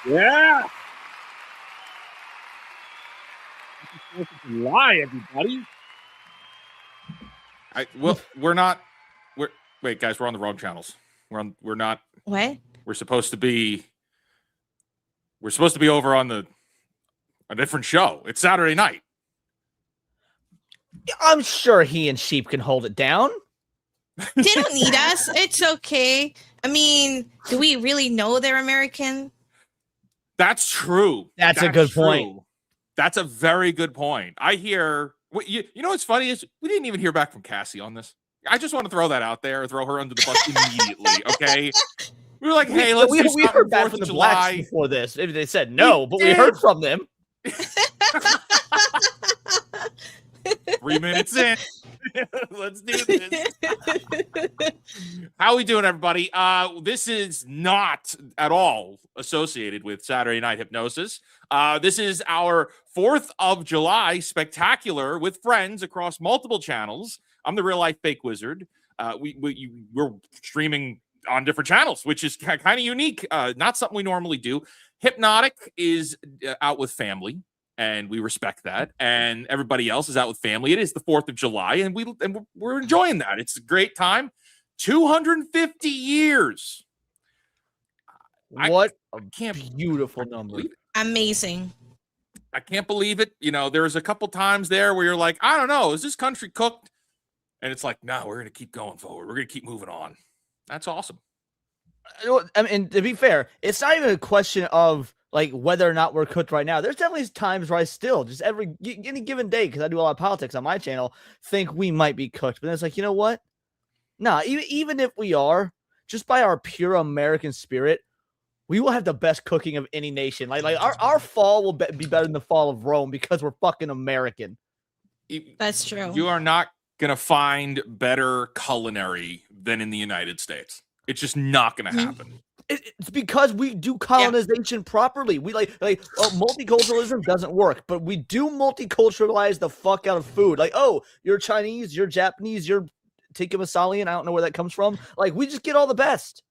Yeah. Happy 4th of July, everybody. We're not. Wait, guys, we're on the wrong channels. We're not. What? We're supposed to be over on a different show. It's Saturday night. I'm sure he and Sheep can hold it down. They don't need us. It's okay. I mean, do we really know they're American? That's true. That's a good point. That's a very good point. I hear. You know what's funny is we didn't even hear back from Cassie on this. I just want to throw that out there, throw her under the bus immediately. Okay. We were like, hey, we heard back from the Blacks before this. They said no, but we heard from them. 3 minutes in. Let's do this. How are we doing, everybody? This is not at all associated with Saturday Night Hypnosis. This is our 4th of July spectacular with friends across multiple channels. I'm the real life fake wizard. We're streaming on different channels, which is kind of unique. Not something we normally do. Hypnotic is out with family, and we respect that. And everybody else is out with family. It is the 4th of July, and we're enjoying that. It's a great time. 250 years. What a beautiful number. Amazing. I can't believe it. You know, there's a couple times there where you're like, I don't know, is this country cooked? And it's like, no, we're going to keep going forward. We're going to keep moving on. That's awesome. I mean, to be fair, it's not even a question of like whether or not we're cooked right now. There's definitely times where I still just any given day, because I do a lot of politics on my channel, think we might be cooked. But then it's like, you know what? Nah, even if we are, just by our pure American spirit, we will have the best cooking of any nation. Like our fall will be better than the fall of Rome because we're fucking American. That's true. You are not going to find better culinary than in the United States. It's just not going to happen. It's because we do colonization properly. We multiculturalism doesn't work, but we do multiculturalize the fuck out of food. Like, oh, you're Chinese, you're Japanese, you're tikka masalian. I don't know where that comes from. Like, we just get all the best.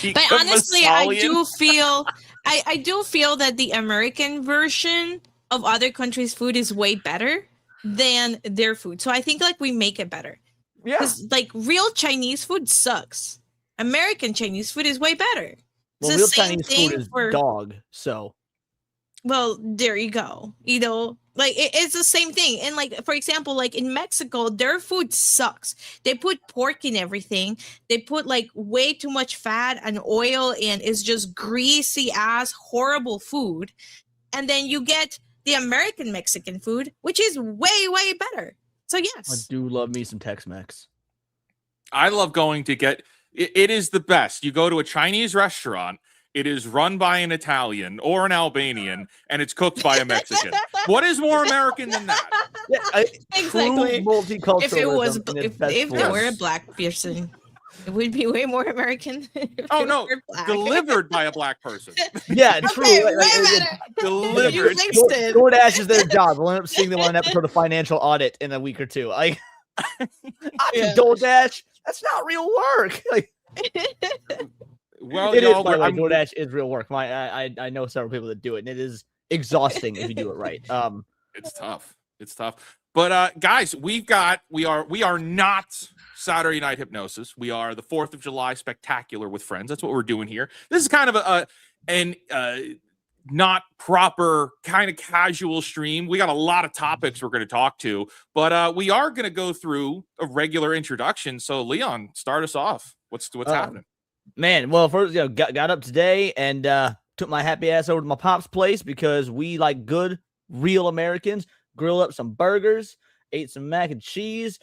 But honestly, I do feel that the American version of other countries' food is way better than their food. So I think like we make it better. Yeah. Because like real Chinese food sucks. American Chinese food is way better. Well, real Chinese food is dog, so. Well, there you go. You know, like it's the same thing. And like, for example, like in Mexico, their food sucks. They put pork in everything. They put like way too much fat and oil, and it's just greasy ass, horrible food. And then you get the American Mexican food, which is way, way better. So yes. I do love me some Tex-Mex. I love going to get... It is the best. You go to a Chinese restaurant, it is run by an Italian or an Albanian, and it's cooked by a Mexican. What is more American than that? Yeah, exactly. Multiculturalism. If there were a black person, it would be way more American. Oh no, delivered by a black person. Yeah, true. Okay, Delivered. DoorDash is their job. We'll end up seeing them on an episode of Financial Audit in a week or two. Like, DoorDash. That's not real work. Like, well, it is. By the way, DoorDash is real work. I know several people that do it, and it is exhausting if you do it right. It's tough. It's tough. But guys, we are not Saturday Night Hypnosis. We are the 4th of July spectacular with friends. That's what we're doing here. This is kind of an not proper kind of casual stream. We got a lot of topics we're going to talk to, but we are going to go through a regular introduction. So Leon, start us off. What's happening? Man, well, first, got up today and took my happy ass over to my pop's place because we, like good real Americans, grilled up some burgers, ate some mac and cheese.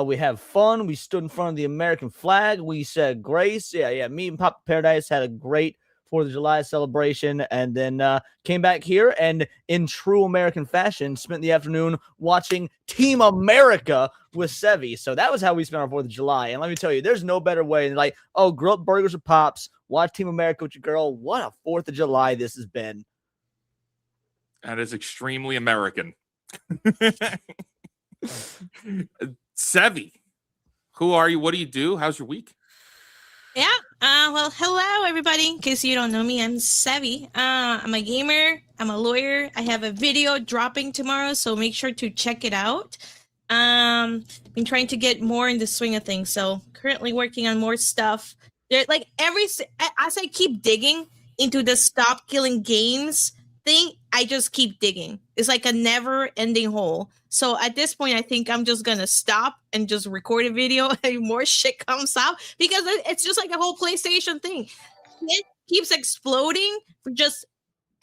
We have fun. We stood in front of the American flag. We said grace. Yeah. Me and Papa Paradise had a great 4th of July celebration, and then came back here and in true American fashion spent the afternoon watching Team America with Sevi. So that was how we spent our 4th of July. And let me tell you, there's no better way than like, oh, grill up burgers with pops, watch Team America with your girl. What a 4th of July this has been. That is extremely American. Sevi, who are you? What do you do? How's your week? Yeah. Well, hello everybody. In case you don't know me, I'm Savvy. I'm a gamer. I'm a lawyer. I have a video dropping tomorrow, so make sure to check it out. Been trying to get more in the swing of things, so currently working on more stuff. There, like as I keep digging into the stop killing games thing, I just keep digging. It's like a never-ending hole. So at this point, I think I'm just gonna stop and just record a video and more shit comes out because it's just like a whole PlayStation thing. It keeps exploding for just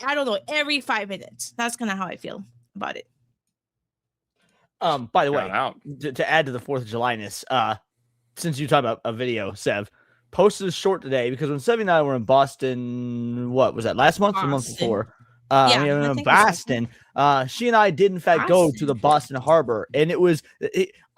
I don't know every 5 minutes. That's kind of how I feel about it. By the way, Shout out. to add to the 4th of July-ness, since you talked about a video, Sev posted a short today because when Sev and I were in Boston, what was that, last month or the month Boston. before? Yeah, we were I in think it's Boston. She and I did in fact go to the Boston Harbor, and it was.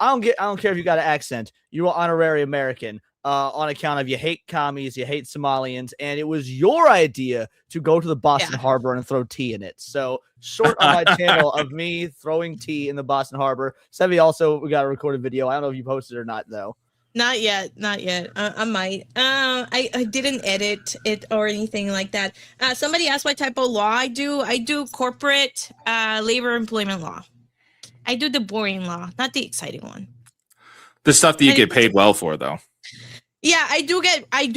I don't care if you got an accent. You're an honorary American. On account of you hate commies, you hate Somalians, and it was your idea to go to the Boston Harbor and throw tea in it. So short on my channel of me throwing tea in the Boston Harbor. Sevi also, we got a recorded video. I don't know if you posted it or not though. Not yet. I might. I didn't edit it or anything like that. Somebody asked what type of law I do. I do corporate labor employment law. I do the boring law, not the exciting one. The stuff that you get paid well for, though. Yeah, I do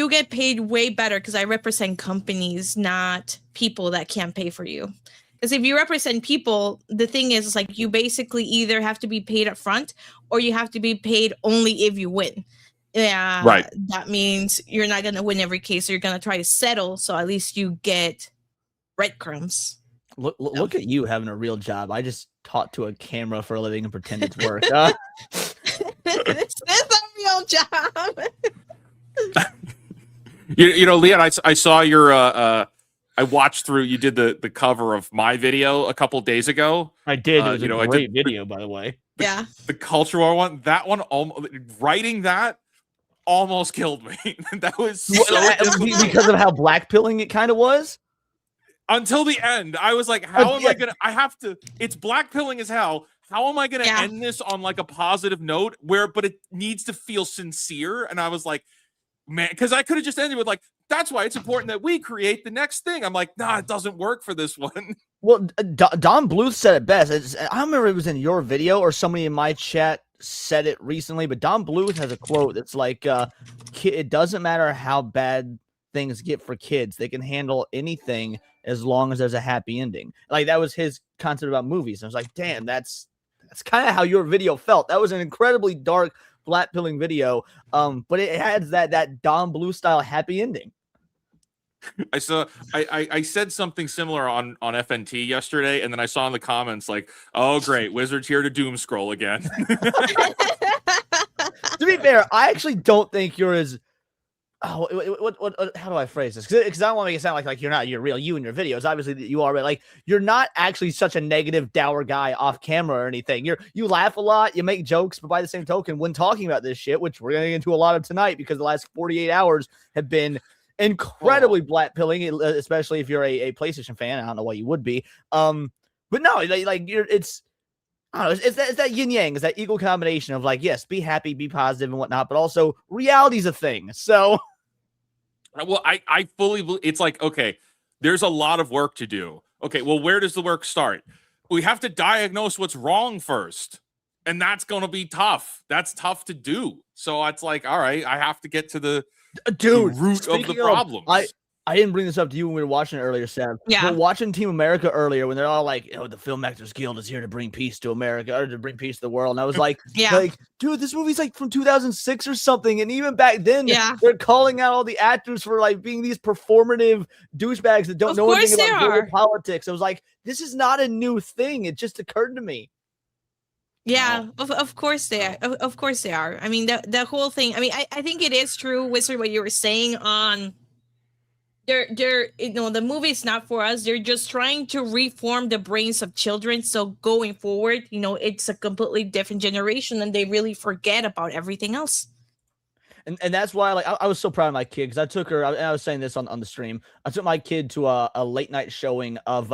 get paid way better because I represent companies, not people that can't pay for you. Because if you represent people, the thing is like you basically either have to be paid up front or you have to be paid only if you win. Yeah, right. That means you're not gonna win every case. So you're gonna try to settle, so at least you get breadcrumbs. Look at you having a real job. I just talk to a camera for a living and pretend it's work. It's a real job. You know, Leon, I saw your I watched through. You did the cover of my video a couple days ago. I did. It was a great video, by the way. The culture war one. That one, writing that almost killed me. That was so because of how blackpilling it kind of was. Until the end, I was like, "How am I gonna? I have to. It's blackpilling as hell. How am I gonna end this on like a positive note? But it needs to feel sincere." And I was like, "Man," because I could have just ended with like, "That's why it's important that we create the next thing." I'm like, "Nah, it doesn't work for this one." Well, Don Bluth said it best. I don't remember if it was in your video or somebody in my chat said it recently, but Don Bluth has a quote that's like, "It doesn't matter how bad things get for kids; they can handle anything as long as there's a happy ending." Like that was his concept about movies. I was like, "Damn, that's kind of how your video felt." That was an incredibly dark, blackpilling video, but it had that Don Bluth style happy ending. I said something similar on FNT yesterday, and then I saw in the comments like, "Oh, great, Wizards here to doom scroll again." To be fair, I actually don't think you're as what how do I phrase this? Because I don't want to make it sound like you're real you in your videos. Obviously, you are, but like you're not actually such a negative, dour guy off camera or anything. You laugh a lot, you make jokes, but by the same token, when talking about this shit, which we're gonna get into a lot of tonight, because the last 48 hours have been incredibly blackpilling, especially if you're a PlayStation fan. I don't know why you would be. But no, like it's. I don't know, it's that yin yang, it's that equal combination of like, yes, be happy, be positive and whatnot, but also reality's a thing. So, well, I fully believe it's like, okay, there's a lot of work to do. Okay, well, where does the work start? We have to diagnose what's wrong first, and that's going to be tough. That's tough to do. So it's like, all right, I have to get to the root of the problem. I didn't bring this up to you when we were watching it earlier, Sam. Yeah. But watching Team America earlier when they're all like, the Film Actors Guild is here to bring peace to America or to bring peace to the world. And I was like, like, dude, this movie's like from 2006 or something. And even back then, they're calling out all the actors for like being these performative douchebags that don't know anything about global politics. I was like, this is not a new thing. It just occurred to me. Yeah, of course they are. Of course they are. I mean, the whole thing. I mean, I think it is true, Wizard, what you were saying on. They're the movie's not for us. They're just trying to reform the brains of children. So going forward, it's a completely different generation, and they really forget about everything else. And that's why, like, I was so proud of my kid because I took her. I was saying this on the stream. I took my kid to a late night showing of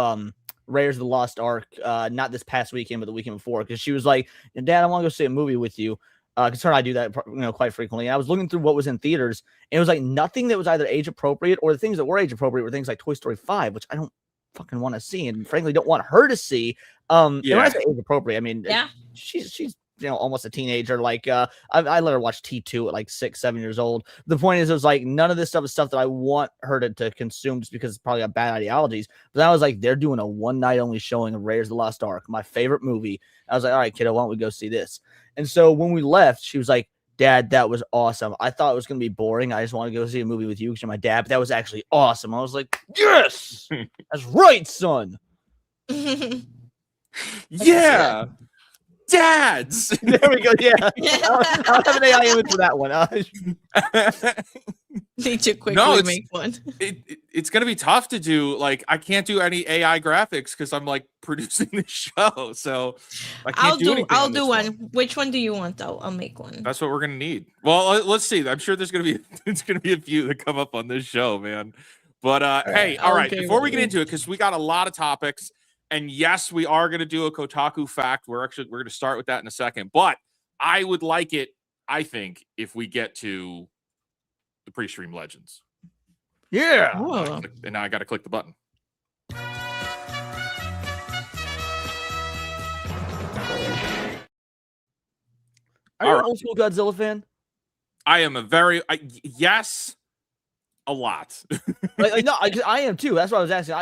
Raiders of the Lost Ark. Not this past weekend, but the weekend before, because she was like, "Dad, I want to go see a movie with you." Because her and I do that, quite frequently. And I was looking through what was in theaters, and it was like nothing that was either age appropriate, or the things that were age appropriate were things like Toy Story 5, which I don't fucking want to see, and frankly don't want her to see. And when I say age appropriate, I mean she's almost a teenager. Like I let her watch T2 at like 6-7 years old. The point is, it was like none of this stuff is stuff that I want her to consume, just because it's probably got bad ideologies. But I was like, they're doing a one night only showing of Raiders of the Lost Ark, my favorite movie. I was like, all right, kiddo, why don't we go see this? And so when we left, she was like, Dad, that was awesome. I thought it was going to be boring. I just want to go see a movie with you because you're my dad. But that was actually awesome. I was like, yes, that's right, son. Yeah. Dads. There we go. Yeah. I'll have an AI image for that one. Need to quickly make one. It's going to be tough to do. Like, I can't do any AI graphics because I'm like producing the show. So I can't I'll do one. Which one do you want though? I'll make one. That's what we're going to need. Well, let's see. I'm sure there's going to be a few that come up on this show, man. But hey, all right. Before we get into it, because we got a lot of topics. And yes, we are going to do a Kotaku fact. We're going to start with that in a second. But I would like it, I think, if we get to the pre-stream legends. Yeah. And now I got to click the button. Are you an old school Godzilla fan? I am yes. A lot. No, I am too. That's what I was asking.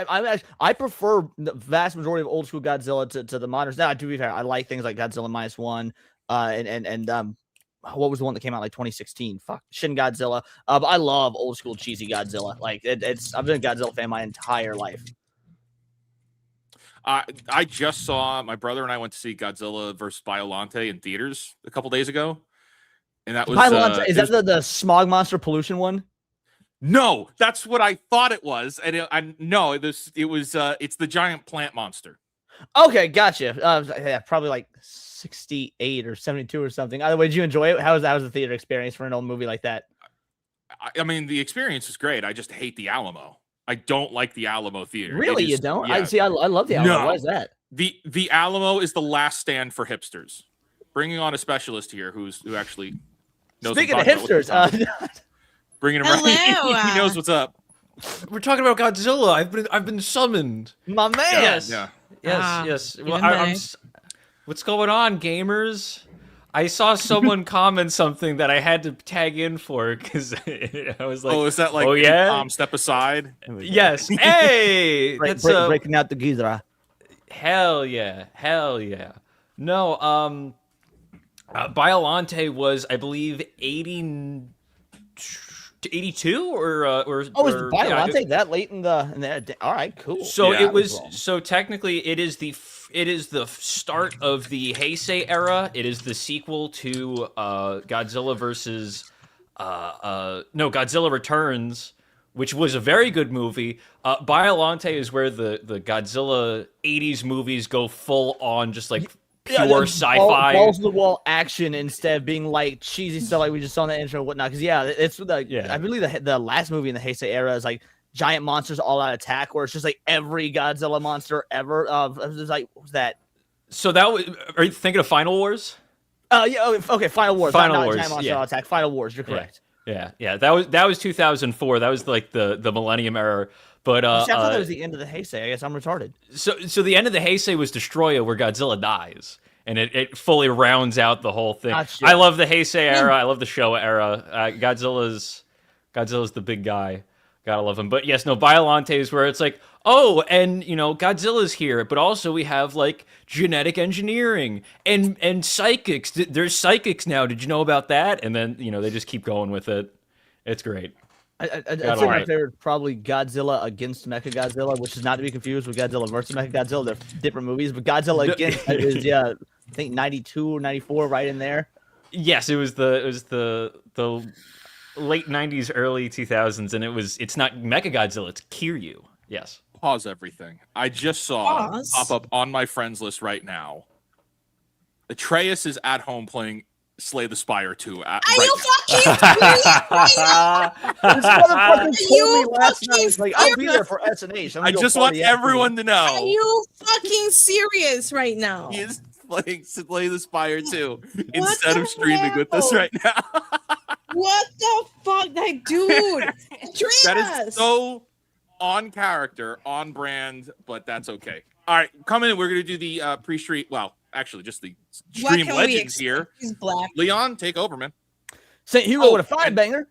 I prefer the vast majority of old school Godzilla to the moderns. Now, to be fair, I like things like Godzilla -1, and what was the one that came out like 2016? Fuck, Shin Godzilla. But I love old school cheesy Godzilla. Like I've been a Godzilla fan my entire life. I just saw, my brother and I went to see Godzilla vs. Biollante in theaters a couple days ago, and that was is that the smog monster pollution one? No, that's what I thought it was, and it's the giant plant monster. Okay, gotcha. Yeah, probably like 68 or 72 or something. Either way, did you enjoy it? How was the theater experience for an old movie like that? I mean, the experience was great. I just hate the Alamo. I don't like the Alamo Theater. Really, you don't? Yeah. I love the Alamo. No. Why is that? The Alamo is the last stand for hipsters. Bringing on a specialist here who actually knows. Speaking of hipsters, bringing him right. He knows what's up. We're talking about Godzilla. I've been summoned. My man. Yes. Yeah. Yes. Well, what's going on, gamers? I saw someone comment something that I had to tag in for because I was like, "Oh, is that like? Oh yeah, step aside." Yes. Hey, that's breaking out the geezer. Hell yeah. No. Biollante was, I believe, 82 or is Biollante that late in the all right, cool. So it was technically it is the start of the Heisei era. It is the sequel to Godzilla versus Godzilla Returns, which was a very good movie. Biollante is where the Godzilla 80s movies go full on just like pure sci-fi, balls to the wall action instead of being like cheesy stuff like we just saw in the intro and whatnot. Because it's like I believe the last movie in the Heisei era is like giant monsters all out attack, where it's just like every Godzilla monster ever. It was like, what was that? So that was. Are you thinking of Final Wars? Okay, Final Wars. Final Wars. Giant monster all attack. Final Wars. You're correct. Yeah. That was 2004. That was like the Millennium era. But I thought that was the end of the Heisei. I guess I'm retarded. So the end of the Heisei was Destroya, where Godzilla dies, and it fully rounds out the whole thing. I love the Heisei era. I love the Showa era. Godzilla's the big guy. Gotta love him. But yes, no, Biollante is where it's like, oh, and Godzilla's here, but also we have like genetic engineering and psychics. There's psychics now. Did you know about that? And then they just keep going with it. It's great. I'd say my favorite is probably Godzilla against Mechagodzilla, which is not to be confused with Godzilla versus Mechagodzilla. They're different movies, but Godzilla against is I think 92 or 94, right in there. Yes, it was the late 90s, early 2000s, and it's not Mechagodzilla, it's Kiryu. Yes. Pause everything. I just saw pop up on my friends list right now. Atreus is at home playing Slay the Spire 2. Are you fucking serious? This motherfucker told me last night. Like, I'll be there for SNH. I just want everyone to know. Are you fucking serious right now? He is Slay the Spire 2 instead of streaming with us right now. What the fuck, that dude? That is so on character, on brand, but that's okay. All right, coming in, we're going to do the pre-stream. Well, actually, just the stream legends here. He's black. Leon, take over, man. St. Hugo with a 5-banger.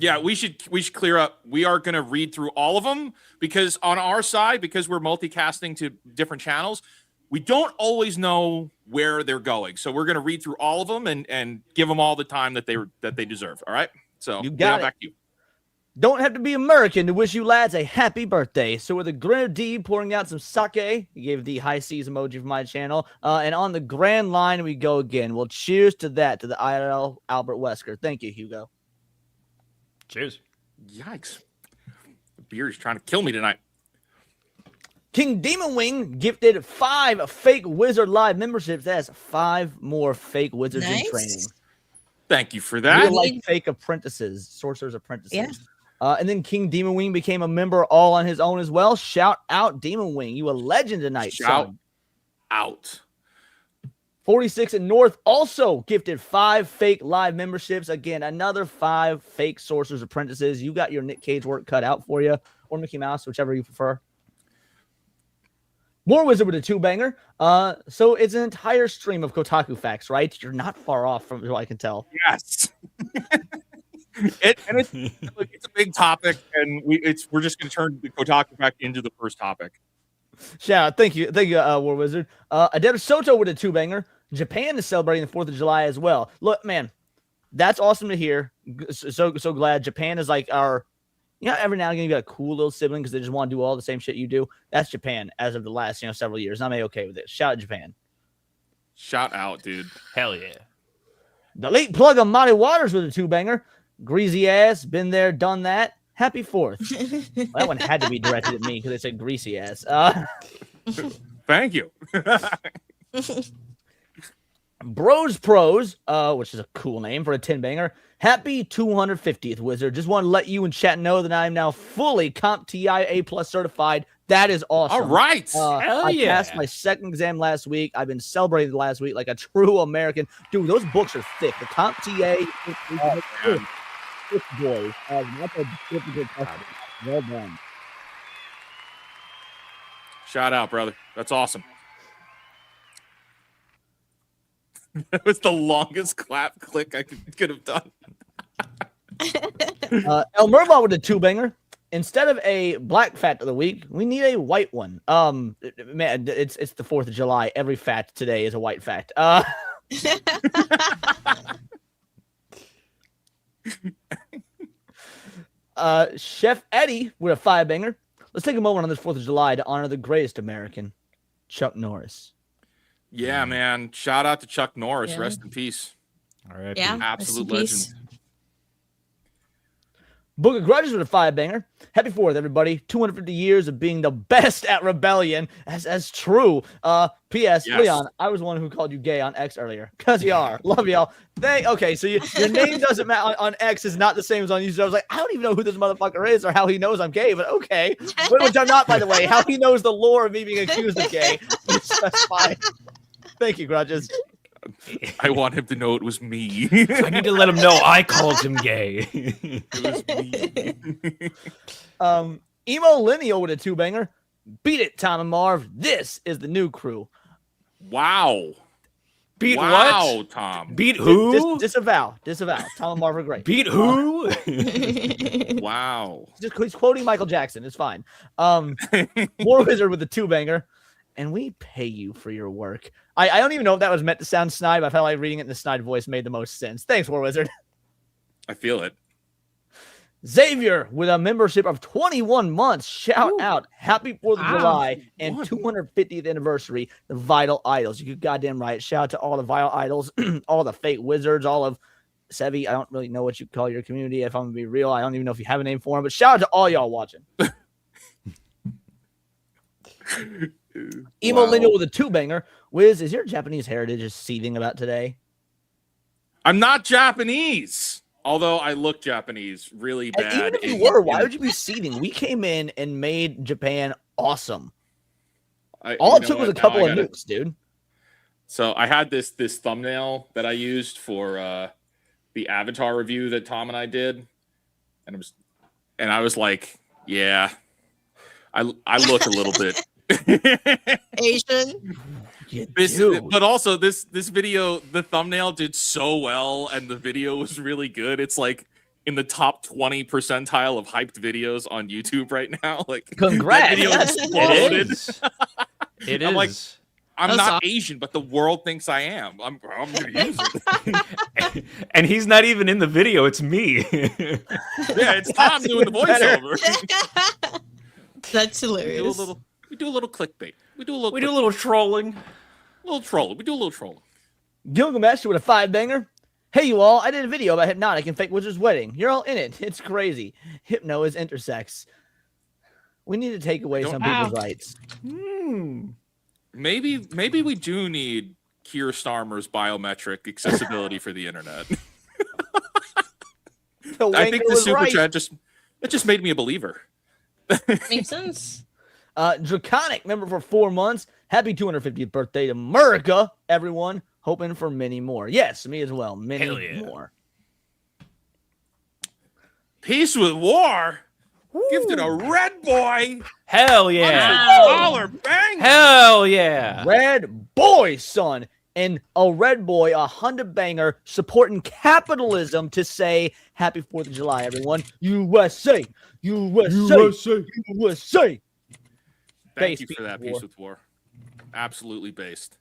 Yeah, we should clear up. We are going to read through all of them because on our side, because we're multicasting to different channels, we don't always know where they're going. So we're going to read through all of them and give them all the time that they deserve. All right. So you got it. Back to you. Don't have to be American to wish you lads a happy birthday. So with a grenadine pouring out some sake, he gave the high seas emoji for my channel. And on the grand line we go again. Well, cheers to that, to the IRL Albert Wesker. Thank you, Hugo. Cheers. Yikes. The beer is trying to kill me tonight. King Demon Wing gifted 5 fake Wizard Live memberships. That's 5 more fake wizards in training. Thank you for that. Like fake apprentices, sorcerer's apprentices. Yeah. And then King Demon Wing became a member all on his own as well. Shout out, Demon Wing. You a legend tonight. Shout out. 46 and North also gifted 5 fake live memberships. Again, another 5 fake sorcerer's apprentices. You got your Nick Cage work cut out for you, or Mickey Mouse, whichever you prefer. More Wizard with a 2-banger. So it's an entire stream of Kotaku facts, right? You're not far off from what I can tell. Yes. It's a big topic, and we're just going to turn the Kotaku fact into the first topic. Shout out. Thank you, War Wizard. Adeptus Soto with a 2-banger. Japan is celebrating the 4th of July as well. Look, man, that's awesome to hear. So glad. Japan is like our... every now and again you got a cool little sibling because they just want to do all the same shit you do. That's Japan as of the last, several years. I'm okay with it. Shout out Japan. Shout out, dude. Hell yeah. The late plug on Monty Waters with a 2-banger. Greasy ass, been there, done that. Happy 4th. Well, that one had to be directed at me because they said greasy ass. Thank you. Bros Pros, which is a cool name for a 10-banger. Happy 250th, Wizard. Just want to let you in chat know that I'm now fully CompTIA A+ certified. That is awesome. All right. I passed my second exam last week. I've been celebrating the last week like a true American. Dude, those books are thick. The CompTIA. Boys. That's a difficult question. Well done. Shout out, brother. That's awesome. That was the longest clap click I could have done. El Merva with a 2-banger. Instead of a black fact of the week, we need a white one. Man, it's the 4th of July. Every fact today is a white fact. Chef Eddie with a 5-banger. Let's take a moment on this 4th of July to honor the greatest American, Chuck Norris. Yeah, man. Shout out to Chuck Norris. Yeah. Rest in peace. All right. Yeah, absolute legend. Book of Grudges with a 5-banger. Happy 4th, everybody. 250 years of being the best at rebellion. That's true. P.S. Yes. Leon, I was the one who called you gay on X earlier. Because you are. Love y'all. Okay, so your name doesn't matter on X is not the same as on YouTube. I was like, I don't even know who this motherfucker is or how he knows I'm gay, but okay. Which I'm not, by the way. How he knows the lore of me being accused of gay. That's fine. Thank you, Grudges. I want him to know it was me. I need to let him know I called him gay. It was me. Emo Lineal with a 2-banger. Beat it, Tom and Marv. This is the new crew. Wow. Beat wow, what? Tom. Beat who? Disavow. Tom and Marv are great. Beat who? Wow. He's quoting Michael Jackson. It's fine. War Wizard with a 2-banger. And we pay you for your work. I don't even know if that was meant to sound snide, but I felt like reading it in the snide voice made the most sense. Thanks, War Wizard. I feel it. Xavier with a membership of 21 months. Shout out. Happy 4th of July and 250th anniversary, the Vital Idols. You're goddamn right. Shout out to all the Vital Idols, all the fake wizards, all of Sevi. I don't really know what you call your community. If I'm going to be real, I don't even know if you have a name for them, but shout out to all y'all watching. Emo Lineal with a 2-banger. Wiz, is your Japanese heritage just seething about today? I'm not Japanese, although I look Japanese really bad. And even if you were, why would you be seething? We came in and made Japan awesome. All it took was a couple of nukes, dude. So I had this thumbnail that I used for the Avatar review that Tom and I did, and I was like, yeah, I look a little bit Asian. But also this video, the thumbnail did so well, and the video was really good. It's like in the top 20 percentile of hyped videos on YouTube right now. Like, congrats! That video exploded. It I'm is. like, I'm That's not awesome. Asian, but the world thinks I am. I'm gonna use it. And he's not even in the video. It's me. Yeah, it's Tom doing the voiceover. That's hilarious. We do a little clickbait. We do a little trolling. trolling. We do a little trolling. Gilgamesh with a 5-banger. Hey, you all. I did a video about Hypnotic and Fake Wizard's wedding. You're all in it. It's crazy. Hypno is intersex. We need to take away some people's rights. Maybe we do need Keir Starmer's biometric accessibility for the internet. I think the super chat just made me a believer. Makes sense. Draconic member for 4 months. Happy 250th birthday to America, everyone. Hoping for many more. Yes, me as well. Many more. Peace with war. Gifted a red boy. Hell yeah. $100 bang. Hell yeah. Red boy, son. And a red boy, a $100 supporting capitalism to say happy 4th of July, everyone. USA. USA. USA. Thank you for that, Peace with War. Absolutely based.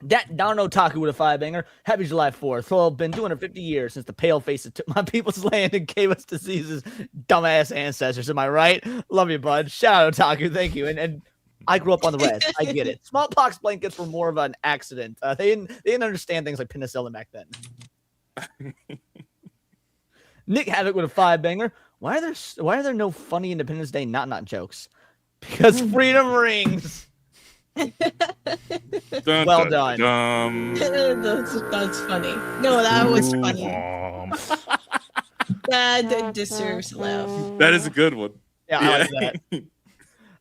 That Don Otaku with a 5-banger. Happy July 4th. Well, been 250 years since the pale faces took my people's land and gave us diseases. Dumbass ancestors, am I right? Love you, bud. Shout out Otaku. Thank you. And I grew up on the res. I get it. Smallpox blankets were more of an accident. They didn't understand things like penicillin back then. Nick Havoc with a 5-banger. Why are there no funny Independence Day not jokes? Because freedom rings. Well done. That's funny. No, that was funny. That deserves a laugh. That is a good one. Yeah, I like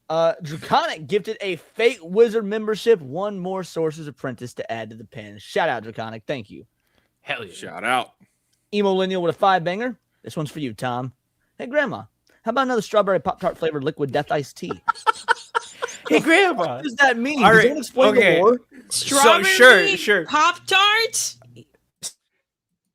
that. Draconic gifted a Fake Wizard membership. One more Sorcerer's Apprentice to add to the pen. Shout out, Draconic. Thank you. Hell yeah. Shout out. Emo Lineal with a 5-banger. This one's for you, Tom. Hey, Grandma. How about another strawberry Pop-Tart flavored liquid death iced tea? Hey, Grandma. What does that mean? All Does right, that explain okay. the war? Strawberry sure. Pop-Tart?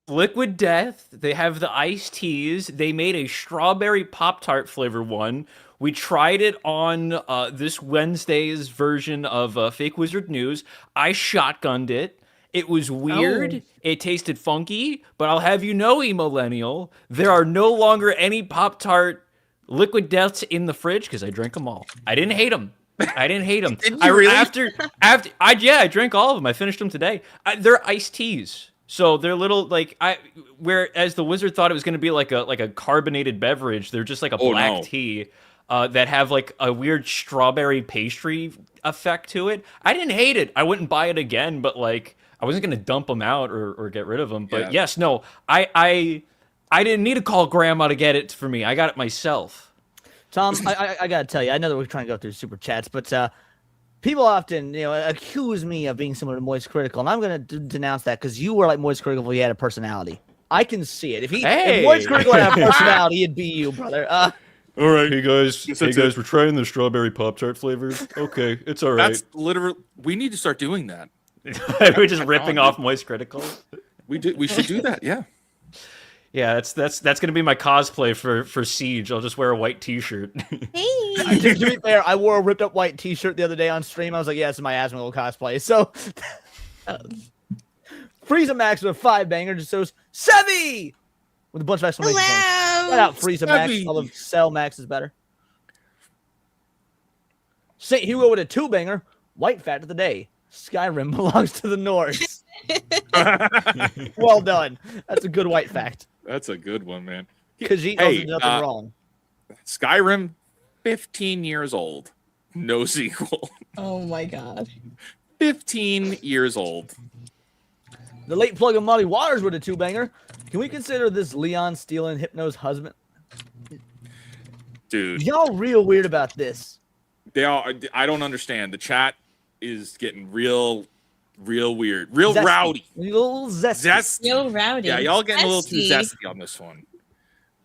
Liquid Death. They have the iced teas. They made a strawberry Pop-Tart flavor one. We tried it on this Wednesday's version of Fake Wizard News. I shotgunned it. It was weird. Oh. It tasted funky, but I'll have you know, Emillennial, there are no longer any Pop-Tart Liquid Deaths in the fridge because I drank them all. I didn't hate them. Didn't you really? I drank all of them. I finished them today. They're iced teas. So they're little whereas the wizard thought it was going to be like a carbonated beverage, they're just like a black tea that have like a weird strawberry pastry effect to it. I didn't hate it. I wouldn't buy it again, but like I wasn't going to dump them out or get rid of them. But yes, no, I didn't need to call Grandma to get it for me. I got it myself. Tom, I got to tell you, I know that we're trying to go through super chats, but people often, accuse me of being similar to Moist Critical, and I'm going to denounce that because you were like Moist Critical if he had a personality. I can see it. If Moist Critical had a personality, it'd be you, brother. All right, hey guys, we're trying the strawberry Pop-Tart flavors. Okay, it's all right. That's literally. We need to start doing that. We're just ripping off Moist Critical. We should do that. Yeah. Yeah, that's gonna be my cosplay for Siege. I'll just wear a white T-shirt. Hey. to be fair, I wore a ripped up white T-shirt the other day on stream. I was like, yeah, it's my Asmongold cosplay. So, Frieza Max with a 5-banger just shows Sevi with a bunch of exclamation points. Shout out Frieza Max. Although Cell Max is better. Saint Hugo with a 2-banger. White fact of the day: Skyrim belongs to the Norse. Well done. That's a good white fact. That's a good one, man. Khajiit did nothing wrong. Skyrim, 15 years old. No sequel. Oh my god. 15 years old. The late plug of Muddy Waters with a 2-banger. Can we consider this Leon stealing Hypno's husband? Dude. Y'all real weird about this. They are. I don't understand. The chat is getting real weird, real Zesty. rowdy, A little zesty. Real rowdy. Yeah, y'all getting a little too Zesty. zesty on this one.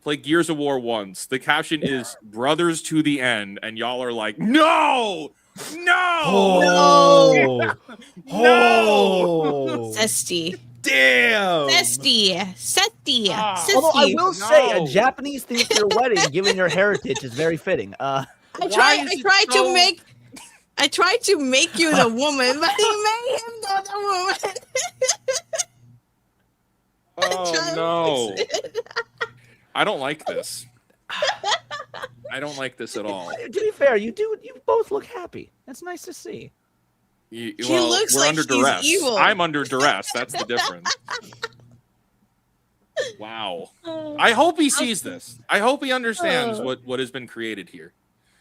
Play Gears of War once. The caption is "Brothers to the end," and y'all are like, "No, no, Oh, no, Zesty. damn." Zesty. Zesty. Ah. Although I Zesty. will say, a No. Japanese theme for your wedding, given your heritage, is very fitting. I Why tried is it I tried to make you the woman, but he made him the woman. Oh no, I don't like this. I don't like this at all. To be fair, you both look happy. That's nice to see. Well, looks we're like under he's duress. evil. I'm under duress. That's the difference. Wow. I hope he sees this. I hope he understands what has been created here.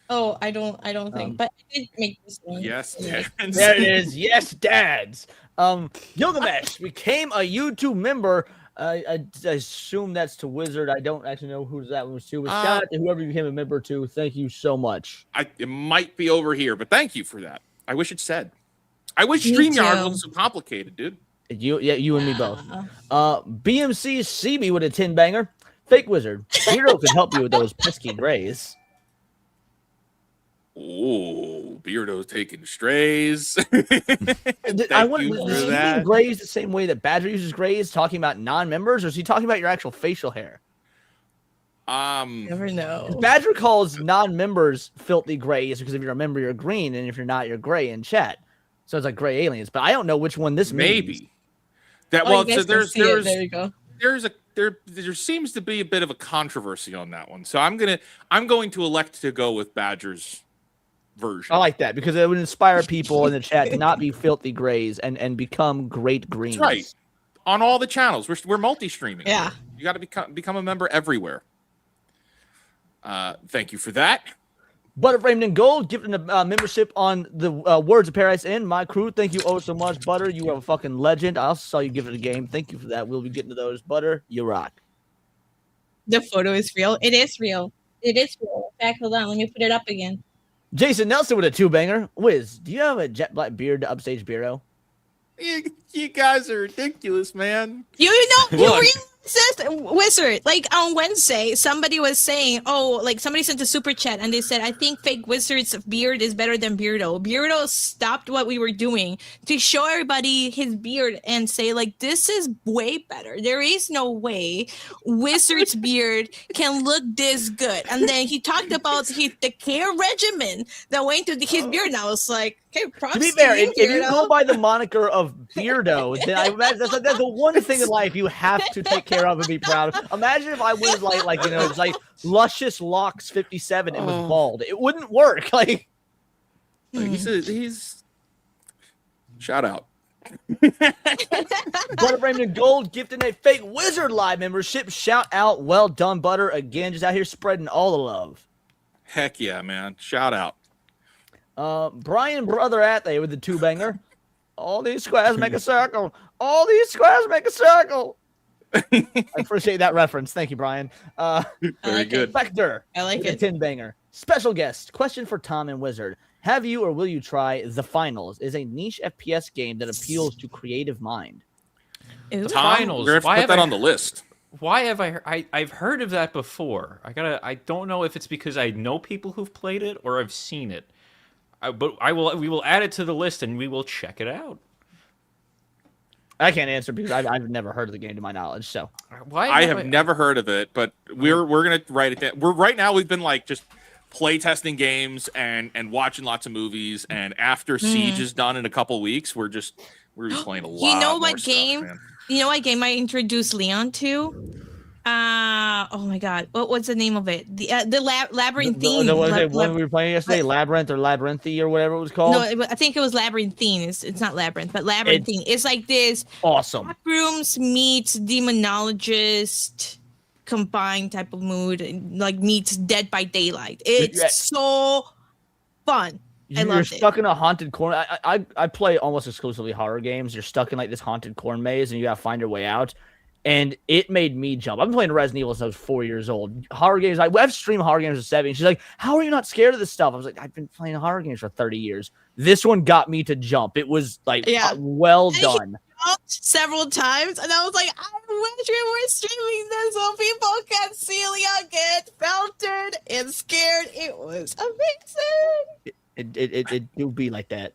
Oh, I don't think. But I did make this one. Yes, Yeah. Dan. There it is. Yes, dads. Gilgamesh became a YouTube member. I assume that's to Wizard. I don't actually know who that was to. But shout out to whoever you became a member to. Thank you so much. It might be over here, but thank you for that. I wish it said. I wish Me StreamYard too. wasn't so complicated, dude. You and me both. BMC CB with a 10 banger. Fake Wizard. Hero can help you with those pesky grays. Oh, Beardo's taking strays. I wonder, you for is he that. using grays the same way that Badger uses grays, talking about non-members, or is he talking about your actual facial hair? Never know. Badger calls non-members filthy grays because if you're a member, you're green, and if you're not, you're gray in chat. So it's like gray aliens, but I don't know which one this means. Maybe that. Oh, Well, you so guys can see it. There you go. there seems to be a bit of a controversy on that one. So I'm going to elect to go with Badger's version. I like that because it would inspire people in the chat to not be filthy grays and become great greens. That's right. On all the channels, we're multi-streaming. Yeah. You got to become a member everywhere. Thank you for that. Butter Framed in Gold, gifting a membership on the Words of Paradise Inn. My crew, thank you oh so much, Butter. You are a fucking legend. I also saw you give it a game. Thank you for that. We'll be getting to those. Butter, you rock. The photo is real. It is real. It is real. In fact, hold on. Let me put it up again. Jason Nelson with a 2-banger. Wiz, do you have a jet black beard to upstage Beardo? You guys are ridiculous, man. You know, you Look. realized Wizard, like on Wednesday, somebody was saying, somebody sent a super chat and they said, I think Fake Wizard's beard is better than Beardo. Beardo stopped what we were doing to show everybody his beard and say, like, this is way better. There is no way Wizard's beard can look this good. And then he talked about the care regimen that went into his beard. And I was like, okay, props To be fair, you, if you Beardo. go by the moniker of Beardo, then I imagine that's the one thing in life you have to take care of and be proud of. Imagine if I was it's like Luscious Locks 57 and was bald. It wouldn't work. Like He's shout out. Butter Framed in Gold gifting a Fake Wizard live membership. Shout out, well done, Butter. Again, just out here spreading all the love. Heck yeah, man. Shout out. Brian Brother Athay with the 2-banger. All these squares make a circle. All these squares make a circle. I appreciate that reference. Thank you, Brian. Very good. Spectre. I like with it. a 10-banger. Special guest. Question for Tom and Wizard. Have you or will you try The Finals? Is a niche FPS game that appeals to creative mind. Ooh. Tom, Finals. we're gonna Why put that have on the list. Why have I've heard of that before. I don't know if it's because I know people who've played it or I've seen it. We will add it to the list and we will check it out. I can't answer because I've never heard of the game to my knowledge. So I have never heard of it, but we're gonna write it down. We've been like just play testing games and watching lots of movies, and after Siege is done in a couple weeks, we're just playing a lot. You know more what stuff, game? man. You know what game I introduced Leon to? Oh my god, what's the name of it? The Labyrinthine. The one we were playing yesterday, Labyrinth or Labyrinthy or whatever it was called. No, I think it was Labyrinthine. It's not Labyrinth, but Labyrinthine. It's like this Awesome. Backrooms meets Demonologist combined type of mood, like meets Dead by Daylight. It's so fun. You're loved stuck in a haunted corner. I play almost exclusively horror games. You're stuck in like this haunted corn maze and you gotta find your way out. and it made me jump. I've been playing Resident Evil since I was 4 years old. Horror games, I've streamed horror games at 7. She's like, how are you not scared of this stuff? I was like, I've been playing horror games for 30 years. This one got me to jump. It was like, well done. Several times, and I was like, I wish we were streaming this so people can see Leon get filtered and scared. It was amazing. It do be like that.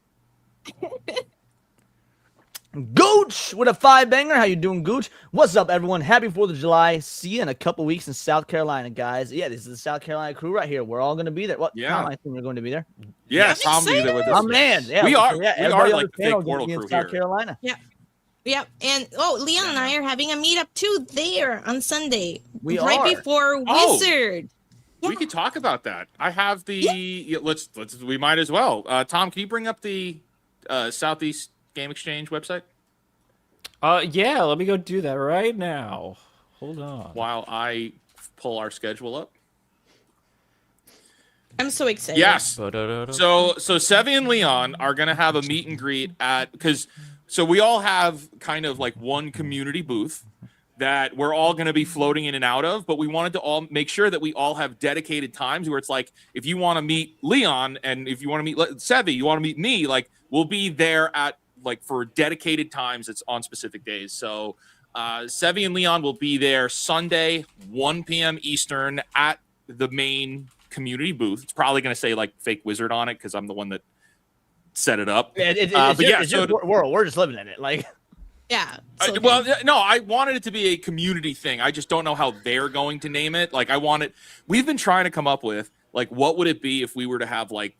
Gooch with a 5-banger. How you doing, Gooch? What's up, everyone? Happy 4th of July. See you in a couple weeks in South Carolina, guys. Yeah, this is the South Carolina crew right here. We're all going to be there. What? Yeah. Tom, I think we're going to be there. Yeah, Tom be there with us. Oh, man. Yeah, we are. Yeah, we are on like the the panel fake portal gonna be crew in South here. Carolina. Yep. And Leon and I are having a meetup too there on Sunday. We right are. before Oh. Wizard. We could talk about that. I have the. Yeah, let's. We might as well. Tom, can you bring up the Southeast Game Exchange website? Yeah, let me go do that right now. Hold on. While I pull our schedule up. I'm so excited. Yes. So Sevi and Leon are gonna have a meet and greet so we all have kind of like one community booth that we're all going to be floating in and out of, but we wanted to all make sure that we all have dedicated times where it's like, if you want to meet Leon and if you want to meet Sevi, you want to meet me, like we'll be there at like for dedicated times. It's on specific days. So Sevi and Leon will be there Sunday, 1 p.m. Eastern at the main community booth. It's probably going to say like Fake Wizard on it because I'm the one that set it up. We're just living in it. Like, yeah. No, I wanted it to be a community thing. I just don't know how they're going to name it. Like, we've been trying to come up with like, what would it be if we were to have like,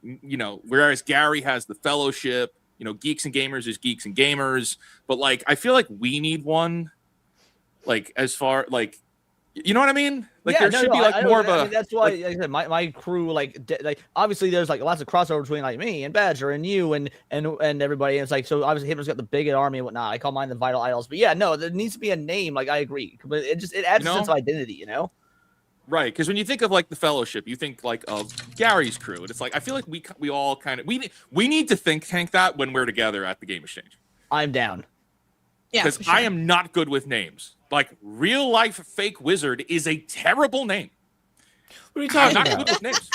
whereas Gary has the fellowship, Geeks and Gamers is Geeks and Gamers, but like, I feel like we need one, like, as far like, you know what I mean? Like there should be like more of a. That's why like I said, my crew like obviously there's like lots of crossover between like me and Badger and you and everybody. And it's like so obviously Hitler's got the bigot army and whatnot. I call mine the Vital Idols, but yeah, no, there needs to be a name. Like I agree, but it adds a sense of identity, Right, because when you think of like the Fellowship, you think like of Gary's crew, and it's like I feel like we all kind of we need to think tank that when we're together at the Game Exchange. I'm down. Yeah, because I am not good with names. Like real life Fake Wizard is a terrible name. What are you talking about? I'm not good with names.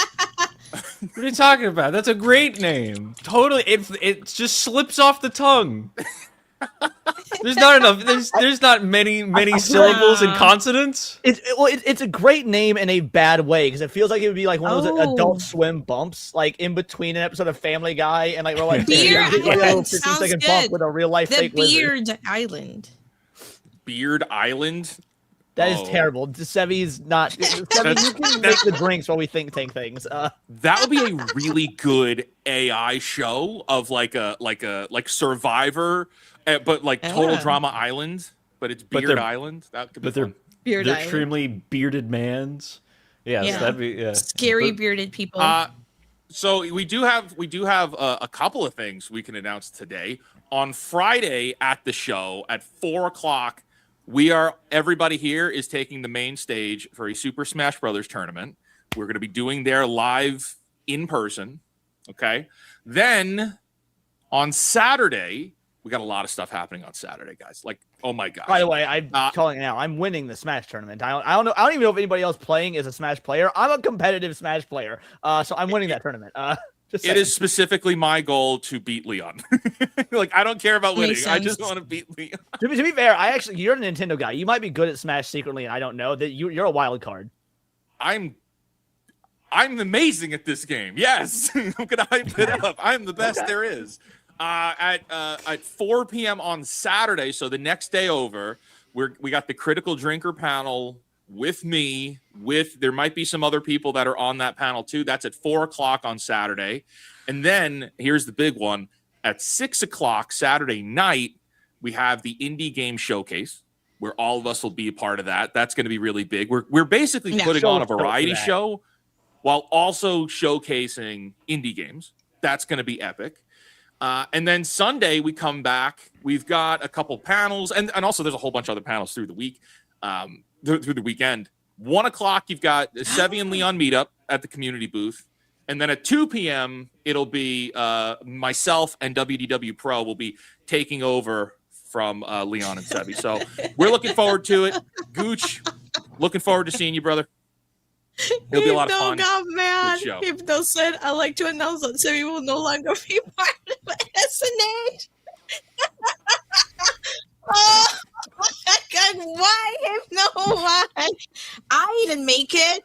What are you talking about? That's a great name. Totally, it just slips off the tongue. There's not enough. There's not many syllables and consonants. It's a great name in a bad way because it feels like it would be like one of those Adult Swim bumps, like in between an episode of Family Guy and like we're like Beard Island sounds 15-second good. bump with a real life Fake Beard Wizard. Island. Beard Island. That is terrible. Sevi's not. Sevi, you can make the drinks while we think things. That would be a really good AI show of like Survivor, but like Total Drama Island. But it's Beard Island. That could be. But they're extremely bearded mans. Yes, that'd be scary bearded people. So we do have a couple of things we can announce today. On Friday at the show at 4:00. Everybody here is taking the main stage for a Super Smash Brothers tournament. We're going to be doing there live in person. Okay. Then on Saturday, we got a lot of stuff happening on Saturday, guys. Like, oh my gosh. By the way, I'm calling it now. I'm winning the Smash tournament. I don't know. I don't even know if anybody else playing is a Smash player. I'm a competitive Smash player. So I'm winning that tournament. It is specifically my goal to beat Leon. Like, I don't care about winning. I just want to beat Leon. To be fair, you're a Nintendo guy. You might be good at Smash secretly, and I don't know that you're a wild card. I'm amazing at this game. Yes, I'm gonna hype it up. I'm the best there is. At 4 p.m. on Saturday, so the next day over, we got the Critical Drinker panel with me. There might be some other people that are on that panel too. That's at 4:00 on Saturday, and then here's the big one at 6:00 Saturday night. We have the Indie Game Showcase, where all of us will be a part of that. That's going to be really big. We're basically putting on a variety show while also showcasing indie games. That's going to be epic. And then Sunday we come back. We've got a couple panels, and also there's a whole bunch of other panels through the week, through the weekend. 1:00 you've got Sevi and Leon meetup at the community booth, and then at 2 p.m. it'll be myself and WDW Pro will be taking over from Leon and Sebi. So we're looking forward to it. Gooch, looking forward to seeing you, brother. It'll be a lot of fun. Got mad. Good show. Hypno said, "I'd like to announce that Sebi will no longer be part of SNH." Oh my God! Why Hypno? Why? I didn't make it.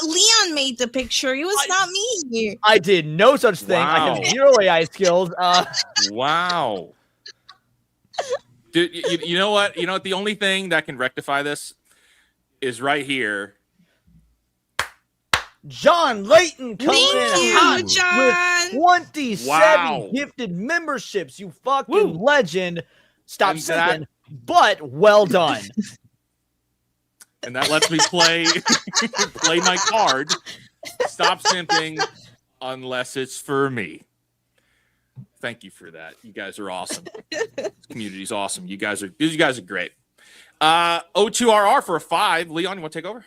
Leon made the picture. It was not me. I did no such thing. I Wow. have 0 AI skills. Wow. Dude, you know what? You know what? The only thing that can rectify this is right here. John Layton coming in hot Thank you, John. with 27 Wow. gifted memberships. You fucking Woo. legend. Stop And sipping, but well done. And that lets me play play my card. Stop simping unless it's for me. Thank you for that. You guys are awesome. This community's awesome. You guys are great. O2RR for a 5. Leon, you want to take over?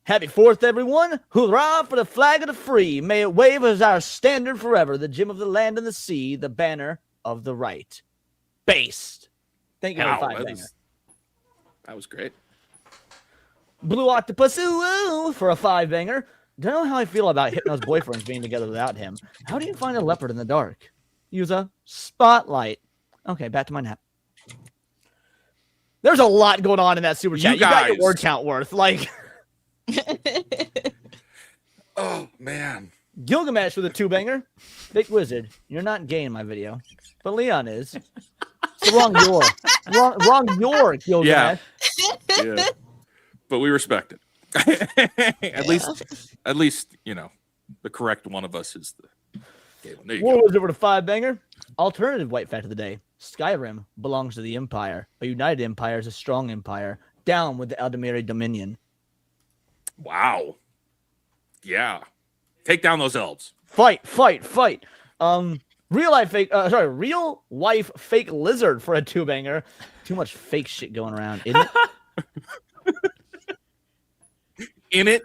Happy 4th, everyone. Hurrah for the flag of the free. May it wave as our standard forever. The gem of the land and the sea, the banner of the right. Based. Thank you for the 5 banger. That was great. Blue Octopus for a 5 banger. Don't know how I feel about Hypno's boyfriends being together without him. How do you find a leopard in the dark? Use a spotlight. Okay, back to my nap. There's a lot going on in that super chat. You got your word count worth. Like, oh man. Gilgamesh with a 2 banger. Big Wizard, you're not gay in my video, but Leon is. So wrong your Gilgamesh. Yeah. But we respect it. at least, you know, the correct one of us is the gay one. There you War go. was over to 5 banger. Alternative white fact of the day. Skyrim belongs to the Empire. A united empire is a strong empire. Down with the Aldemiri Dominion. Wow. Yeah. Take down those elves. Fight. Real wife fake lizard for a 2 banger. Too much fake shit going around, isn't it? In it.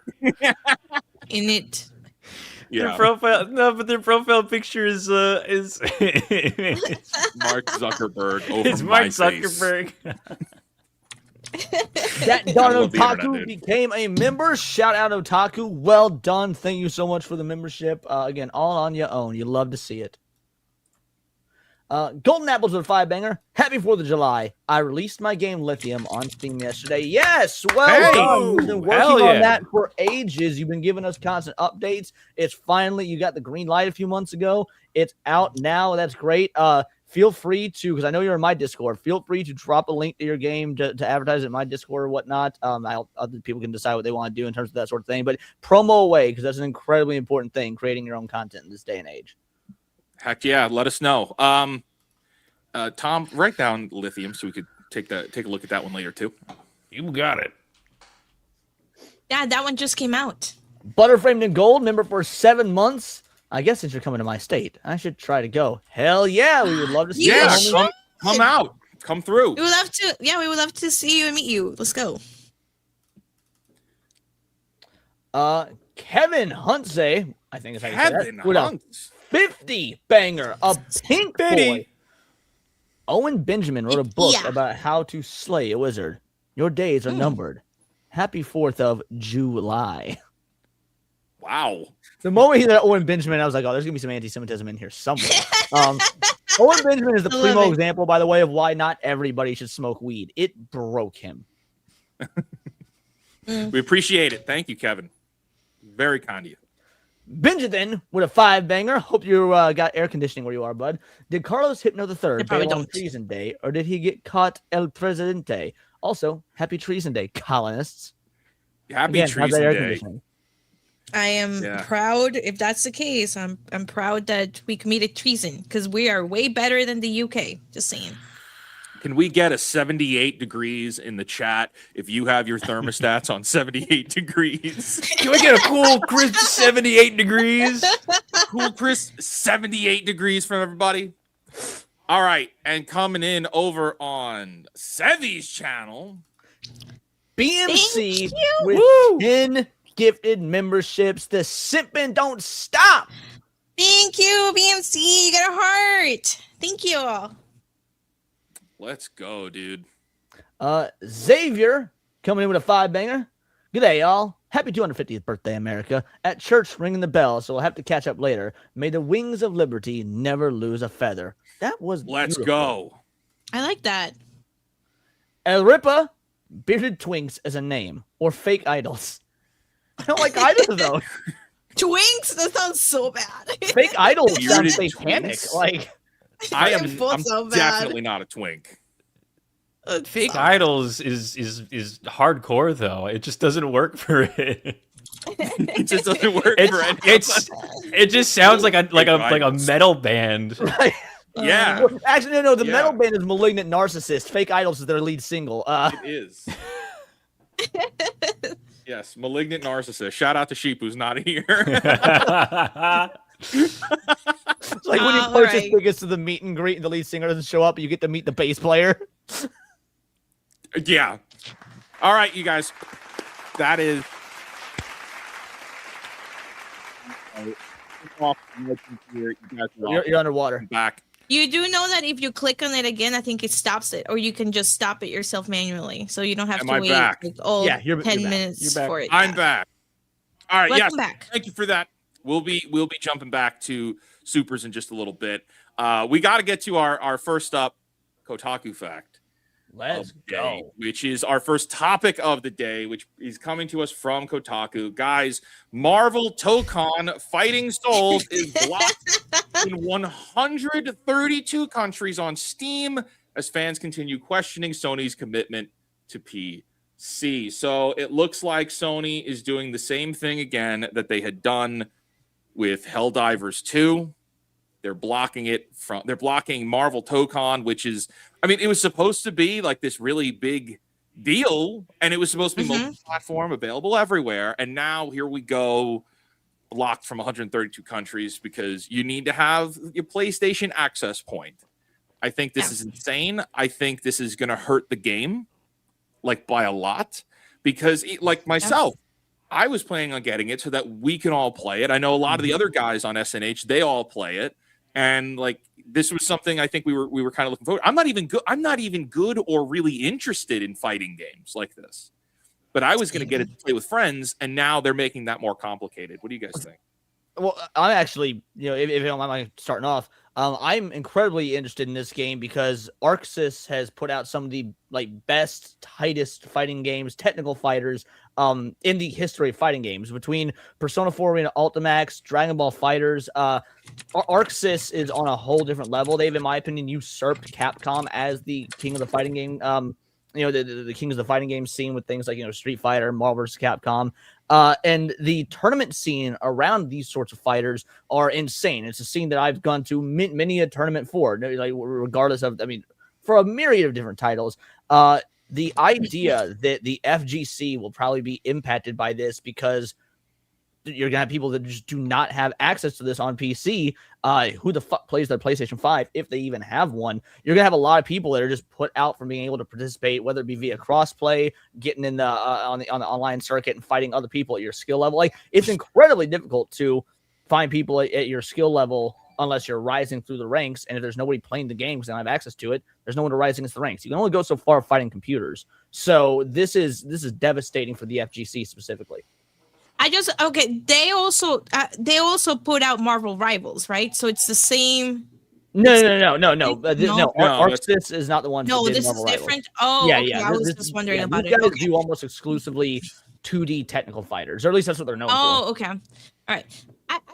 In it. Yeah. Their profile picture is Mark Zuckerberg over it's Mark MySpace. Zuckerberg. That I darn love the internet, Otaku dude. became a member. Shout out Otaku. Well done. Thank you so much for the membership. Again, all on your own. You love to see it. Golden Apples with a 5 banger. Happy 4th of July. I released my game Lithium on Steam yesterday. Yes, well done. You've been hell working on yeah. that for ages. You've been giving us constant updates. It's finally, you got the green light a few months ago. It's out now. That's great. Feel free to, because I know you're in my Discord, feel free to drop a link to your game to advertise it in my Discord or whatnot. Other people can decide what they want to do in terms of that sort of thing. But promo away, because that's an incredibly important thing, creating your own content in this day and age. Heck yeah, let us know. Tom, write down Lithium so we could take a look at that one later too. You got it. Yeah, that one just came out. Butterframed in Gold, member for 7 months. I guess since you're coming to my state, I should try to go. Hell yeah, we would love to see you. Yeah, homie. come out. Come through. We would love to. Yeah, we would love to see you and meet you. Let's go. Kevin Huntze, I think is how you say Kevin that. With a Hunt. 50 banger, a pink Bitty. boy. Owen Benjamin wrote a book Yeah. about how to slay a wizard. Your days are numbered. Happy 4th of July. Wow. The moment he said Owen Benjamin, I was like, oh, there's going to be some anti-Semitism in here somewhere. Owen Benjamin is the I love primo it. example, by the way, of why not everybody should smoke weed. It broke him. We appreciate it. Thank you, Kevin. Very kind of you. Benjamin with a 5 banger. Hope you got air conditioning where you are, bud. Did Carlos Hypno III probably bail on don't. Treason Day, or did he get caught El Presidente? Also, happy Treason Day, colonists. Happy Again, how's that Treason air Day. conditioning? I am Yeah. proud. If that's the case, I'm proud that we committed treason because we are way better than the UK. Just saying. Can we get a 78 degrees in the chat if you have your thermostats on 78 degrees? Can we get a cool, crisp 78 degrees? Cool, crisp 78 degrees from everybody. All right, and coming in over on Sevi's channel. BMC Thank you. with Woo! 10 gifted memberships. The simping don't stop. Thank you, BMC. You got a heart. Thank you. Let's go, dude. Xavier coming in with a 5-banger. Good day, y'all. Happy 250th birthday, America. At church, ringing the bell, so we'll have to catch up later. May the wings of liberty never lose a feather. That was Let's beautiful. go. I like that. El Ripa, bearded twinks as a name, or fake idols. I don't like either of those. Twinks? That sounds so bad. Fake idols sound Bearded satanic. twinks? Like, I'm so bad. definitely not a twink. Fake idols is hardcore though. It just doesn't work for it. It just doesn't work for any of us. It just sounds like a metal band. right. Yeah, Well, actually, no. The Yeah. metal band is Malignant Narcissist. Fake Idols is their lead single. it is. Yes, Malignant Narcissist. Shout out to Sheep, who's not here. It's like when you All purchase right. tickets to the meet and greet and the lead singer doesn't show up, you get to meet the bass player. Yeah. All right, you guys. That is. You're underwater. Back. You do know that if you click on it again, I think it stops it, or you can just stop it yourself manually, so you don't have Am to I wait back? like, 10 back. minutes You're back. for it. I'm Yeah. back. All right. Welcome Yes. back. Thank you for that. We'll be jumping back to supers in just a little bit. We got to get to our first up Kotaku fact. Let's of the day, go. which is our first topic of the day, which is coming to us from Kotaku. Guys, Marvel TOKON Fighting Souls is blocked in 132 countries on Steam as fans continue questioning Sony's commitment to PC. So it looks like Sony is doing the same thing again that they had done with Helldivers 2. They're blocking Marvel TOKON, which is, I mean, it was supposed to be like this really big deal, and it was supposed to be multi-platform, available everywhere. And now here we go, blocked from 132 countries because you need to have your PlayStation access point. I think this is insane. I think this is going to hurt the game, like by a lot, because like myself, I was planning on getting it so that we can all play it. I know a lot of the other guys on SNH, they all play it. And like this was something I think we were kind of looking forward. I'm not even good or really interested in fighting games like this. But I was going to get it to play with friends, and now they're making that more complicated. What do you guys think? Well, I'm actually, if you don't mind my starting off, I'm incredibly interested in this game because Arxis has put out some of the best, tightest fighting games, technical fighters in the history of fighting games. Between Persona 4 Arena Ultimax, Dragon Ball Fighters, Arxis is on a whole different level. They've, in my opinion, usurped Capcom as the king of the fighting game. The kings of the fighting game scene with things like Street Fighter, Marvel vs. Capcom. And the tournament scene around these sorts of fighters are insane. It's a scene that I've gone to many a tournament for, regardless of, for a myriad of different titles. The idea that the FGC will probably be impacted by this because you're gonna have people that just do not have access to this on PC. Who the fuck plays their PlayStation 5 if they even have one? You're gonna have a lot of people that are just put out from being able to participate, whether it be via crossplay, getting in the on the online circuit and fighting other people at your skill level. Like, it's incredibly difficult to find people at your skill level unless you're rising through the ranks. And if there's nobody playing the game because they don't have access to it, there's no one to rise against the ranks. You can only go so far fighting computers. So this is devastating for the FGC specifically. They also put out Marvel Rivals, right? So it's the same. No. No? Arxis is not the one. No, who did this is Marvel Rivals. different. Oh, Yeah, okay. yeah. I was just wondering about these it. guys Okay. do almost exclusively 2D technical fighters, or at least that's what they're known for. Oh, okay. All right.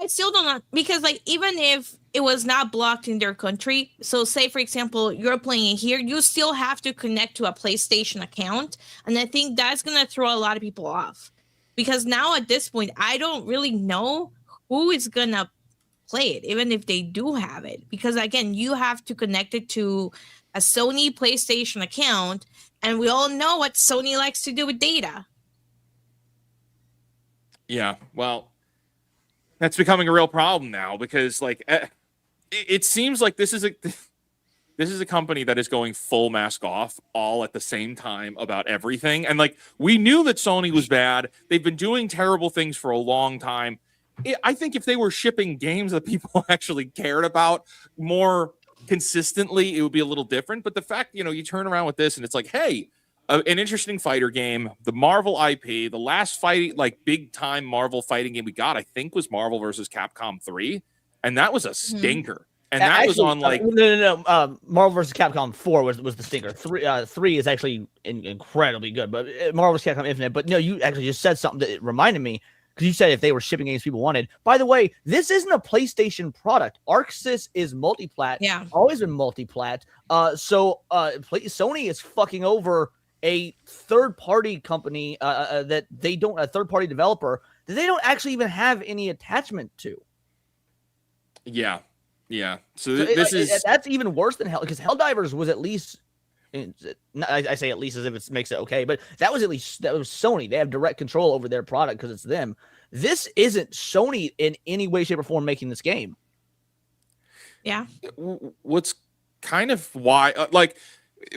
I still don't know, because even if it was not blocked in their country, so say for example you're playing it here, you still have to connect to a PlayStation account, and I think that's gonna throw a lot of people off, because now at this point I don't really know who is gonna play it, even if they do have it, because again you have to connect it to a Sony PlayStation account, and we all know what Sony likes to do with data. Yeah, well, that's becoming a real problem now because it seems like this is a company that is going full mask off all at the same time about everything. And we knew that Sony was bad. They've been doing terrible things for a long time. I think if they were shipping games that people actually cared about, more consistently, it would be a little different. But the fact, you turn around with this and it's like, hey, an interesting fighter game, the Marvel IP, the last fight, like big time Marvel fighting game we got, I think was Marvel versus Capcom 3. And that was a stinker. And that was on like no. Marvel vs. Capcom 4 was the stinker. 3 is actually incredibly good, but Marvel vs. Capcom Infinite. But no, you actually just said something that reminded me, because you said if they were shipping games people wanted. By the way, this isn't a PlayStation product. ArcSys is multiplat. Yeah, always been multiplat. So Sony is fucking over a third-party company that they don't, a third-party developer that they don't actually even have any attachment to. Yeah. So this is that's even worse than Hell, because Helldivers was at least. I say at least as if it makes it okay, but that was Sony. They have direct control over their product because it's them. This isn't Sony in any way, shape, or form making this game. Yeah. What's kind of why,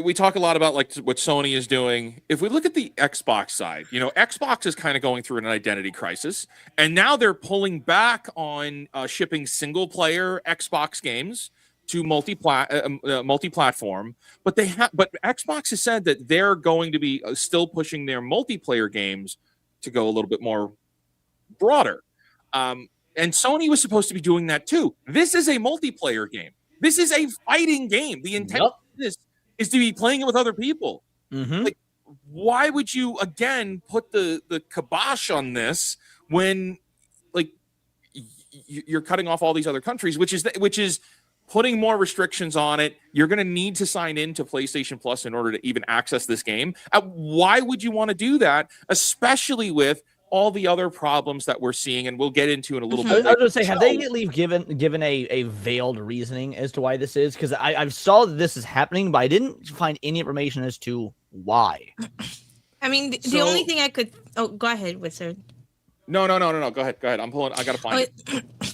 we talk a lot about like what Sony is doing. If we look at the Xbox side, Xbox is kind of going through an identity crisis, and now they're pulling back on shipping single player Xbox games to multi-platform. But Xbox has said that they're going to be still pushing their multiplayer games to go a little bit more broader. And Sony was supposed to be doing that too. This is a multiplayer game. This is a fighting game. The intent of this is to be playing it with other people. Mm-hmm. Like, why would you again put the kibosh on this when, like, you're cutting off all these other countries, which is putting more restrictions on it? You're going to need to sign into PlayStation Plus in order to even access this game. Why would you want to do that, especially with all the other problems that we're seeing, and we'll get into in a little bit. I was going to say, have they at least given a veiled reasoning as to why this is? Because I saw that this is happening, but I didn't find any information as to why. I mean, the only thing I could... Oh, go ahead, Wizard. No. Go ahead. I got to find it.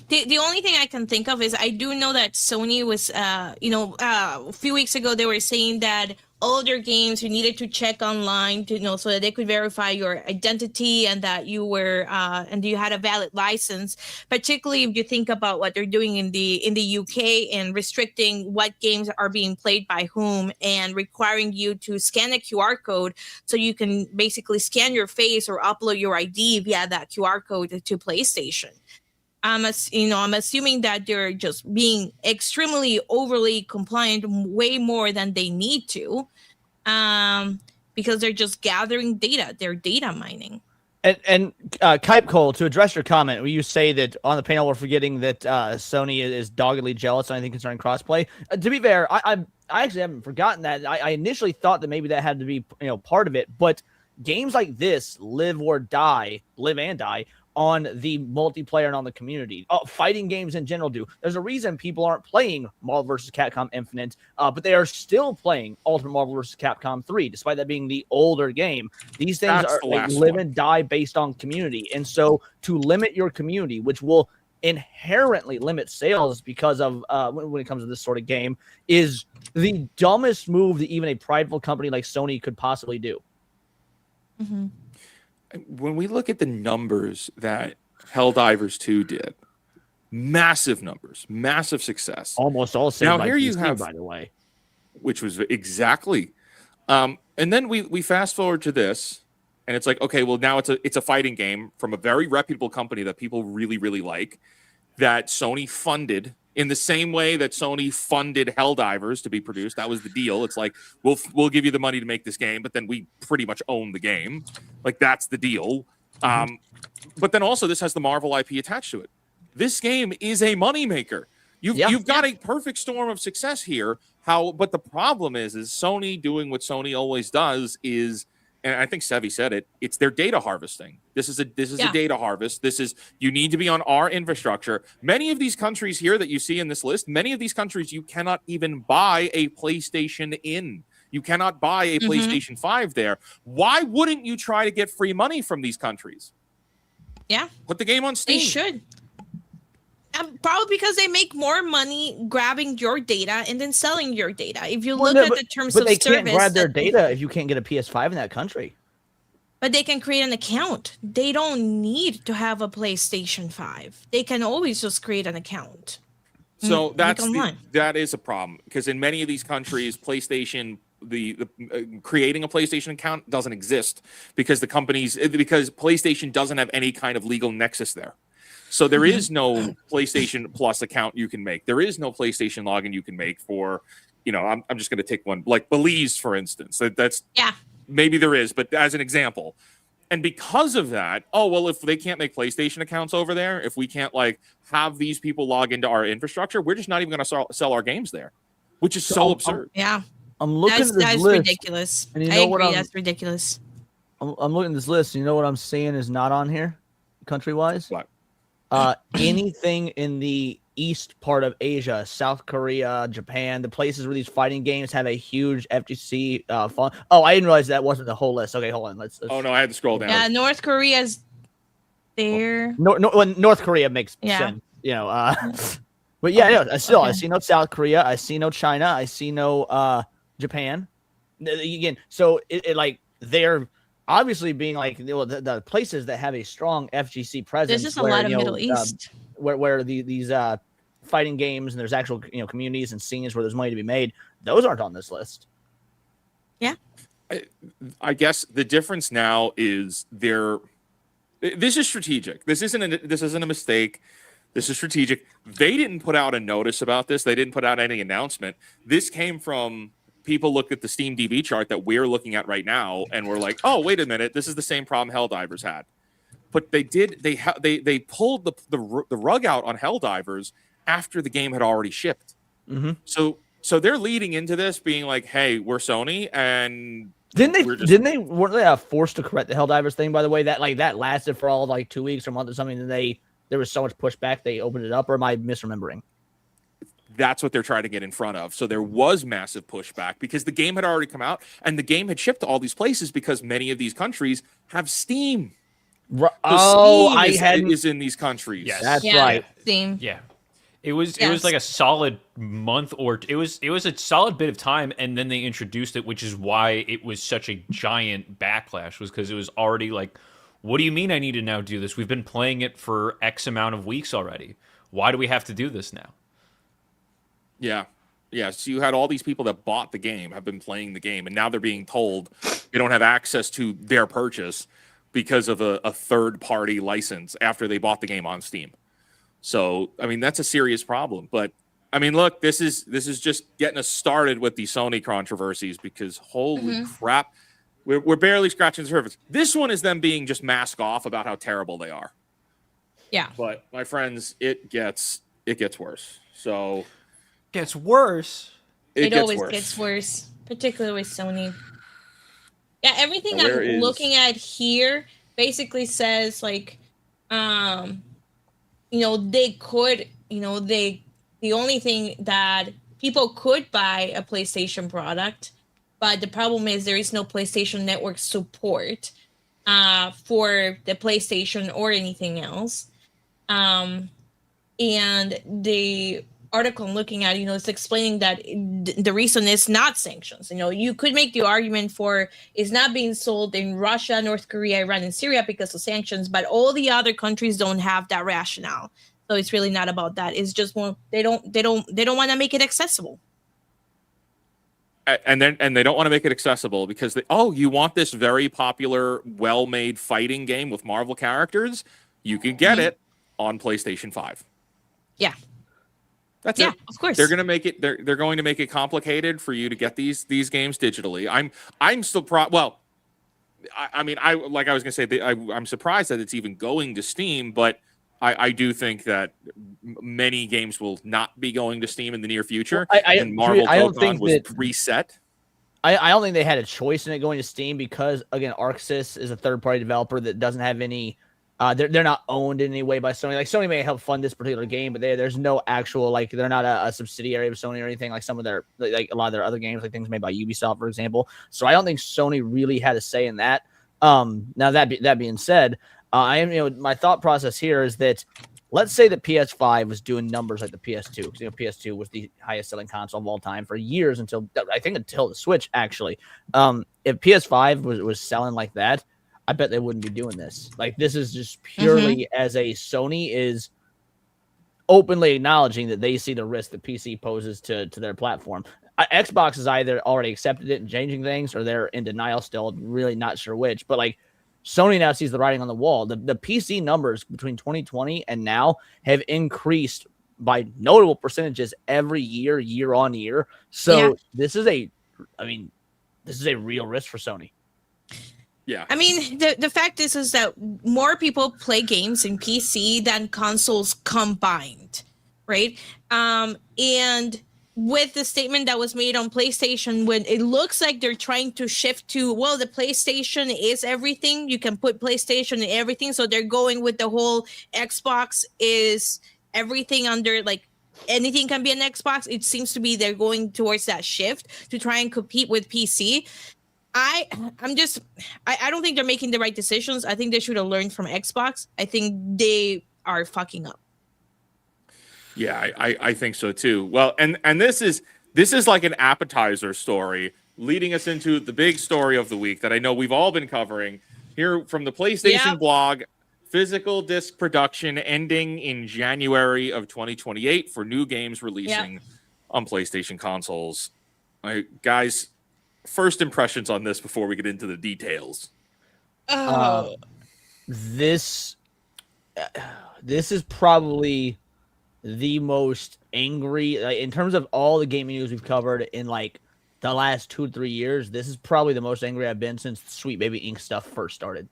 The only thing I can think of is I do know that Sony was, a few weeks ago, they were saying that all their games, you needed to check online to so that they could verify your identity and that you were and you had a valid license. Particularly if you think about what they're doing in the UK and restricting what games are being played by whom and requiring you to scan a QR code so you can basically scan your face or upload your ID via that QR code to PlayStation. I'm assuming that they're just being extremely overly compliant, way more than they need to, because they're just gathering data. They're data mining. And Kype Cole, to address your comment, where you say that on the panel we're forgetting that Sony is doggedly jealous on anything concerning crossplay. To be fair, I actually haven't forgotten that. I initially thought that maybe that had to be part of it, but games like this live and die on the multiplayer and on the community. Fighting games in general do. There's a reason people aren't playing Marvel vs. Capcom Infinite, but they are still playing Ultimate Marvel vs. Capcom 3, despite that being the older game. These things live and die based on community. And so to limit your community, which will inherently limit sales because of when it comes to this sort of game, is the dumbest move that even a prideful company like Sony could possibly do. Mm-hmm. When we look at the numbers that Helldivers 2 did, massive numbers, massive success. Almost all saved now by here PC, you have, by the way, which was exactly. And then we fast forward to this, and it's like, okay, well now it's a fighting game from a very reputable company that people really, really like, that Sony funded in the same way that Sony funded Helldivers to be produced. That was the deal. It's like, we'll give you the money to make this game, but then we pretty much own the game. Like, that's the deal. But then also this has the Marvel IP attached to it. This game is a moneymaker. You've got a perfect storm of success here. But the problem is Sony doing what Sony always does is, and I think Sevi said it, it's their data harvesting. This is a data harvest. You need to be on our infrastructure. Many of these countries here that you see in this list, many of these countries you cannot even buy a PlayStation in. You cannot buy a PlayStation 5 there. Why wouldn't you try to get free money from these countries? Yeah. Put the game on Steam. They should. Probably because they make more money grabbing your data and then selling your data. If you look at the terms of service, but they can't grab their data if you can't get a PS5 in that country. But they can create an account. They don't need to have a PlayStation 5. They can always just create an account. So Like online. that is a problem because in many of these countries, PlayStation, the creating a PlayStation account doesn't exist because because PlayStation doesn't have any kind of legal nexus there. So there is no PlayStation Plus account you can make. There is no PlayStation login you can make for, I'm just going to take one like Belize, for instance. That's maybe there is, but as an example. And because of that, if they can't make PlayStation accounts over there, if we can't like have these people log into our infrastructure, we're just not even going to sell our games there, which is so absurd. Yeah. I'm looking at this That's list. ridiculous. And I agree. That's ridiculous. I'm looking at this list. You know what I'm seeing is not on here, country-wise? What? Anything in the east part of Asia, South Korea, Japan, the places where these fighting games have a huge FGC fund. Oh, I didn't realize that wasn't the whole list. Okay, hold on. Let's Oh no, I had to scroll down. Yeah, North Korea's there. North Korea makes sense. But I see no South Korea. I see no China. I see no Japan. Again, so it like they're obviously being like the places that have a strong FGC presence. There's just a lot of Middle East where these fighting games and there's actual communities and scenes where there's money to be made. Those aren't on this list. Yeah, I guess the difference now is this is strategic. This isn't a mistake. This is strategic. They didn't put out a notice about this. They didn't put out any announcement. This came from people looked at the Steam DB chart that we're looking at right now, and we're like, oh, wait a minute, this is the same problem Helldivers had. But they pulled the rug out on Helldivers after the game had already shipped. Mm-hmm. So they're leading into this being like, hey, we're Sony, and weren't they forced to correct the Helldivers thing, by the way? That lasted for all of 2 weeks or a month or something, and there was so much pushback they opened it up, or am I misremembering? That's what they're trying to get in front of. So there was massive pushback because the game had already come out and the game had shipped to all these places because many of these countries have Steam. Steam is in these countries. Yes. That's right. Steam. Yeah. It was like a solid month it was a solid bit of time, and then they introduced it, which is why it was such a giant backlash, was because it was already like, what do you mean I need to now do this? We've been playing it for X amount of weeks already. Why do we have to do this now? Yeah. Yeah. So you had all these people that bought the game, have been playing the game, and now they're being told they don't have access to their purchase because of a third-party license after they bought the game on Steam. So, I mean, that's a serious problem. But, I mean, look, this is just getting us started with the Sony controversies because, holy crap, we're barely scratching the surface. This one is them being just mask off about how terrible they are. Yeah. But, my friends, it gets worse. So... Gets worse. It always gets worse, particularly with Sony. Yeah, everything I'm looking at here basically says they could, the only thing that people could buy a PlayStation product, but the problem is there is no PlayStation Network support for the PlayStation or anything else. And the article I'm looking at, it's explaining that the reason is not sanctions. You could make the argument for it's not being sold in Russia, North Korea, Iran, and Syria because of sanctions, but all the other countries don't have that rationale. So it's really not about that. It's just more they don't want to make it accessible. And they don't want to make it accessible because you want this very popular, well-made fighting game with Marvel characters? You can get it on PlayStation 5. Yeah. That's it. Of course. They're going to make it. They're going to make it complicated for you to get these games digitally. I'm still I'm surprised that it's even going to Steam, but I do think that many games will not be going to Steam in the near future. And Marvel TOKON was preset. I don't think they had a choice in it going to Steam because, again, ArcSys is a third-party developer that doesn't have any. They're not owned in any way by Sony. Like, Sony may help fund this particular game, but there's no actual, they're not a subsidiary of Sony or anything like some of their, a lot of their other games, like things made by Ubisoft, for example. So I don't think Sony really had a say in that. Now that being said, my thought process here is that let's say the PS5 was doing numbers like the PS2, because PS2 was the highest selling console of all time for years until the Switch, actually. If PS5 was selling like that, I bet they wouldn't be doing this. Like, this is just purely as a Sony is openly acknowledging that they see the risk that PC poses to their platform. Xbox has either already accepted it and changing things, or they're in denial still, really not sure which. But like Sony now sees the writing on the wall. The PC numbers between 2020 and now have increased by notable percentages every year, year on year. So this is a real risk for Sony. Yeah. I mean, the fact is that more people play games in PC than consoles combined, right? And with the statement that was made on PlayStation, when it looks like they're trying to shift to, well, the PlayStation is everything. You can put PlayStation in everything. So they're going with the whole Xbox is everything under, like, anything can be an Xbox. It seems to be they're going towards that shift to try and compete with PC. I don't think they're making the right decisions. I think they should have learned from Xbox. I think they are fucking up. Yeah, I think so too. Well, and this is like an appetizer story leading us into the big story of the week that I know we've all been covering here from the PlayStation blog. Physical disc production ending in January of 2028 for new games releasing on PlayStation consoles. Guys, first impressions on this before we get into the details. This is probably the most angry, in terms of all the gaming news we've covered in like the last 2-3 years. This is probably the most angry I've been since Sweet Baby Inc. stuff first started.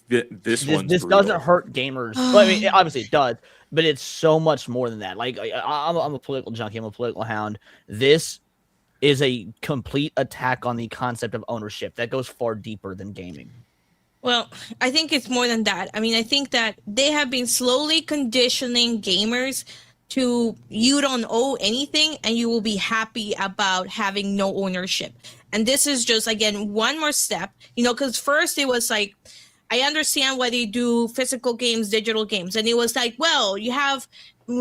This doesn't hurt gamers. Well, I mean, obviously it does, but it's so much more than that. Like, I'm a political junkie. I'm a political hound. This is a complete attack on the concept of ownership that goes far deeper than gaming. Well, I think it's more than that. I mean, I think that they have been slowly conditioning gamers to, you don't owe anything and you will be happy about having no ownership. And this is just, again, one more step, because first it was like, I understand why they do physical games, digital games. And it was like, well, you have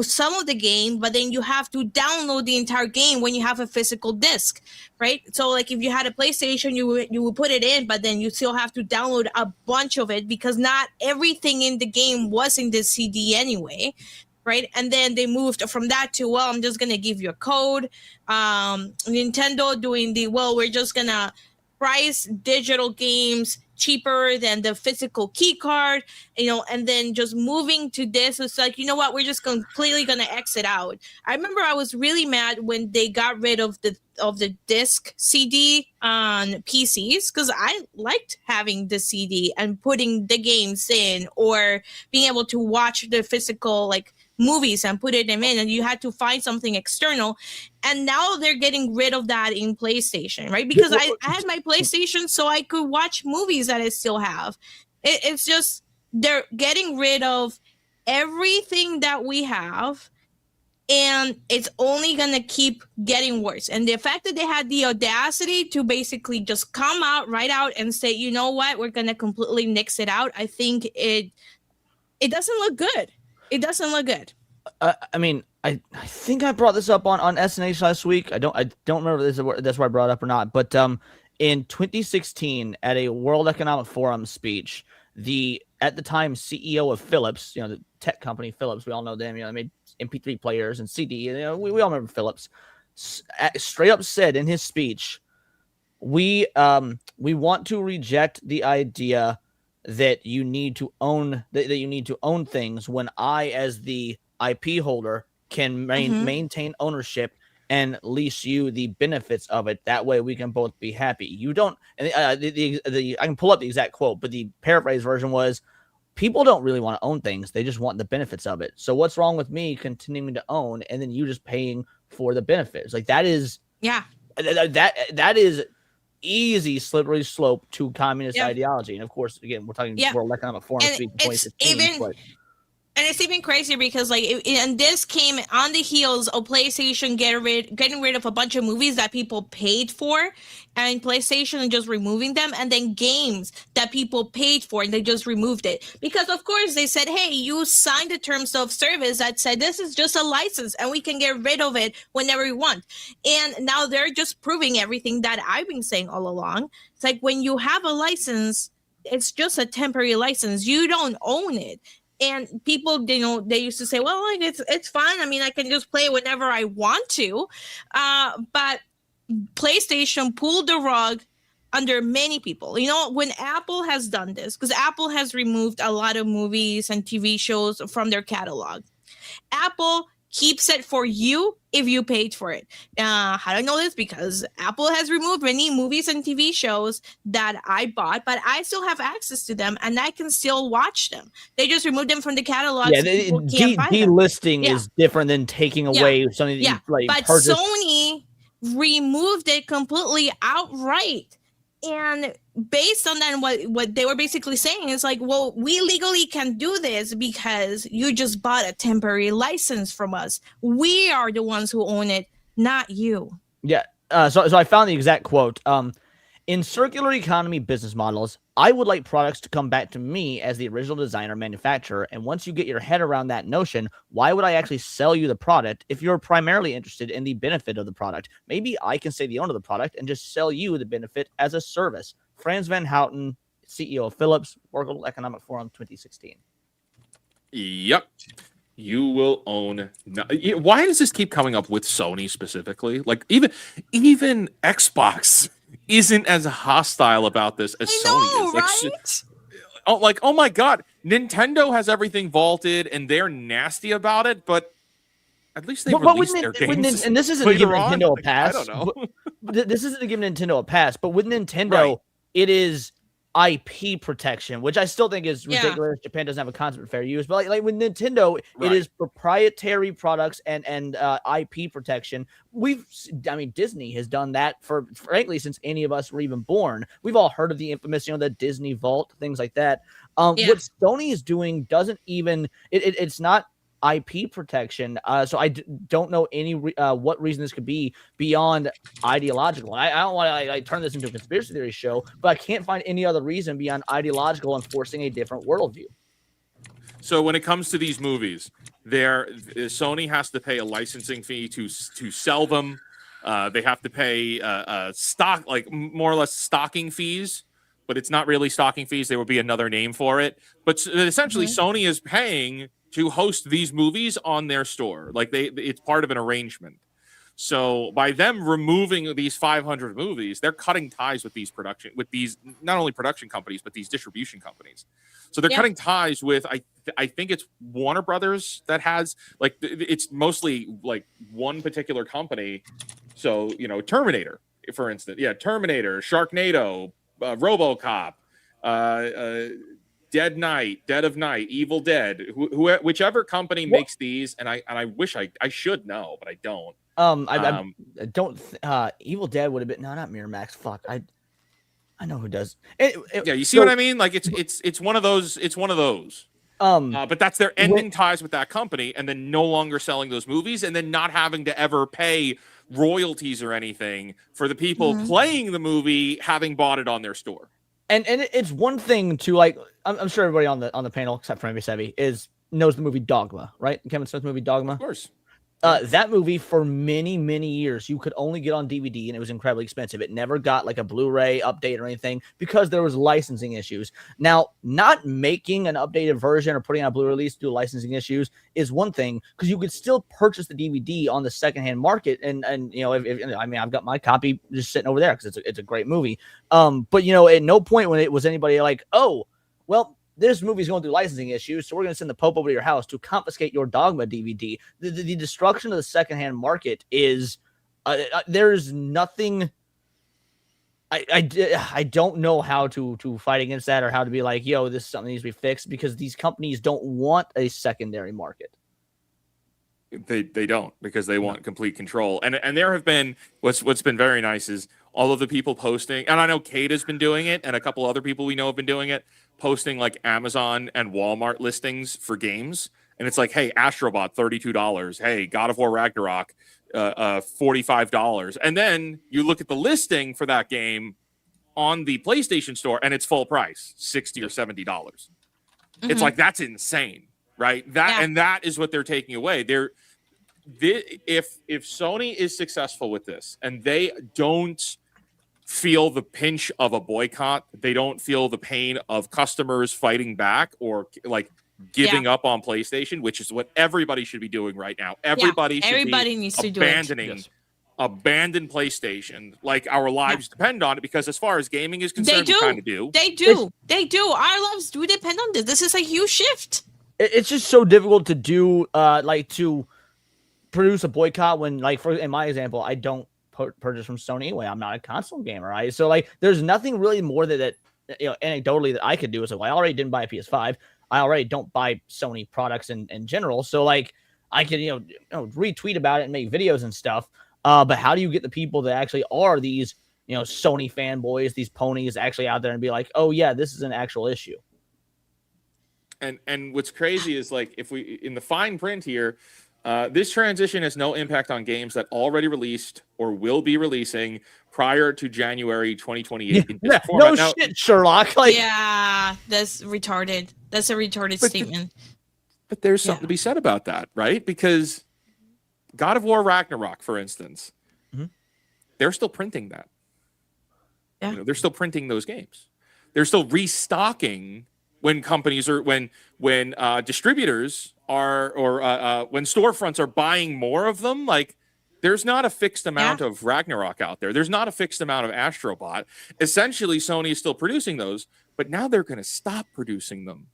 some of the game, but then you have to download the entire game when you have a physical disc, right? So like if you had a PlayStation, you would put it in, but then you still have to download a bunch of it because not everything in the game was in the CD anyway, right? And then they moved from that to, well, I'm just going to give you a code. Nintendo doing we're just going to price digital games cheaper than the physical key card, and then just moving to this. It's like, you know what, we're just completely going to exit out. I remember I was really mad when they got rid of the disc CD on PCs, because I liked having the CD and putting the games in, or being able to watch the physical like movies and put them in, and you had to find something external. And now they're getting rid of that in PlayStation, right? Because I had my PlayStation so I could watch movies that I still have. It's just, they're getting rid of everything that we have, and it's only going to keep getting worse. And the fact that they had the audacity to basically just come out right out and say, you know what, we're going to completely nix it out, I think it doesn't look good. It doesn't look good. I mean, I think I brought this up on SNH last week. I don't remember if that's where I brought it up or not. But in 2016, at a World Economic Forum speech, the at the time CEO of Philips, the tech company Philips, we all know them. They made MP3 players and CD. We all remember Philips. Straight up said in his speech, we want to reject the idea that you need to own things, when I, as the IP holder, can maintain ownership and lease you the benefits of it. That way we can both be happy. You don't, and I can pull up the exact quote, but the paraphrase version was, people don't really want to own things. They just want the benefits of it. So what's wrong with me continuing to own and then you just paying for the benefits? Like, that is, that is easy slippery slope to communist ideology. And of course, again, we're talking World Economic Forum speech in 2016. And it's even crazier because, and this came on the heels of PlayStation getting rid of a bunch of movies that people paid for, and PlayStation and just removing them, and then games that people paid for and they just removed it. Because, of course, they said, hey, you signed the terms of service that said this is just a license and we can get rid of it whenever we want. And now they're just proving everything that I've been saying all along. It's like, when you have a license, it's just a temporary license. You don't own it. And people, they used to say, well, like it's fine. I mean, I can just play it whenever I want to. But PlayStation pulled the rug under many people. When Apple has done this, because Apple has removed a lot of movies and TV shows from their catalog. Apple keeps it for you if you paid for it. How do I know this? Because Apple has removed many movies and TV shows that I bought, but I still have access to them and I can still watch them. They just removed them from the catalog. Yeah, so delisting is different than taking away something that you but purchased. Sony removed it completely outright. And based on that, what they were basically saying is like, well, we legally can do this because you just bought a temporary license from us. We are the ones who own it, not you. Yeah. So I found the exact quote. In circular economy business models, I would like products to come back to me as the original designer manufacturer. And once you get your head around that notion, why would I actually sell you the product if you're primarily interested in the benefit of the product? Maybe I can say the owner of the product and just sell you the benefit as a service. Frans van Houten, CEO of Philips, World Economic Forum 2016. Yep. You will own. Why does this keep coming up with Sony specifically? Like even Xbox isn't as hostile about this as Sony is. Right? Oh my God, Nintendo has everything vaulted and they're nasty about it, but at least they released their games. And this isn't to give Nintendo a pass. I don't know. This isn't to give Nintendo a pass, but with Nintendo, it is IP protection, which I still think is ridiculous. Japan doesn't have a concept of fair use, but like with Nintendo, it is proprietary products and IP protection. Disney has done that frankly since any of us were even born. We've all heard of the infamous, the Disney Vault, things like that. What Sony is doing doesn't even it's not IP protection. So I don't know any what reason this could be beyond ideological. I don't want to turn this into a conspiracy theory show, but I can't find any other reason beyond ideological and forcing a different worldview. So when it comes to these movies, Sony has to pay a licensing fee to sell them. They have to pay stock, like more or less stocking fees, but it's not really stocking fees. There would be another name for it. But essentially, Sony is paying to host these movies on their store. Like it's part of an arrangement. So by them removing these 500 movies, they're cutting ties with these not only production companies, but these distribution companies. So they're cutting ties with, I think it's Warner Brothers that has, like, it's mostly like one particular company. So, Terminator, for instance. Yeah, Terminator, Sharknado, RoboCop, Dead of Night, Evil Dead, whichever company makes these, and I wish I should know, but I don't. I don't. Evil Dead would have been not Miramax. Fuck, I know who does. You see what I mean? Like it's one of those. It's one of those. But that's their ending ties with that company, and then no longer selling those movies, and then not having to ever pay royalties or anything for the people playing the movie having bought it on their store. And it's one thing to like. I'm sure everybody on the panel, except for maybe Sebi, knows the movie Dogma, right? Kevin Smith's movie Dogma. Of course. That movie for many, many years, you could only get on DVD and it was incredibly expensive. It never got like a Blu-ray update or anything because there was licensing issues. Now, not making an updated version or putting out a Blu-ray release due to licensing issues is one thing because you could still purchase the DVD on the secondhand market. And I've got my copy just sitting over there because it's a great movie. But at no point when it was anybody like, oh, well, this movie's going through licensing issues, so we're going to send the Pope over to your house to confiscate your Dogma DVD. The destruction of the secondhand market is there's nothing. I don't know how to fight against that or how to be like, yo, this is something that needs to be fixed because these companies don't want a secondary market. They don't because they want complete control. And there have been what's been very nice is all of the people posting, and I know Kate has been doing it, and a couple other people we know have been doing it, posting like Amazon and Walmart listings for games. And it's like, hey, Astrobot, $32. Hey, God of War Ragnarok, $45. And then you look at the listing for that game on the PlayStation Store, and it's full price, $60 or $70. It's like, that's insane, right? And that is what they're taking away. If Sony is successful with this and they don't feel the pinch of a boycott, they don't feel the pain of customers fighting back, or like giving up on PlayStation, which is what everybody should be doing right now. Everybody needs to do it. Abandon PlayStation. Like our lives depend on it, because as far as gaming is concerned, we kind of do. They do. Our lives do depend on this. This is a huge shift. It's just so difficult to do, to produce a boycott when, like, in my example, I don't purchase from Sony anyway. I'm not a console gamer, right? So, like, there's nothing really more that anecdotally that I could do. So I already didn't buy a PS5. I already don't buy Sony products in general. So, like, I can, retweet about it and make videos and stuff. But how do you get the people that actually are these, Sony fanboys, these ponies, actually out there and be like, oh yeah, this is an actual issue? And what's crazy is, like, if we, in the fine print here, this transition has no impact on games that already released or will be releasing prior to January 2028. Shit, Sherlock. Like, yeah, that's retarded. That's a retarded statement. But there's something to be said about that, right? Because God of War Ragnarok, for instance, they're still printing that. Yeah. They're still printing those games. They're still restocking when companies are when distributors are or when storefronts are buying more of them. Like, there's not a fixed amount of Ragnarok out there. There's not a fixed amount of Astrobot. Essentially, Sony is still producing those, but now they're going to stop producing them.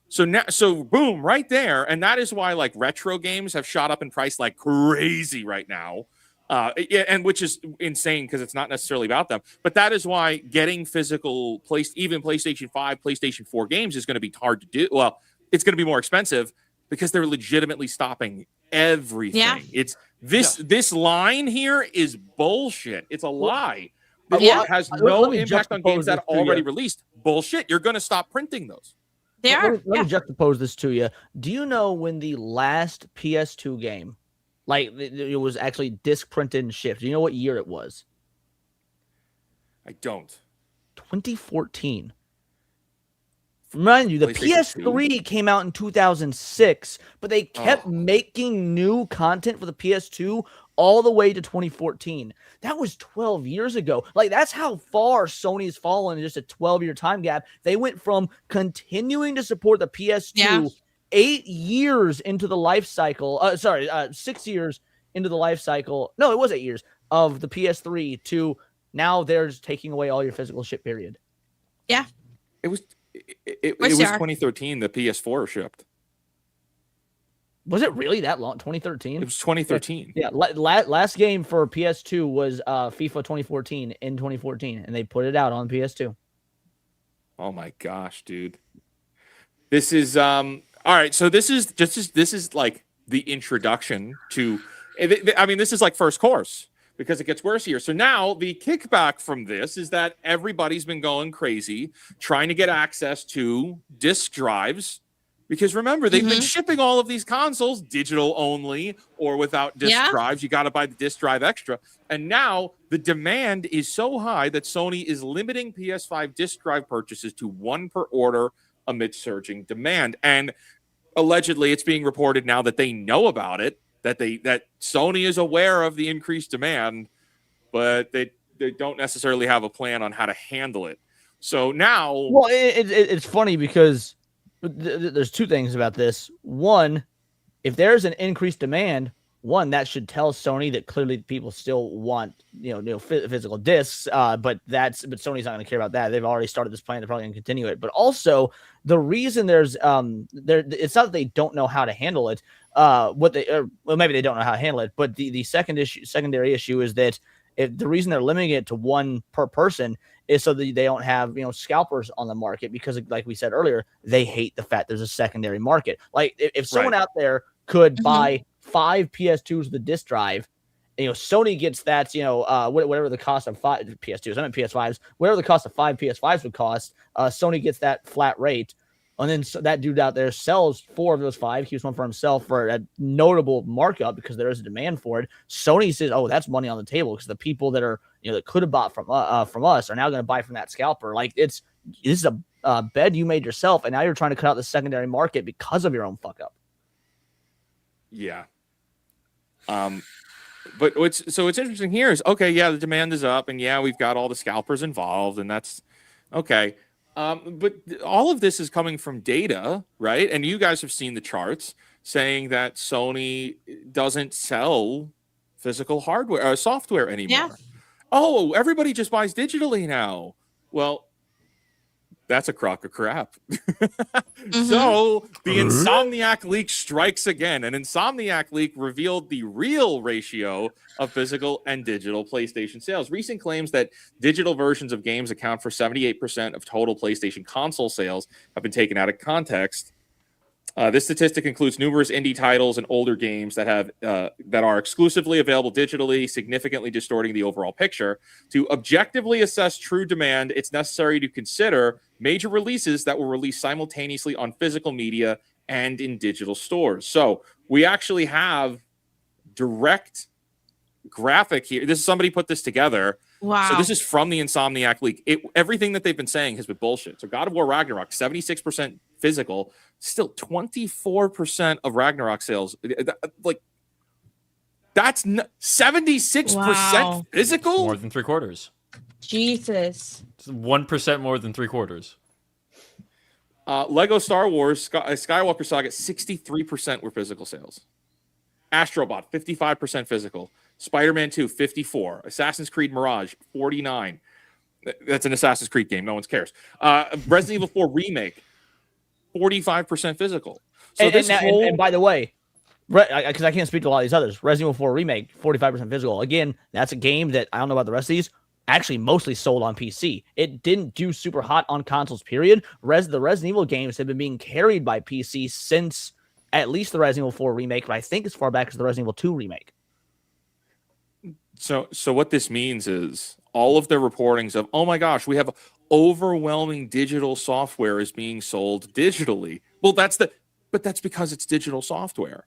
So boom, right there, and that is why, like, retro games have shot up in price like crazy right now, and which is insane because it's not necessarily about them. But that is why getting physical even PlayStation 5, PlayStation 4 games is going to be hard to do. Well, it's going to be more expensive because they're legitimately stopping everything. Yeah. It's this line here is bullshit. It's a lie. It has no impact on games that are already released. Bullshit. You're going to stop printing those. Let me juxtapose this to you. Do you know when the last PS2 game, like, it was actually disc printed and shipped? Do you know what year it was? I don't. 2014. Remind you, the PS3 came out in 2006, but they kept making new content for the PS2 all the way to 2014. That was 12 years ago. Like, that's how far Sony's fallen in just a 12-year time gap. They went from continuing to support the PS2 8 years into the life cycle. 6 years into the life cycle. No, it was 8 years of the PS3 to now they're just taking away all your physical shit, period. Yeah. It was 2013 the PS4 shipped. Was it really that long? 2013? It was 2013. Yeah, last game for PS2 was FIFA 2014 in 2014, and they put it out on PS2. Oh my gosh, dude. This is all right, so this is like the introduction to, I mean, this is like first course because it gets worse here. So now the kickback from this is that everybody's been going crazy trying to get access to disk drives. Because remember, they've been shipping all of these consoles digital only or without disk drives. You got to buy the disk drive extra. And now the demand is so high that Sony is limiting PS5 disk drive purchases to one per order amid surging demand. And allegedly, it's being reported now that they know about it, that Sony is aware of the increased demand, but they don't necessarily have a plan on how to handle it. So now... Well, it's funny because... There's two things about this. One, if there's an increased demand, that should tell Sony that clearly people still want physical discs. But Sony's not going to care about that. They've already started this plan. They're probably going to continue it. But also, the reason there's it's not that they don't know how to handle it. Maybe they don't know how to handle it. But the secondary issue is that the reason they're limiting it to one per person is so that they don't have, scalpers on the market because, like we said earlier, they hate the fact there's a secondary market. Like, if someone out there could buy 5 PS2s with a disk drive, Sony gets that, whatever the cost of 5 PS2s, I meant PS5s, whatever the cost of 5 PS5s would cost, Sony gets that flat rate. And then that dude out there sells 4 of those 5, keeps one for himself for a notable markup because there is a demand for it. Sony says, "Oh, that's money on the table," because the people that are that could have bought from us are now going to buy from that scalper. Like, this is a bed you made yourself, and now you're trying to cut out the secondary market because of your own fuck up. Yeah. But what's interesting here is, okay, yeah, the demand is up, and yeah, we've got all the scalpers involved, and that's okay. But all of this is coming from data, right? And you guys have seen the charts saying that Sony doesn't sell physical hardware or software anymore. Yeah. Oh, everybody just buys digitally now. Well, that's a crock of crap. So the Insomniac leak strikes again. An Insomniac leak revealed the real ratio of physical and digital PlayStation sales. Recent claims that digital versions of games account for 78% of total PlayStation console sales have been taken out of context. This statistic includes numerous indie titles and older games that are exclusively available digitally, significantly distorting the overall picture. To objectively assess true demand, it's necessary to consider major releases that will release simultaneously on physical media and in digital stores. So we actually have direct graphic here. This is somebody put this together. Wow. So this is from the Insomniac leak. Everything that they've been saying has been bullshit. So God of War Ragnarok, 76% physical, still 24% of Ragnarok sales. Like, that's 76% physical? More than 3/4. Jesus. It's 1% more than 3/4. Lego Star Wars Skywalker Saga, 63% were physical sales. Astrobot, 55% physical. Spider-Man 2, 54. Assassin's Creed Mirage, 49. That's an Assassin's Creed game. No one cares. Resident Evil 4 Remake, 45% physical. So and by the way, because I can't speak to a lot of these others, Resident Evil 4 Remake, 45% physical. Again, that's a game that I don't know about the rest of these. Actually, mostly sold on PC. It didn't do super hot on consoles, period. The Resident Evil games have been being carried by PC since at least the Resident Evil 4 Remake, but I think as far back as the Resident Evil 2 Remake. So what this means is all of the reportings of, oh my gosh, we have overwhelming digital software is being sold digitally. Well, that's because it's digital software.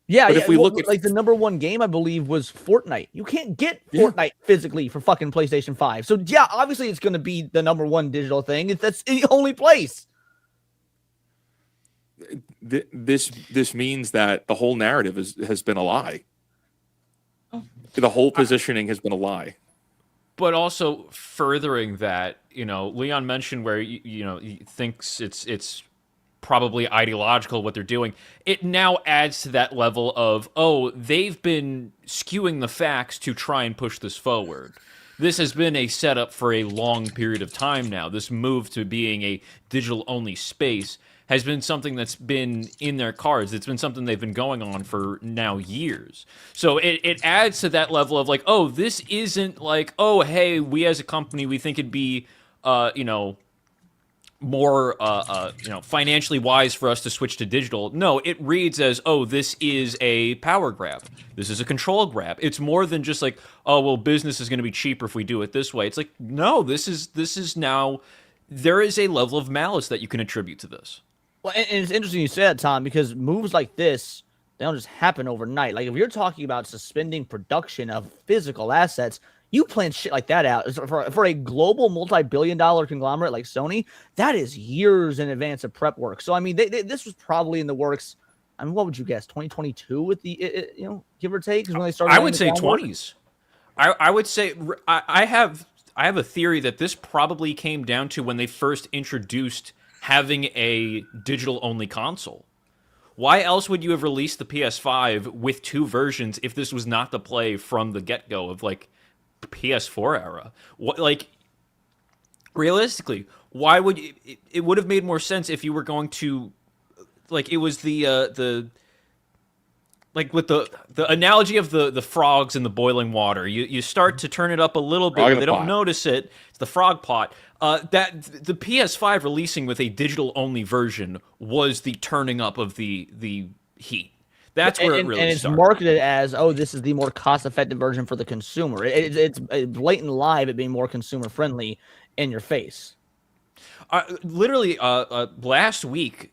Yeah, but if we look at like the number one game, I believe, was Fortnite. You can't get Fortnite physically for fucking PlayStation 5. So yeah, obviously it's going to be the number one digital thing. That's the only place. This means that the whole narrative has been a lie. The whole positioning has been a lie. But also furthering that, Leon mentioned where he thinks it's probably ideological what they're doing. It now adds to that level of, they've been skewing the facts to try and push this forward. This has been a setup for a long period of time now. This move to being a digital-only space has been something that's been in their cards. It's been something they've been going on for now years. So it adds to that level of like, this isn't like, hey, we as a company, we think it'd be, more, financially wise for us to switch to digital. No, it reads as, this is a power grab. This is a control grab. It's more than just like, business is going to be cheaper if we do it this way. It's like, no, this is now, there is a level of malice that you can attribute to this. Well, and it's interesting you say that, Tom, because moves like this, they don't just happen overnight. Like, if you're talking about suspending production of physical assets, you plan shit like that out. For a global multi-billion-dollar conglomerate like Sony, that is years in advance of prep work. So, I mean, this was probably in the works. I mean, what would you guess? 2022 with the, give or take? Is when they started. I would say 20s. I would say I have a theory that this probably came down to when they first introduced having a digital-only console. Why else would you have released the PS5 with two versions if this was not the play from the get-go of, like, PS4 era? What, like, realistically, why would it would have made more sense if you were going to, like, it was the like with the analogy of the frogs in the boiling water. You start to turn it up a little bit, but they don't notice it. It's the frog pot. That the PS5 releasing with a digital only version was the turning up of the heat. That's where it really started. And it's marketed as, this is the more cost-effective version for the consumer. It's blatant lie of it being more consumer-friendly in your face. Literally, last week,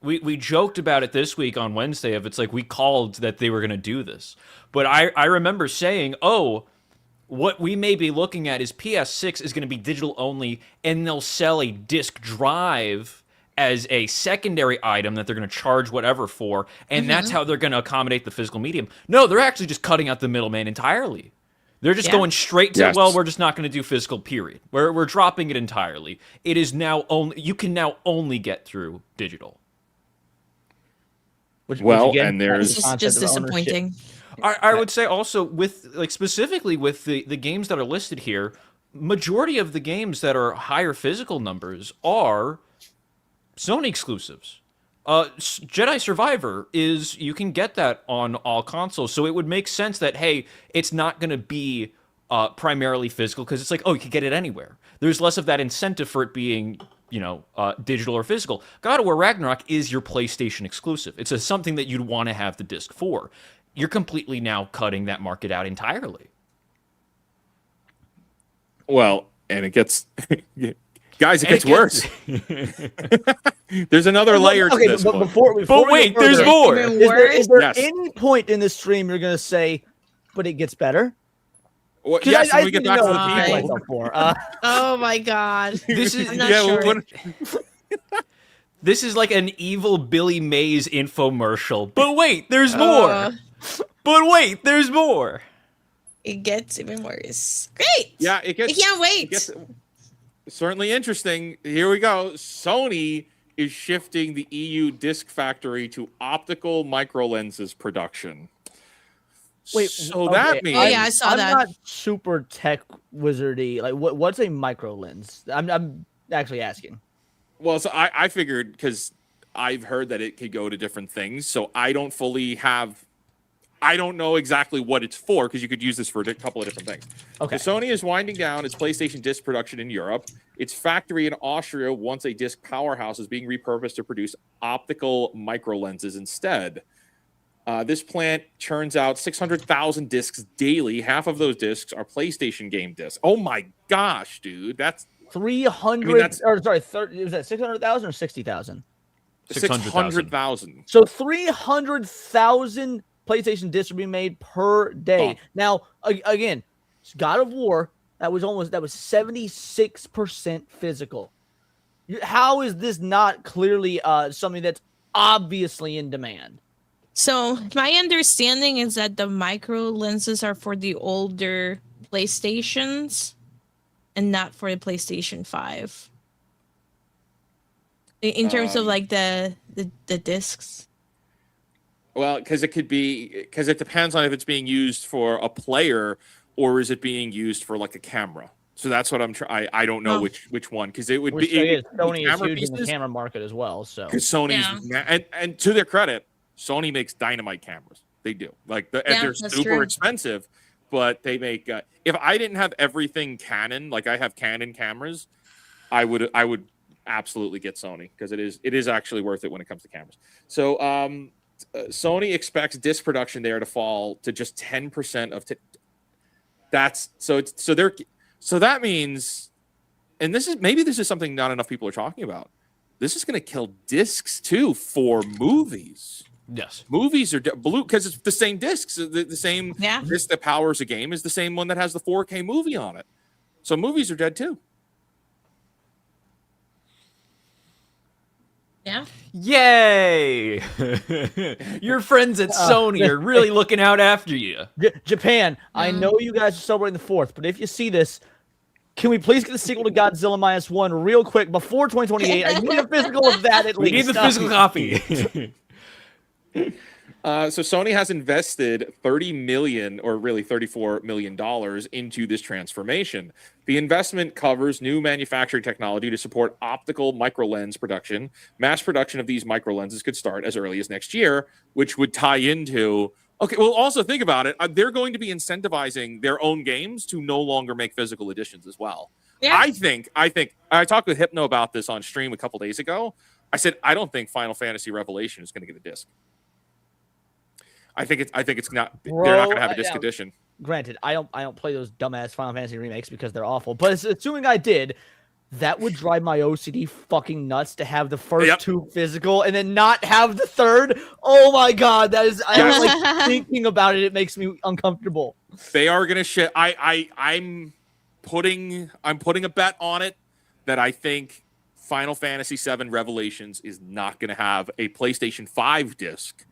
we joked about it this week on Wednesday of it's like we called that they were going to do this. But I remember saying, what we may be looking at is PS6 is going to be digital only, and they'll sell a disc drive as a secondary item that they're going to charge whatever for, and that's how they're going to accommodate the physical medium. No, they're actually just cutting out the middleman entirely. They're just going straight to, Yes. well, we're just not going to do physical, period. We're dropping it entirely. It is now you can now only get through digital. Which and It's there's just disappointing. I would say also with specifically with the games that are listed here, majority of the games that are higher physical numbers are Sony exclusives. Jedi Survivor you can get that on all consoles, so it would make sense that, hey, it's not going to be primarily physical because it's like, oh, you can get it anywhere. There's less of that incentive for it being, digital or physical. God of War Ragnarok is your PlayStation exclusive. It's something that you'd want to have the disc for. You're completely now cutting that market out entirely. Well, and it gets... Guys, it gets worse. There's another layer to this one. Before wait, there's more. Is there Yes. any point in this stream you're going to say, but it gets better? Well, yes, I when we get back to the people. Oh my god. This is I'm not sure. This is like an evil Billy Mays infomercial. But wait, there's more. But wait, there's more. It gets even worse. Great. Yeah, it gets... I can't wait. It gets certainly interesting. Here we go. Sony is shifting the EU disc factory to optical micro lenses production. Wait, so okay, that means... Oh, yeah, I saw that. I'm not super tech wizardy. Like, what's a micro lens? I'm actually asking. Well, so I figured, because I've heard that it could go to different things, so I don't know exactly what it's for, because you could use this for a couple of different things. Okay. So Sony is winding down its PlayStation disc production in Europe. Its factory in Austria, once a disc powerhouse, is being repurposed to produce optical micro lenses instead. This plant churns out 600,000 discs daily. Half of those discs are PlayStation game discs. Oh my gosh, dude. That's 300, or sorry, 30, was that 600,000 or 60,000? 600,000. So 300,000 PlayStation discs are being made per day. Oh. Now, again, God of War, that was 76% physical. How is this not clearly something that's obviously in demand? So my understanding is that the micro lenses are for the older PlayStations and not for the PlayStation 5. In terms of like the discs. Well, because it depends on if it's being used for a player or is it being used for like a camera. So that's what I'm trying. I don't know which one, because it would be Sony is huge in the camera market as well. So because Sony's and to their credit, Sony makes dynamite cameras. They do. And they're super expensive, but they make. If I didn't have everything Canon, like I have Canon cameras, I would absolutely get Sony, because it is actually worth it when it comes to cameras. So Sony expects disc production there to fall to just 10% of. So that means, and this is something not enough people are talking about. This is going to kill discs too for movies. Yes, movies are blue because it's the same discs. The same disc that powers a game is the same one that has the 4K movie on it. So movies are dead too. Yeah. Yay! Your friends at Sony are really looking out after you. Japan, I know you guys are celebrating the 4th, but if you see this, can we please get the sequel to Godzilla -1 real quick before 2028? I need a physical of that at least. We need the physical copy. So Sony has invested $30 million, or really $34 million, into this transformation. The investment covers new manufacturing technology to support optical microlens production. Mass production of these microlenses could start as early as next year, which would tie into... Okay, well, also think about it. They're going to be incentivizing their own games to no longer make physical editions as well. Yeah. I think I talked with Hypno about this on stream a couple days ago. I said, I don't think Final Fantasy Revelation is going to get a disc. I think it's not. Bro, they're not going to have a disc edition. Granted, I don't play those dumbass Final Fantasy remakes because they're awful. But assuming I did, that would drive my OCD fucking nuts to have the first two physical and then not have the third. Oh my god, that is. I'm like thinking about it. It makes me uncomfortable. They are going to shit. I'm putting a bet on it that I think Final Fantasy VII Revelations is not going to have a PlayStation 5 disc.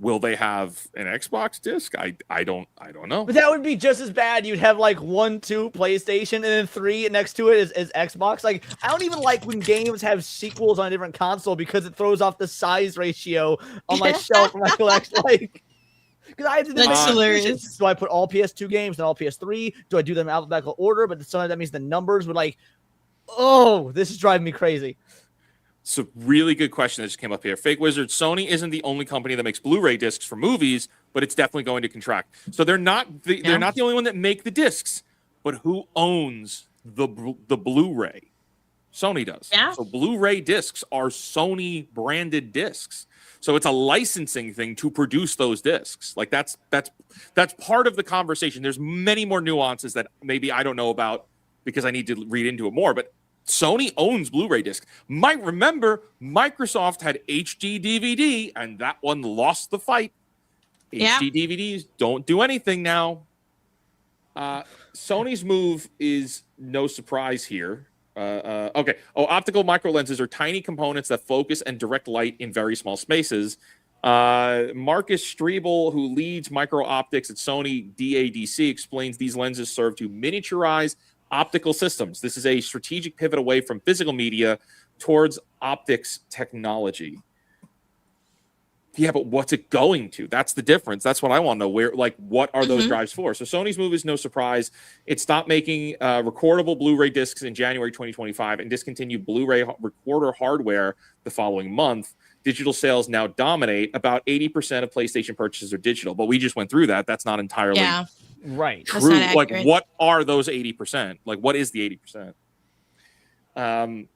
Will they have an Xbox disc? I don't know. But that would be just as bad. You'd have like 1, 2 PlayStation, and then 3 next to it is Xbox. Like, I don't even like when games have sequels on a different console because it throws off the size ratio on my shelf for my collection. Like, because I have to That's hilarious. Do I put all PS2 games and all PS3? Do I do them in alphabetical order? But sometimes that means the numbers would like, oh, this is driving me crazy. It's a really good question that just came up here. Fake Wizard, Sony isn't the only company that makes Blu-ray discs for movies, but it's definitely going to contract. So they're not they're not the only one that make the discs, but who owns the Blu-ray? Sony does. Yeah. So Blu-ray discs are Sony branded discs. So it's a licensing thing to produce those discs. Like that's part of the conversation. There's many more nuances that maybe I don't know about because I need to read into it more, but Sony owns Blu-ray discs. Might remember Microsoft had HD DVD, and that one lost the fight. Yeah. HD DVDs don't do anything now. Sony's move is no surprise here. Okay. Optical micro lenses are tiny components that focus and direct light in very small spaces. Marcus Strebel, who leads micro optics at Sony DADC, explains these lenses serve to miniaturize optical systems. This is a strategic pivot away from physical media towards optics technology. Yeah, but what's it going to? That's the difference. That's what I want to know. What are those drives for? So Sony's move is no surprise. It stopped making recordable Blu-ray discs in January 2025 and discontinued Blu-ray recorder hardware the following month. Digital sales now dominate. About 80% of PlayStation purchases are digital, but we just went through that. That's not entirely right. That's true. not Like, accurate. what are those 80%? Like, what is the 80%?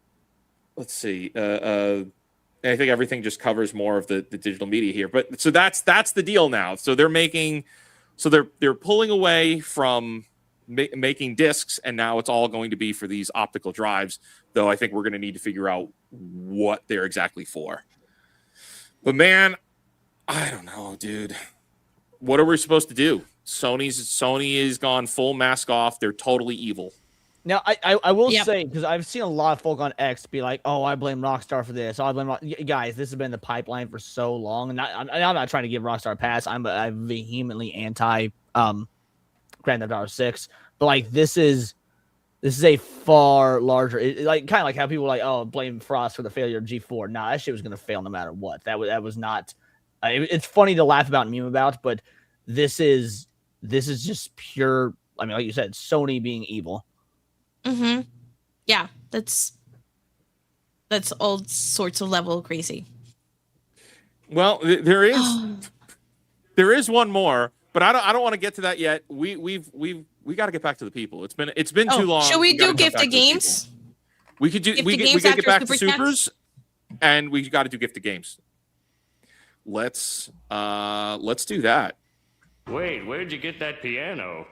Let's see. I think everything just covers more of the digital media here. But so that's the deal now. So they're pulling away from making discs, and now it's all going to be for these optical drives. Though I think we're going to need to figure out what they're exactly for. But man, I don't know, dude. What are we supposed to do? Sony is gone full mask off. They're totally evil. Now, I will say, because I've seen a lot of folk on X be like, oh, I blame Rockstar for this. Oh, I blame guys, this has been the pipeline for so long. And I'm not trying to give Rockstar a pass. I'm vehemently anti Grand Theft Auto 6. But like this is a far larger, like kind of like how people are like, oh, blame Frost for the failure of G4. Nah, that shit was gonna fail no matter what. That was not. It's funny to laugh about and meme about, but this is just pure. I mean, like you said, Sony being evil. Mm-hmm. Yeah, that's all sorts of level crazy. Well, there is one more, but I don't want to get to that yet. We got to get back to the people. It's been too long. Should we do gift of games? We could do. We got to get back to supers, and we got to do gift of games. Let's do that. Wait, where'd you get that piano?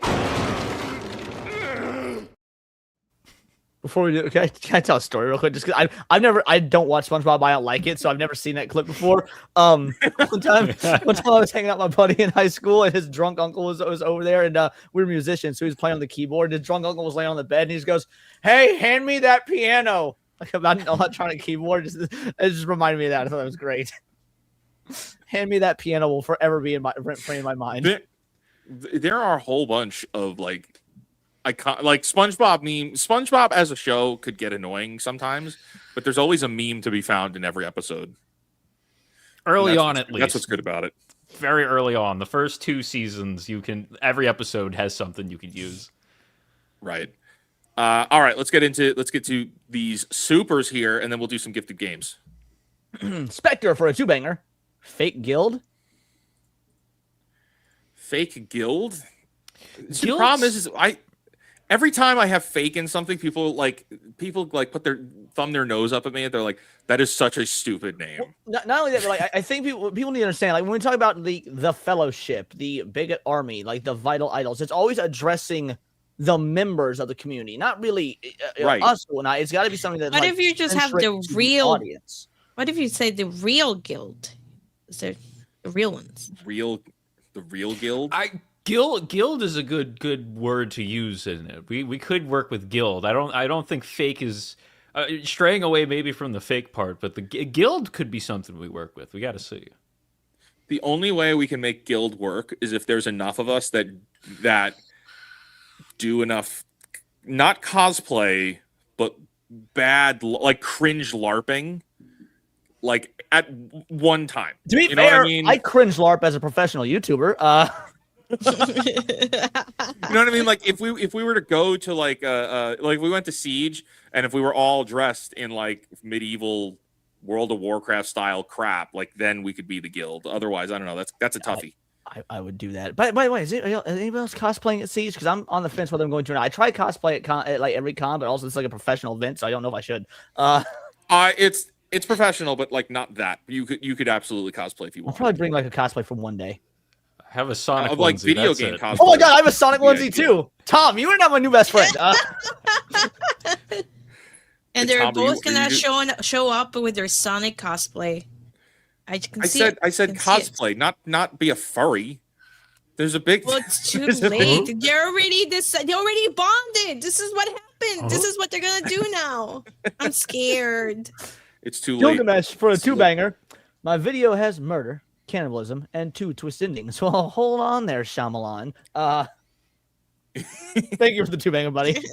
Before we do, can I tell a story real quick? Just because I don't watch SpongeBob, I don't like it, so I've never seen that clip before. One time I was hanging out with my buddy in high school, and his drunk uncle was over there, and we were musicians, so he was playing on the keyboard. And his drunk uncle was laying on the bed, and he just goes, "Hey, hand me that piano!" Like about an electronic keyboard. It just reminded me of that. I thought that was great. Hand me that piano will forever be in my mind. There are a whole bunch of like SpongeBob memes. SpongeBob as a show could get annoying sometimes, but there's always a meme to be found in every episode. Early on, at least. That's what's good about it. Very early on. The first 2 seasons, every episode has something you can use. Right. All right, let's get to these supers here, and then we'll do some gifted games. Spectre for a 2-banger. Fake Guild. Fake Guild? The problem is every time I have fake in something, people put their their nose up at me, and they're like, "That is such a stupid name." Well, not only that, but like I think people need to understand. Like when we talk about the Fellowship, the Bigot Army, like the Vital Idols, it's always addressing the members of the community, not really us or not. It's got to be something that. What if you just have the real audience? What if you say the real guild? Is there the real ones? The real guild? Guild is a good word to use, isn't it? We could work with guild. I don't think fake is straying away maybe from the fake part, but the guild could be something we work with. We got to see. The only way we can make guild work is if there's enough of us that do enough, not cosplay, but bad, like cringe LARPing, like at one time. To be fair, I cringe LARP as a professional YouTuber. You know what I mean? Like if we were to go to like we went to Siege, and if we were all dressed in like medieval World of Warcraft style crap, like then we could be the guild. Otherwise, I don't know. That's a toughie. I would do that. By the way, is anybody else cosplaying at Siege? Because I'm on the fence whether I'm going to or not. I try cosplay at like every con, but also it's like a professional event, so I don't know if I should. It's professional, but like not that. You could absolutely cosplay if you want. I'll probably bring like a cosplay from one day. Have a Sonic like onesie, video game cosplay. Oh my god, I have a Sonic onesie too. Tom, you are now my new best friend. And they're both gonna show up with their Sonic cosplay. I said cosplay, not be a furry. There's a big. Well, it's too late. They already bonded. This is what happened. This is what they're gonna do now. I'm scared. It's too late. Gilgamesh for a two-banger. My video has murder, cannibalism, and 2 twist endings. Well, hold on there, Shyamalan. Thank you for the two-banger, buddy.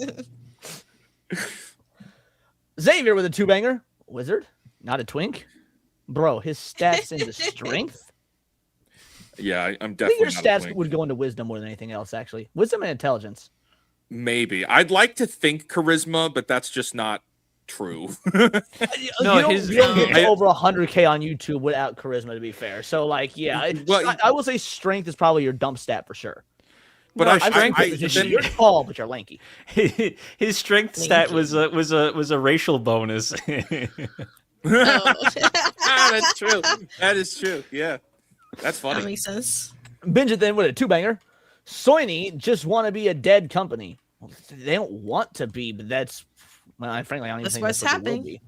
Xavier with a two-banger. Wizard, not a twink. Bro, his stats into strength. Yeah, I'm definitely. I think your stats would go into wisdom more than anything else, actually. Wisdom and intelligence. Maybe. I'd like to think charisma, but that's just not true. No, you don't get over 100K on YouTube without charisma, to be fair. So, like, yeah, I will say strength is probably your dump stat for sure. But you're tall, but you're lanky. His strength stat was a racial bonus. That's true. That is true. Yeah, that's funny. That makes sense. Binge it then with a two-banger. Sony just want to be a dead company. Well, they don't want to be, but that's frankly, I don't even think that's what's happening.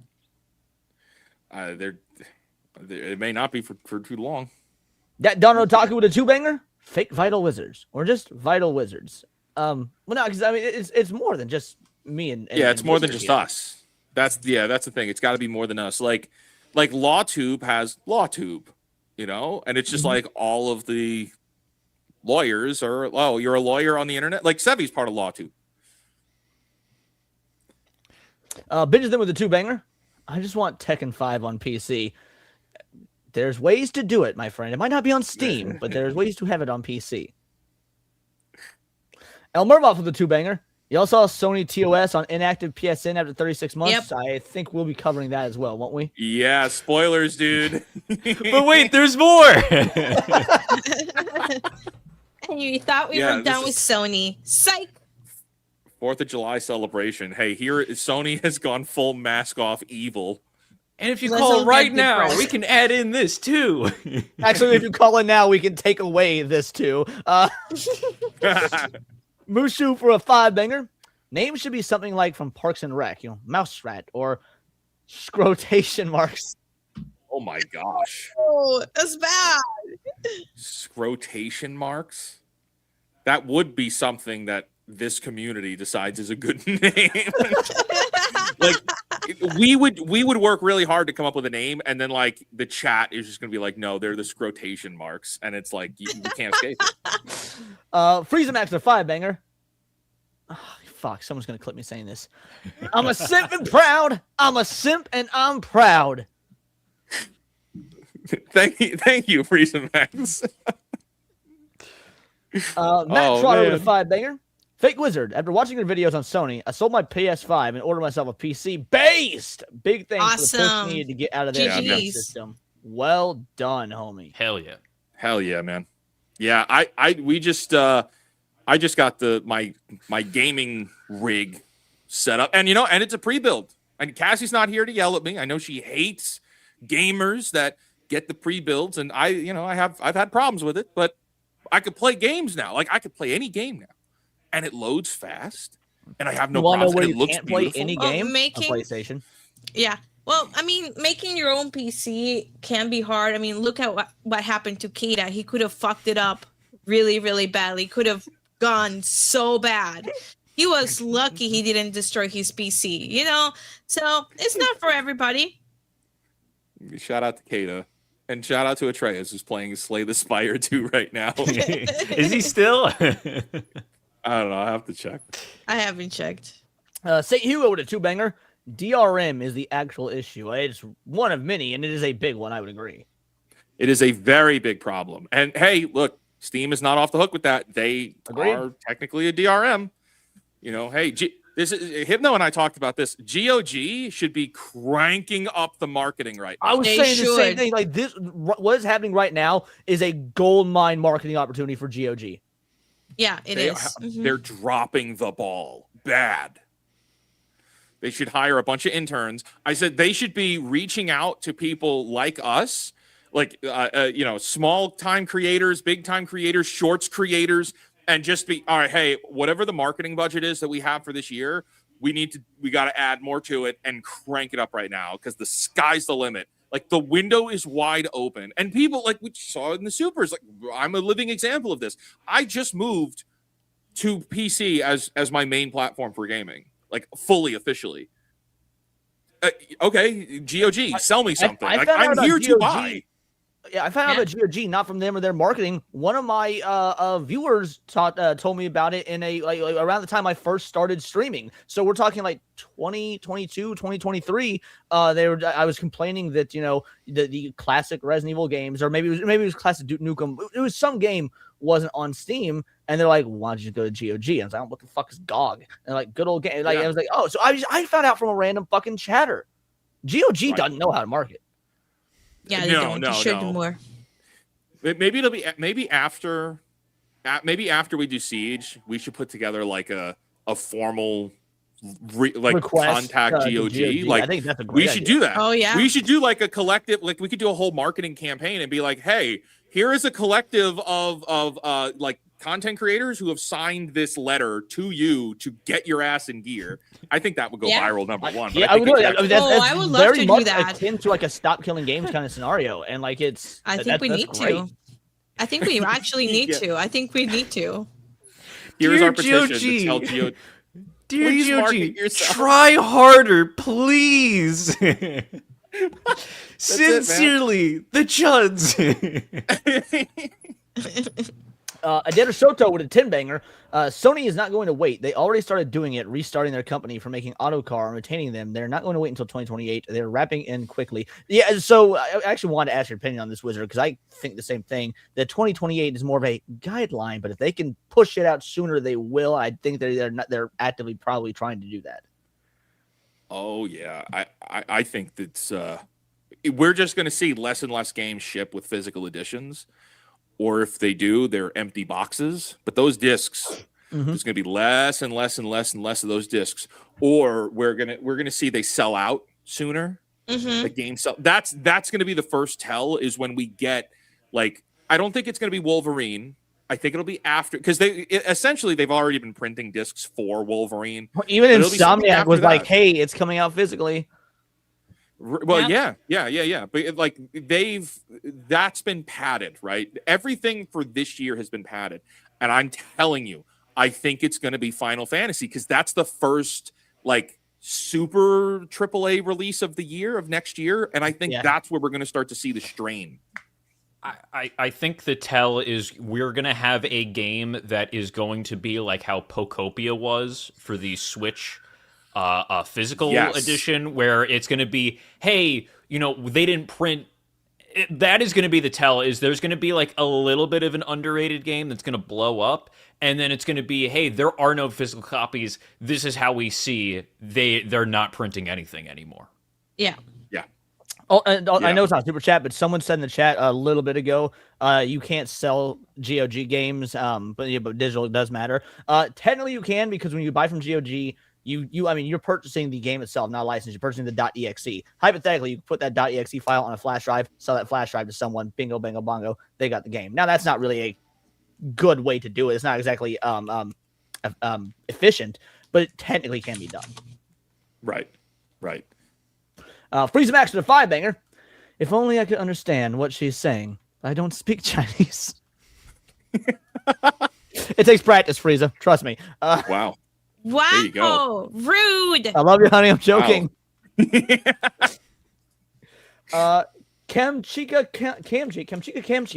It may not be for too long. That Don Otaku with a two-banger. Fake Vital Wizards or just Vital Wizards. Well, no, because I mean it's more than just me and it's more than just us. That's the thing. It's got to be more than us. Like LawTube has LawTube, and it's just like all of the lawyers are. Oh, you're a lawyer on the internet. Like Sevi's part of LawTube. Binge them with a two-banger. I just want Tekken 5 on PC. There's ways to do it, my friend. It might not be on Steam, but there's ways to have it on PC. El Murboff with the two-banger. You also saw Sony TOS on inactive PSN after 36 months. Yep. I think we'll be covering that as well, won't we? Yeah, spoilers, dude. But wait, there's more. And you thought we were done with Sony. Psych. 4th of July celebration. Hey, here Sony has gone full mask off evil. And if you call right now, we can add in this too. Actually, if you call in now, we can take away this too. Mushu for a 5-banger. Name should be something like from Parks and Rec, Mouse Rat or Scrotation Marks. Oh my gosh. Oh, that's bad. Scrotation Marks? That would be something that this community decides is a good name. Like we would work really hard to come up with a name, and then like the chat is just gonna be like, no, they're the Scrotation Marks, and it's like you can't escape it. Frieza Max, a 5-banger. Oh, fuck, someone's gonna clip me saying this. I'm a simp and proud. I'm a simp and I'm proud. Thank you, Frieza Max. Matt Trotter with a 5-banger. Fake Wizard. After watching your videos on Sony, I sold my PS5 and ordered myself a PC based. Big thanks for the push needed to get out of their system. Well done, homie. Hell yeah. Hell yeah, man. Yeah, I just got my gaming rig set up, and and it's a pre-build. And Cassie's not here to yell at me. I know she hates gamers that get the pre-builds, and I've had problems with it, but I could play games now. Like I could play any game now. And it loads fast, and I have no problems. Where it you looks can't play beautiful. any game on PlayStation. Yeah. Well, I mean, making your own PC can be hard. I mean, look at what happened to Keita. He could have fucked it up really, really badly. Could have gone so bad. He was lucky he didn't destroy his PC, So it's not for everybody. Shout out to Keita. And shout out to Atreus, who's playing Slay the Spire 2 right now. Is he still? I don't know. I have to check. I haven't checked. St. Hugo with a 2-banger. DRM is the actual issue. It's one of many, and it is a big one, I would agree. It is a very big problem. And hey, look, Steam is not off the hook with that. They are technically a DRM. Hey, this is Hypno and I talked about this. GOG should be cranking up the marketing right now. I was saying the same thing. Like this, what is happening right now is a gold mine marketing opportunity for GOG. Yeah, it is. They're dropping the ball bad. They should hire a bunch of interns. I said they should be reaching out to people like us, like small time creators, big time creators, shorts creators, and just be all right. Hey, whatever the marketing budget is that we have for this year, we got to add more to it and crank it up right now because the sky's the limit. Like the window is wide open, and people like we saw in the supers. Like I'm a living example of this. I just moved to PC as my main platform for gaming. Like fully officially. Okay, GOG, sell me something. I'm here to buy. Yeah, I found out about GOG, not from them or their marketing. One of my viewers told me about it in around the time I first started streaming. So we're talking like 2022, 2023. I was complaining that the classic Resident Evil games, or maybe it was classic Duke Nukem. It was some game wasn't on Steam, and they're like, "Why don't you just go to GOG?" And I was like, "What the fuck is GOG?" And like, good old game. Like I was like, "Oh," so I found out from a random fucking chatter. GOG doesn't know how to market. Yeah, they don't. They should do more. Maybe it'll be after we do Siege, we should put together like a formal contact GOG. Like I think that's a great we should do that. Oh yeah, we should do like a collective. Like we could do a whole marketing campaign and be like, hey, here is a collective of like content creators who have signed this letter to you to get your ass in gear. I think that would go viral, number one. I would love to do that. Akin to like a stop killing games kind of scenario, and like it's. I think we need to. I think we actually need to. I think we need to. Here's our petition to tell GOG. Dear GOG, try harder, please. Sincerely, the Chuds. Adero Soto with a 10-banger. Sony is not going to wait. They already started doing it, restarting their company for making Autocar and retaining them. They're not going to wait until 2028. They're wrapping in quickly. Yeah, so I actually wanted to ask your opinion on this, Wizard, because I think the same thing. That 2028 is more of a guideline, but if they can push it out sooner, they will. I think they're actively probably trying to do that. Oh yeah, I think that's we're just going to see less and less games ship with physical editions. Or if they do, they're empty boxes. But those discs, there's going to be less and less and less and less of those discs. Or we're gonna see they sell out sooner. The game sell. That's going to be the first tell is when we get like. I don't think it's going to be Wolverine. I think it'll be after because they've already been printing discs for Wolverine. Even Insomniac was like, "Hey, it's coming out physically." Well, yeah. But that's been padded, right? Everything for this year has been padded. And I'm telling you, I think it's going to be Final Fantasy because that's the first like super AAA release of the year of next year. And I think that's where we're going to start to see the strain. I think the tell is we're going to have a game that is going to be like how Pokopia was for the Switch a physical edition, where it's going to be, hey, they didn't print. That is going to be the tell. Is there's going to be like a little bit of an underrated game that's going to blow up, and then it's going to be, hey, there are no physical copies. This is how we see they're not printing anything anymore. Yeah. I know it's not super chat, but someone said in the chat a little bit ago, you can't sell GOG games, but digital does matter. Technically, you can because when you buy from GOG. You're purchasing the game itself, not a license. You're purchasing the .exe. Hypothetically, you put that .exe file on a flash drive, sell that flash drive to someone, bingo, bango, bongo, they got the game. Now, that's not really a good way to do it. It's not exactly efficient, but it technically can be done. Right. Frieza Max with a 5-banger. If only I could understand what she's saying. I don't speak Chinese. It takes practice, Frieza. Trust me. Wow. Wow, there you go. Rude. I love you, honey. I'm joking. Wow. Kamchi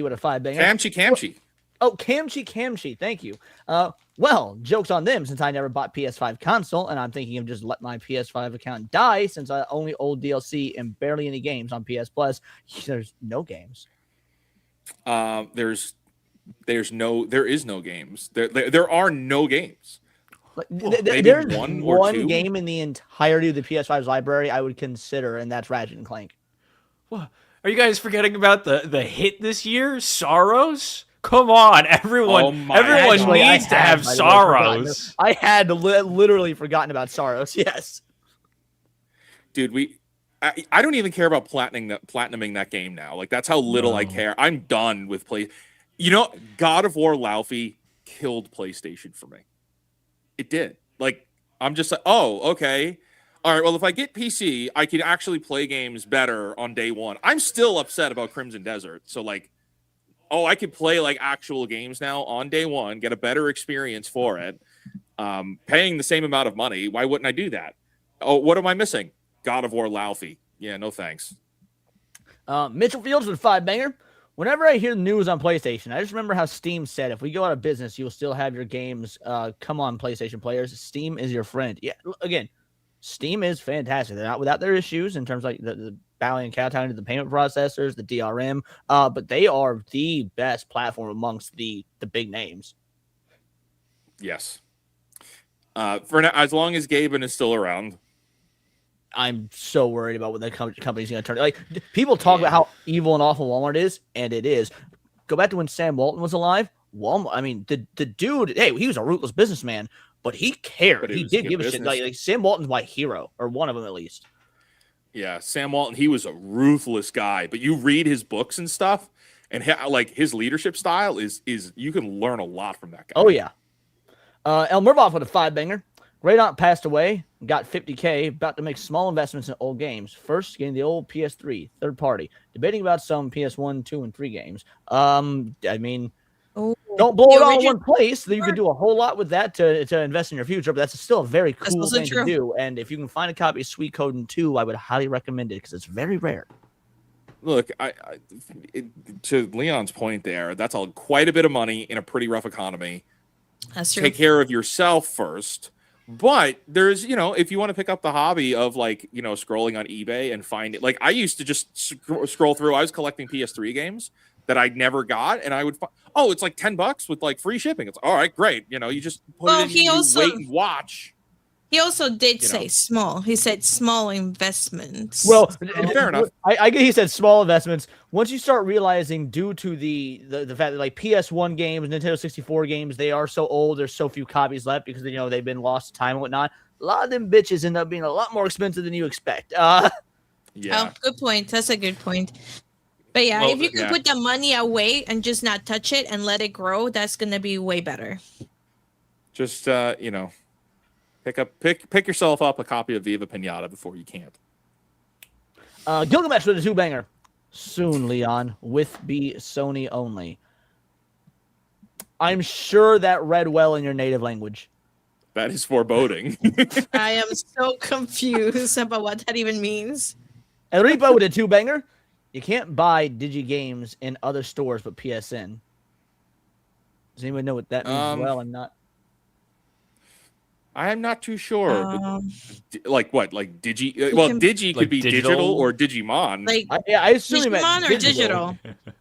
with a 5-banger. Kamchi. Oh, Kamchi. Thank you. Well, joke's on them since I never bought PS5 console, and I'm thinking of just let my PS5 account die since I only old DLC and barely any games on PS Plus. There's no games. There is no games. There are no games. There's one game in the entirety of the PS5's library I would consider, and that's Ratchet and Clank. What? Are you guys forgetting about the hit this year, Sorrows? Come on, everyone needs to have Sorrows. I had literally forgotten about Sorrows. Yes, dude, I don't even care about platinuming that game now. Like that's how little I care. I'm done with play. You know, God of War Laufey killed PlayStation for me. It did. Like I'm just like, oh, okay. All right, well, if I get PC, I can actually play games better on day one. I'm still upset about Crimson Desert. So like, oh, I could play like actual games now on day one, get a better experience for it, paying the same amount of money. Why wouldn't I do that? Oh, what am I missing? God of War Laufey. Yeah, no thanks. Mitchell Fields with 5-banger. Whenever I hear the news on PlayStation, I just remember how Steam said, if we go out of business, you'll still have your games. Come on, PlayStation players. Steam is your friend. Yeah, again, Steam is fantastic. They're not without their issues in terms of like the bowing and kowtowing to the payment processors, the DRM, but they are the best platform amongst the big names. Yes. For now, as long as Gaben is still around. I'm so worried about what the company's going to turn. Like people talk about how evil and awful Walmart is, and it is. Go back to when Sam Walton was alive. Walmart. I mean, the dude. Hey, he was a ruthless businessman, but he cared. But he did give a shit. Like Sam Walton's my hero, or one of them at least. Yeah, Sam Walton. He was a ruthless guy, but you read his books and stuff, and like his leadership style is you can learn a lot from that guy. Oh yeah. El Mervoff with a 5-banger. Great aunt passed away, got $50K, about to make small investments in old games. First, getting the old PS3, third party. Debating about some PS1, 2, and 3 games. I mean, don't blow it all in one place. You can do a whole lot with that to invest in your future, but that's still a very cool thing to do. And if you can find a copy of Sweet Code 2, I would highly recommend it because it's very rare. Look, to Leon's point there, that's quite a bit of money in a pretty rough economy. That's true. Take care of yourself first. But there's, if you want to pick up the hobby of like, scrolling on eBay and find it, like I used to just scroll through. I was collecting PS3 games that I never got, and I would find, it's like $10 with like free shipping. It's all right, great. You just put it in, you wait and watch. He also did say small. He said small investments. Well, fair enough. I get he said small investments. Once you start realizing, due to the fact that like PS1 games, Nintendo 64 games, they are so old, there's so few copies left because they've been lost to time and whatnot. A lot of them bitches end up being a lot more expensive than you expect. Yeah. Oh, good point. That's a good point. But yeah, if you can put the money away and just not touch it and let it grow, that's gonna be way better. Just Pick yourself up a copy of Viva Pinata before you can't. Gilgamesh with a 2-banger. Soon, Leon, with be Sony only. I'm sure that read well in your native language. That is foreboding. I am so confused about what that even means. El Repo with a 2-banger. You can't buy Digi-Games in other stores but PSN. Does anyone know what that means? Well, I'm not. I am not too sure. Like what? Like Digi? Digi could be digital or Digimon. Like I assume Digimon or digital.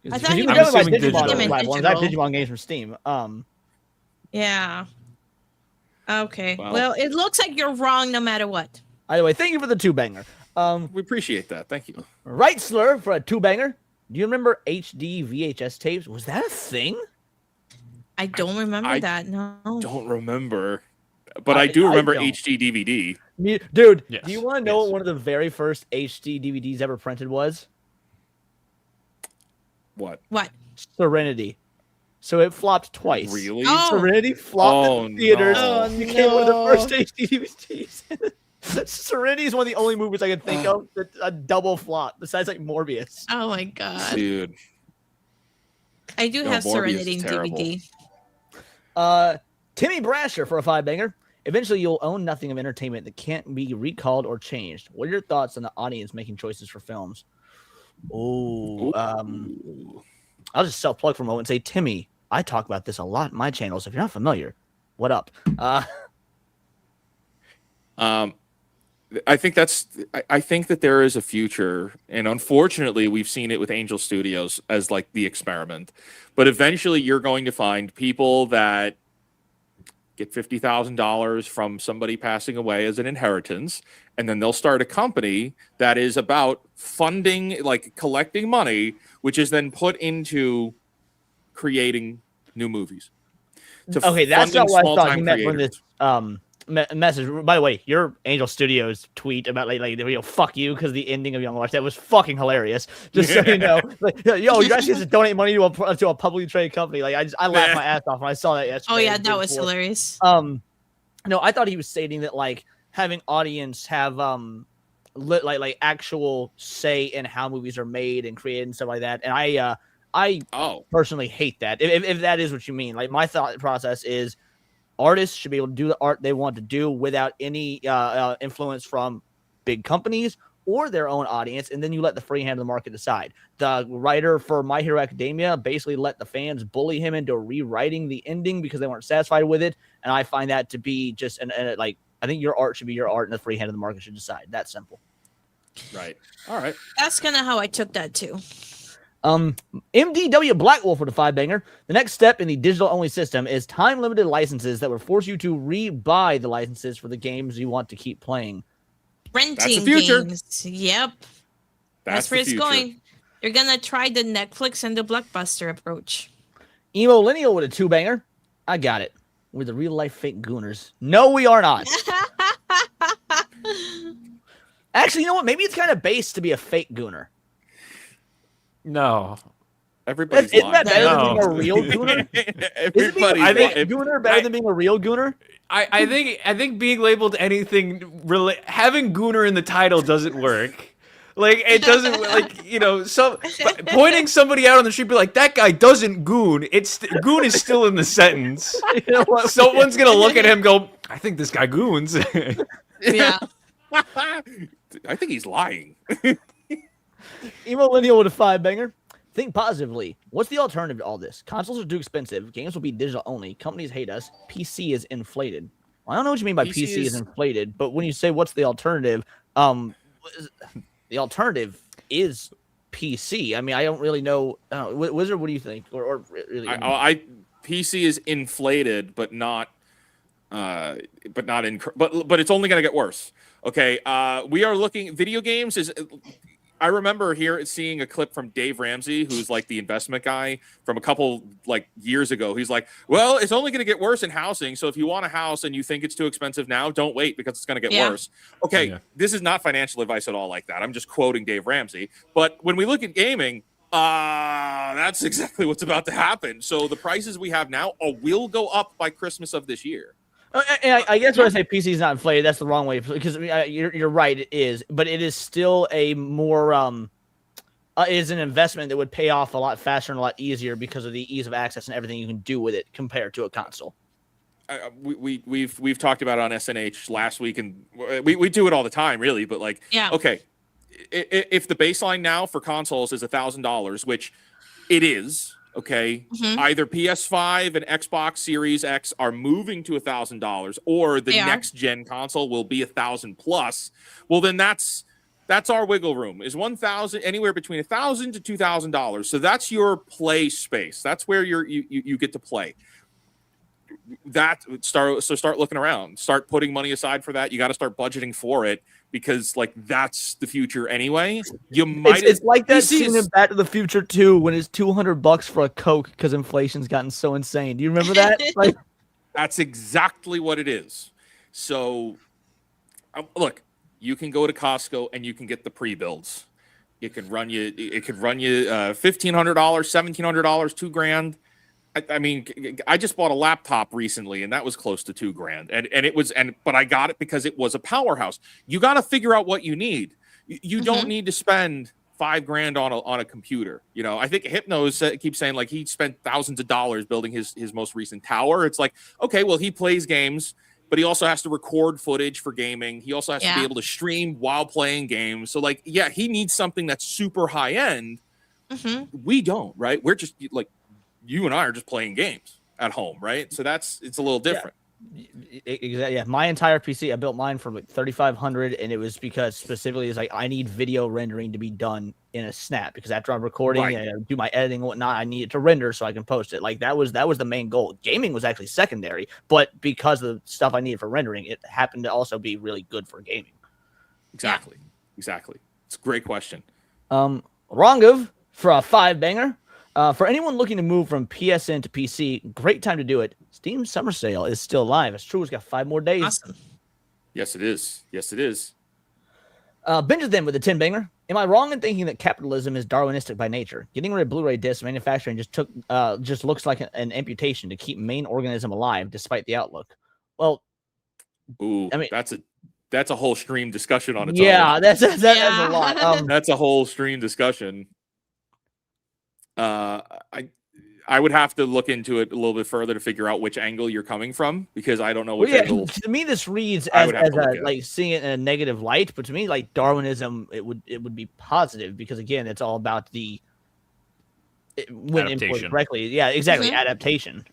I thought you were assuming digital. I have Digimon games from Steam. Yeah. Okay. Well, it looks like you're wrong no matter what. Either way, thank you for the 2-banger. We appreciate that. Thank you. Right, Slur, for a 2-banger. Do you remember HD VHS tapes? Was that a thing? I don't remember that. No. Don't remember. But I do remember HD DVD. Dude, yes. Do you want to know what one of the very first HD DVDs ever printed was? What? Serenity. So it flopped twice. Really? Oh. Serenity flopped in the theaters. No. Oh, became one of the first HD DVDs. Serenity is one of the only movies I can think of that's a double flop, besides like Morbius. Oh my god. Dude. I do have Serenity in DVD. Timmy Brasher for a 5-banger. Eventually, you'll own nothing of entertainment that can't be recalled or changed. What are your thoughts on the audience making choices for films? Ooh, I'll just self-plug for a moment and say, Timmy, I talk about this a lot in my channel, so if you're not familiar, what up? I think that there is a future, and unfortunately, we've seen it with Angel Studios as like the experiment. But eventually, you're going to find people that get $50,000 from somebody passing away as an inheritance, and then they'll start a company that is about funding, like collecting money, which is then put into creating new movies. Okay, that's not what I thought you meant from creators. this message. By the way, your Angel Studios tweet about fuck you because the ending of Young Watch, that was fucking hilarious. Just so you know, like, yo, you guys get to donate money to a publicly traded company. Like I laughed my ass off when I saw that yesterday. Oh yeah, that was hilarious. No, I thought he was stating that like having audience have like actual say in how movies are made and created and stuff like that. And I personally hate that. If that is what you mean, like my thought process is artists should be able to do the art they want to do without any influence from big companies or their own audience, and then you let the free hand of the market decide. The writer for My Hero Academia basically let the fans bully him into rewriting the ending because they weren't satisfied with it, and I find that to be just like I think your art should be your art, and the free hand of the market should decide. That's simple. Right. All right. That's kind of how I took that too. MDW Blackwolf with a 5-banger. The next step in the digital-only system is time-limited licenses that would force you to re-buy the licenses for the games you want to keep playing. Renting games. Yep. That's where it's going. You're gonna try the Netflix and the Blockbuster approach. Emo Lineal with a 2-banger. I got it. We're the real-life fake gooners. No, we are not. Actually, you know what? Maybe it's kind of base to be a fake gooner. No. Everybody's Isn't lying. that better than being a real gooner? Isn't being a fake gooner better than being a real gooner? I think being labeled anything really having gooner in the title doesn't work. Like it doesn't pointing somebody out on the street, be like, that guy doesn't goon. Goon is still in the sentence. You know what? Someone's gonna look at him and go, I think this guy goons. Yeah. I think he's lying. Emo Lineal with a 5-banger. Think positively. What's the alternative to all this? Consoles are too expensive. Games will be digital only. Companies hate us. PC is inflated. Well, I don't know what you mean by PC is inflated, but when you say what's the alternative, the alternative is PC. I mean, I don't really know. Wizard, what do you think? Or really? PC is inflated, but it's only going to get worse. Okay, we are looking. Video games is. I remember seeing a clip from Dave Ramsey, who's like the investment guy from a couple like years ago. He's like, well, it's only going to get worse in housing. So if you want a house and you think it's too expensive now, don't wait because it's going to get worse. Okay, This is not financial advice at all like that. I'm just quoting Dave Ramsey. But when we look at gaming, that's exactly what's about to happen. So the prices we have now will go up by Christmas of this year. And I guess when I say PC is not inflated, that's the wrong way because you're right, it is, but it is still a more it is an investment that would pay off a lot faster and a lot easier because of the ease of access and everything you can do with it compared to a console. We've talked about it on SNH last week, and we do it all the time, really. But okay, if the baseline now for consoles is $1,000, which it is. Okay, Either PS5 and Xbox Series X are moving to $1,000, or the next gen console will be $1,000+. Well, then that's our wiggle room. Is $1,000 anywhere between $1,000 to $2,000? So that's your play space. That's where you get to play. Start looking around. Start putting money aside for that. You got to start budgeting for it. Because that's the future anyway. It's like that scene in Back to the Future 2 when it's $200 for a Coke because inflation's gotten so insane. Do you remember that? That's exactly what it is. So, look, you can go to Costco and you can get the pre-builds. It could run you $1,500, $1,700, $2,000. I mean, I just bought a laptop recently, and that was close to $2,000, but I got it because it was a powerhouse. You got to figure out what you need. You don't need to spend $5,000 on a computer. You know, I think Hypnos keeps saying like he spent thousands of dollars building his most recent tower. It's like, okay, well, he plays games but he also has to record footage for gaming. He also has to be able to stream while playing games. So like, yeah, he needs something that's super high end. We don't, right? We're just like, you and I are just playing games at home, right? So it's a little different. Exactly. Yeah, my entire PC, I built mine for like 3,500, and it was because specifically it's like I need video rendering to be done in a snap because after I'm recording and do my editing and whatnot, I need it to render so I can post it. Like that was the main goal. Gaming was actually secondary, but because of the stuff I needed for rendering, it happened to also be really good for gaming. Exactly. It's a great question. Rongov for a 5-banger. For anyone looking to move from PSN to PC, great time to do it. Steam Summer Sale is still live. It's true. It's got 5 more days. Awesome. Yes, it is. Benja then with a 10-banger. Am I wrong in thinking that capitalism is Darwinistic by nature? Getting rid of Blu-ray discs manufacturing just looks like an amputation to keep main organism alive, despite the outlook. Well, I mean, that's a whole stream discussion on its own. Yeah, that's a lot. That's a whole stream discussion. I would have to look into it a little bit further to figure out which angle you're coming from because I don't know which angle. To me, this reads as like seeing it in a negative light, but to me, like Darwinism, it would be positive because again, it's all about when employed correctly. Yeah, exactly, adaptation.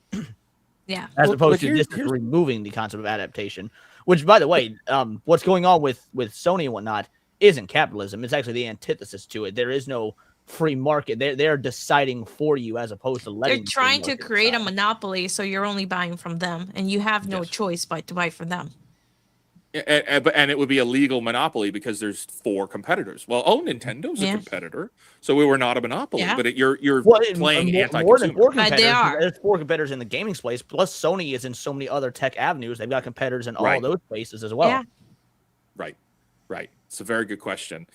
Yeah, as opposed to just removing the concept of adaptation. Which, by the way, what's going on with Sony and whatnot isn't capitalism. It's actually the antithesis to it. There is no free market. They're deciding for you as opposed to letting. They're trying to create a monopoly, so you're only buying from them, and you have no choice but to buy from them. And it would be a legal monopoly because there's 4 competitors. Well, Nintendo's a competitor, so we were not a monopoly. Yeah. But you're playing anti-consumer. More than 4 competitors. But they are. There's 4 competitors in the gaming space. Plus, Sony is in so many other tech avenues. They've got competitors in all those spaces as well. Yeah. Right. It's a very good question.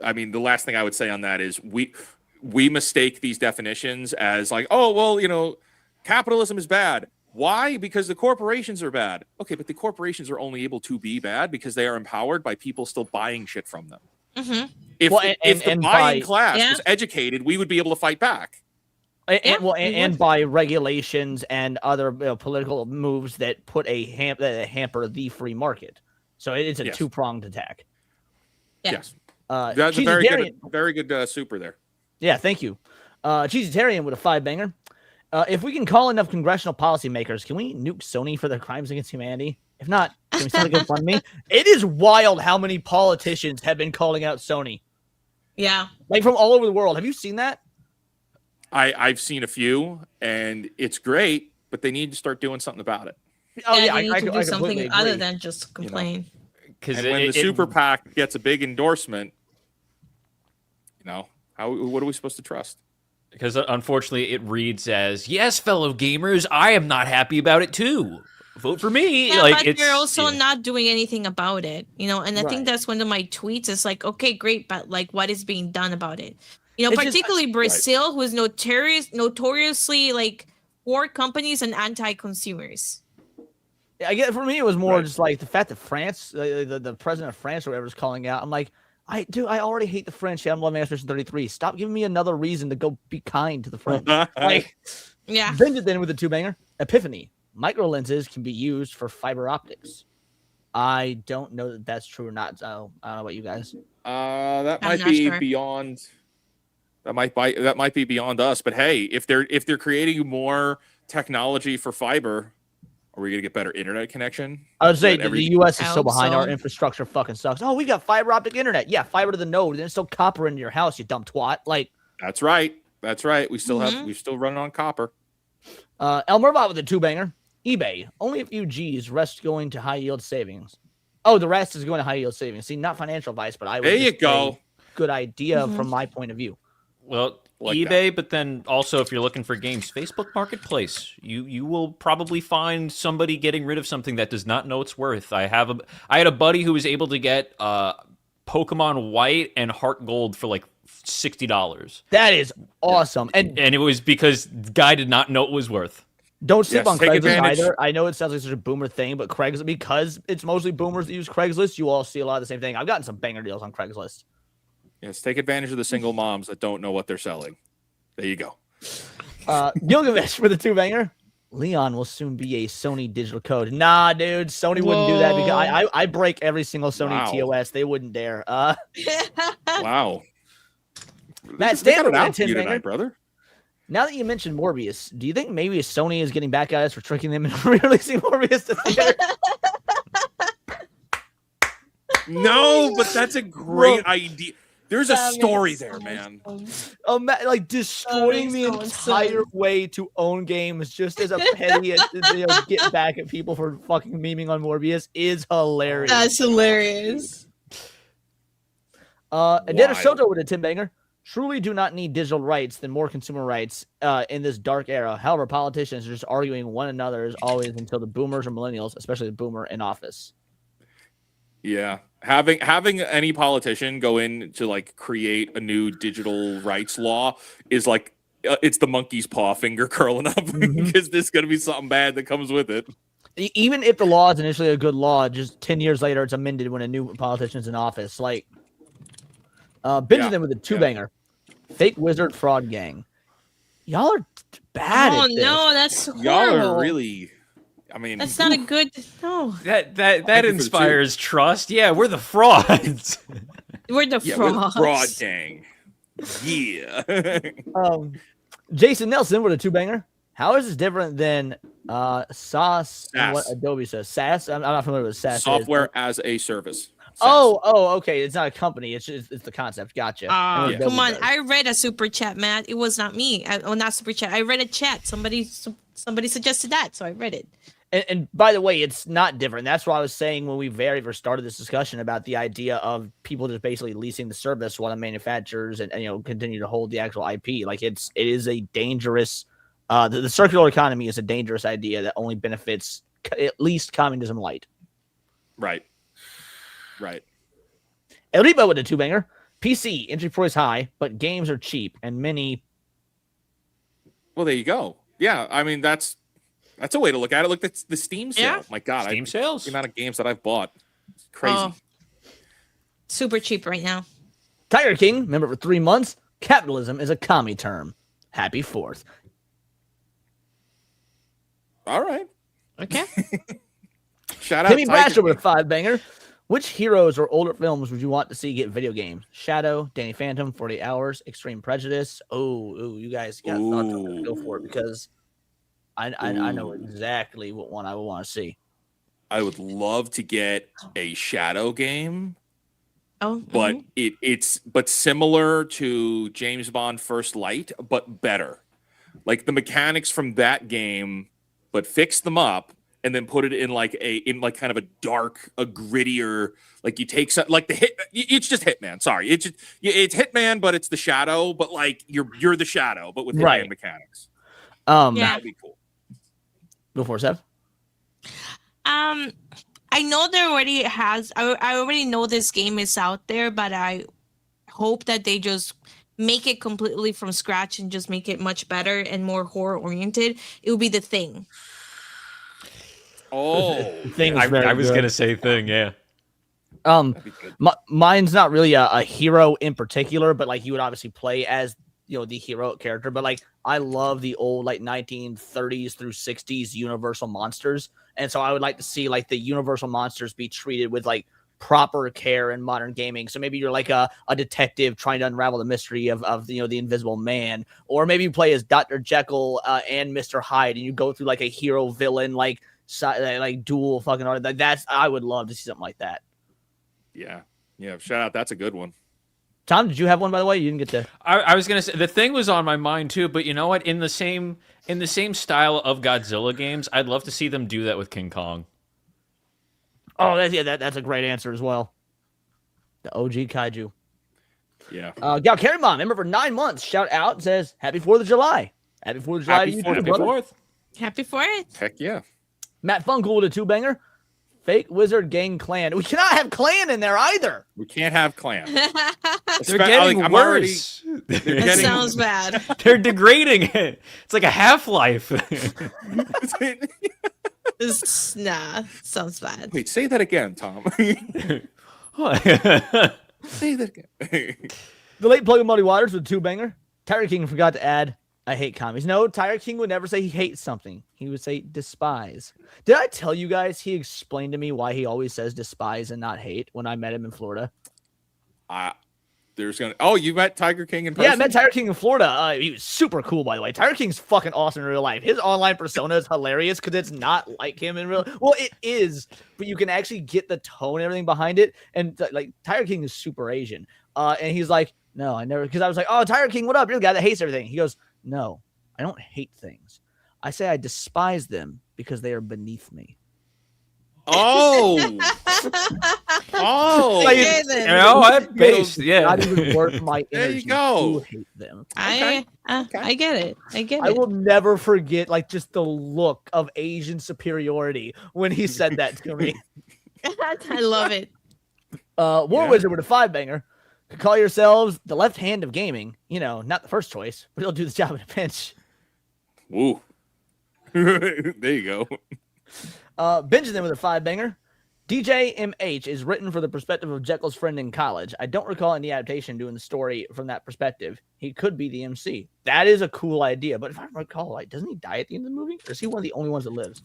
I mean, the last thing I would say on that is we mistake these definitions as like, oh, well, capitalism is bad. Why? Because the corporations are bad. Okay, but the corporations are only able to be bad because they are empowered by people still buying shit from them. If the buying class was educated, we would be able to fight back. And by regulations and other political moves that put that hamper the free market. So it's a 2-pronged attack. Yes. That's a very good super there. Yeah, thank you. Cheesytarian with a 5-banger. If we can call enough congressional policymakers, can we nuke Sony for their crimes against humanity? If not, can we start a GoFundMe? It is wild how many politicians have been calling out Sony. Yeah. Like from all over the world. Have you seen that? I've seen a few, and it's great, but they need to start doing something about it. They need to do something other than just complain. Because when the super PAC gets a big endorsement, what are we supposed to trust? Because unfortunately, it reads as, "Yes, fellow gamers, I am not happy about it too. Vote for me." Yeah, but you're also not doing anything about it, And I think that's one of my tweets. Is like, okay, great, but like, what is being done about it? Particularly Brazil, who is notoriously like for companies and anti-consumers. I get for me, it was more just like the fact that France, the president of France or whatever is calling out. I'm like, I already hate the French. I'm loving Expedition 33. Stop giving me another reason to go be kind to the French. Vengeance then with a 2-banger. Epiphany. Micro lenses can be used for fiber optics. I don't know that that's true or not. So I don't know about you guys. That might be beyond. That might be beyond us. But hey, if they're creating more technology for fiber, are we gonna get better internet connection? I would say the U.S. is so behind. Our infrastructure fucking sucks. Oh, we got fiber optic internet. Yeah, fiber to the node. Then it's still copper into your house, you dumb twat. Like that's right. We still we still run on copper. El Mervat with a 2-banger. eBay. Only a few G's. Rest going to high yield savings. Oh, the rest is going to high yield savings. See, not financial advice, but I would. There you go. Good idea from my point of view. Well, eBay, but then also if you're looking for games, Facebook Marketplace, you will probably find somebody getting rid of something that does not know its worth. I had a buddy who was able to get Pokemon White and Heart Gold for like $60. That is awesome, and it was because the guy did not know it was worth. Don't sleep on Craigslist either. I know it sounds like such a boomer thing, but Craigslist, because it's mostly boomers that use Craigslist, you all see a lot of the same thing. I've gotten some banger deals on Craigslist. Yes, take advantage of the single moms that don't know what they're selling. There you go. Gilgamesh for the 2-banger. Leon will soon be a Sony digital code. Nah, dude, Sony wouldn't do that because I break every single Sony TOS. They wouldn't dare. Wow. Matt, They got stand it over out that for you 10 tonight, banger. brother. Now that you mentioned Morbius, do you think maybe Sony is getting back at us for tricking them into releasing Morbius to theater? No, but that's a great idea. There's a story there, man. Like destroying the entire way to own games just as a petty get back at people for fucking memeing on Morbius is hilarious. That's hilarious. Dennis Soto with a Tim Banger. Truly do not need digital rights than more consumer rights in this dark era. However, politicians are just arguing one another as always until the boomers or millennials, especially the boomer, in office. Yeah. Having any politician go in to like create a new digital rights law is like it's the monkey's paw finger curling up because there's going to be something bad that comes with it. Even if the law is initially a good law, just 10 years later it's amended when a new politician's in office. Like Benjamin with a 2-banger. Fake Wizard Fraud Gang. Y'all are bad at this. No, that's horrible. Y'all are really, I mean, that's not a good. No, that inspires trust. Yeah, we're the frauds. We're the frauds. Fraud gang. Yeah. Jason Nelson with a 2-banger. How is this different than SaaS and what Adobe says? SaaS? I'm not familiar with SaaS. Software as a service. Okay. It's not a company. It's the concept. Gotcha. Come on. I read a super chat, Matt. It was not me. Not super chat. I read a chat. Somebody suggested that, so I read it. And by the way, it's not different. That's what I was saying when we very first started this discussion about the idea of people just basically leasing the service while the manufacturers and continue to hold the actual IP. Like it is a dangerous. The circular economy is a dangerous idea that only benefits at least communism light. Right. El Reba with a 2-banger. PC entry price high, but games are cheap and many. Well, there you go. Yeah, I mean that's a way to look at it. Look, that's the Steam sale. Yeah. My God, Steam sales. The amount of games that I've bought, it's crazy. Super cheap right now. Tiger King, remember for 3 months. Capitalism is a commie term. Happy 4th. All right. Okay. Shout out Timmy Tiger Brasher with a King. 5-banger. Which heroes or older films would you want to see get video games? Shadow, Danny Phantom, 48 Hours, Extreme Prejudice. Oh, you guys got thoughts on this? Go for it because I know exactly what one I would want to see. I would love to get a Shadow game. But it's similar to James Bond First Light, but better. Like the mechanics from that game, but fix them up. And then put it in kind of a dark, a grittier, like you take some, like it's just Hitman. Sorry, it's Hitman, but it's the Shadow. But like you're the Shadow, but with Hitman mechanics. That'd be cool. Go for it, Seth. I know there already has. I already know this game is out there, but I hope that they just make it completely from scratch and just make it much better and more horror oriented. It will be The Thing. Oh, I was gonna say Thing, yeah. Mine's not really a hero in particular, but like you would obviously play as the heroic character. But like I love the old like 1930s through 60s Universal monsters, and so I would like to see like the Universal monsters be treated with like proper care in modern gaming. So maybe you're like a detective trying to unravel the mystery of the Invisible Man, or maybe you play as Dr. Jekyll and Mr. Hyde, and you go through like a hero villain like dual fucking art. Like I would love to see something like that. Yeah. Shout out. That's a good one. Tom, did you have one, by the way? You didn't get to. I was gonna say The Thing was on my mind too, but you know what? In the same style of Godzilla games, I'd love to see them do that with King Kong. Oh, that's a great answer as well. The OG kaiju. Yeah. Gal Carry Mom, remember for 9 months. Shout out, says Happy 4th of July. Happy 4th of July to you, Happy brother. 4th. Happy for it. Heck yeah. Matt Funkel with a 2-banger. Fake Wizard Gang Clan. We cannot have clan in there either. We can't have clan. They're getting worse. That sounds bad. They're degrading it. It's like a Half-Life. Sounds bad. Wait, say that again, Tom. What? Say that again. The late plug of Muddy Waters with a 2-banger. Tiger King forgot to add I hate commies. No, Tiger King would never say he hates something. He would say despise. Did I tell you guys he explained to me why he always says despise and not hate when I met him in Florida? You met Tiger King in person? Yeah, I met Tiger King in Florida. He was super cool, by the way. Tiger King's fucking awesome in real life. His online persona is hilarious because it's not like him in real. Well, it is, but you can actually get the tone and everything behind it. And like Tiger King is super Asian. And he's like, no, I never. Because I was like, oh, Tiger King, what up? You're the guy that hates everything. He goes, no, I don't hate things. I say I despise them because they are beneath me. Oh, Okay, then. What? Based, yeah. Not even worth my There energy you go. to hate them. I get it. I get I it. will never forget, like, just the look of Asian superiority when he said that to me. I love it. War Wizard with a 5-banger. Could call yourselves the left hand of gaming. You know, not the first choice, but he'll do the job in a pinch. Woo. There you go. Benjamin with a 5-banger. DJ MH is written for the perspective of Jekyll's friend in college. I don't recall any adaptation doing the story from that perspective. He could be the MC. That is a cool idea, but if I recall, like, doesn't he die at the end of the movie? Or is he one of the only ones that lives?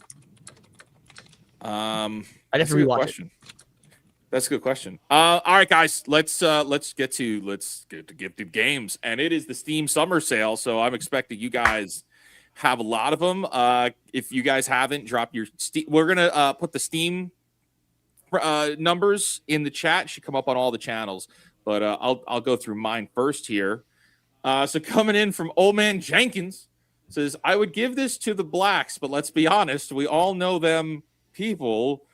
I'd have to rewatch it. That's a good question. All right, guys, let's get to gifted games, and it is the Steam Summer Sale. So I'm expecting you guys have a lot of them. If you guys haven't, drop your Steam. We're gonna put the Steam numbers in the chat. It should come up on all the channels, but I'll go through mine first here. So coming in from Old Man Jenkins says, I would give this to the blacks, but let's be honest, we all know them people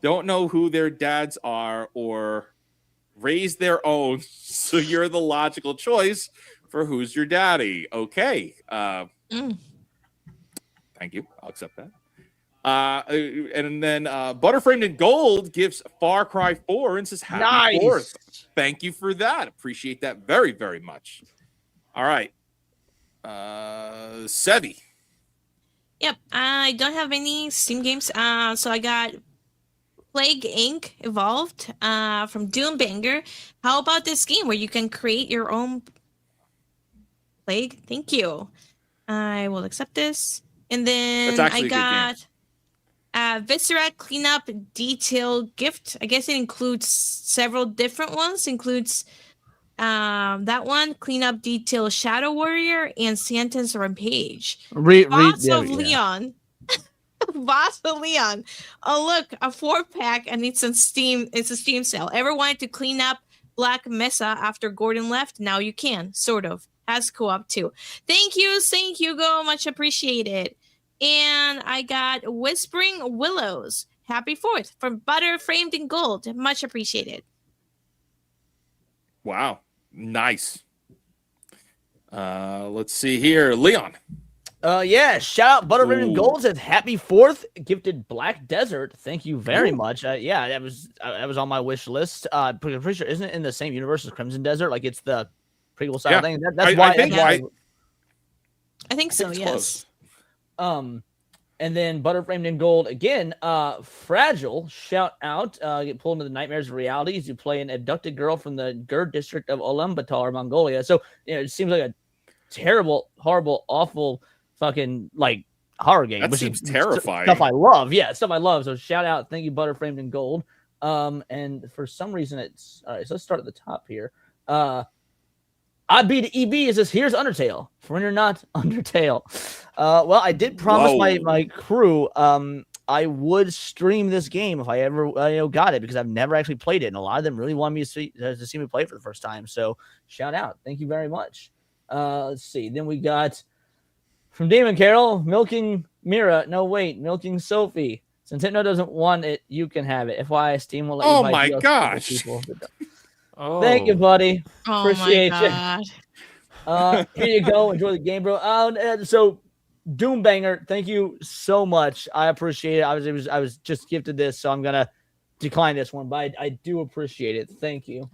don't know who their dads are or raise their own, so you're the logical choice for who's your daddy. Okay. Thank you. I'll accept that. And then Butterframed in Gold gives Far Cry 4 and says happy 4th. Thank you for that. Appreciate that very, very much. All right. Sevi. Yep. I don't have any Steam games. So I got Plague Inc. Evolved from Doombanger. How about this game where you can create your own Plague? Thank you. I will accept this. And then I got Viscera Cleanup Detail Gift. I guess it includes several different ones. Includes that one, Cleanup Detail Shadow Warrior, and Santa's Rampage. Boss of Leon. Boss of Leon. Oh, look, a 4-pack, and it's on Steam. It's a Steam sale. Ever wanted to clean up Black Mesa after Gordon left? Now you can, sort of. Has co-op too. Thank you, St. Hugo. Much appreciated. And I got Whispering Willows. Happy 4th from Butter Framed in Gold. Much appreciated. Wow. Nice. Let's see here. Leon. Yeah, shout out Butter Framed in Gold, says happy 4th. Gifted Black Desert. Thank you very much. Yeah, that was on my wish list. Pretty sure, isn't it in the same universe as Crimson Desert? Like, it's the prequel style thing. That's why I think so. Yes. Close. And then Butter Framed in Gold again. Fragile, shout out. Get pulled into the nightmares of realities. You play an abducted girl from the Gur district of Ulaanbaatar, Mongolia. So, you know, it seems like a terrible, horrible, awful, fucking like horror game. That which seems is terrifying. Stuff I love. Yeah, stuff I love. So shout out. Thank you, Butter Framed in Gold. And for some reason it's all right. So let's start at the top here. I beat EB is this. Here's Undertale. For when you're not Undertale. Well, I did promise my crew I would stream this game if I ever got it, because I've never actually played it, and a lot of them really want me to see me play it for the first time. So shout out. Thank you very much. Let's see. Then we got from Damon Carroll, Milking Mira. No, wait, Milking Sophie. Since Nintendo doesn't want it, you can have it. FYI, Steam will let you buy my DLC gosh. people. Thank you, buddy. Appreciate my God. you. Here you go. Enjoy the game, bro. So Doombanger, thank you so much. I appreciate it. I was just gifted this, so I'm gonna decline this one, but I do appreciate it. Thank you.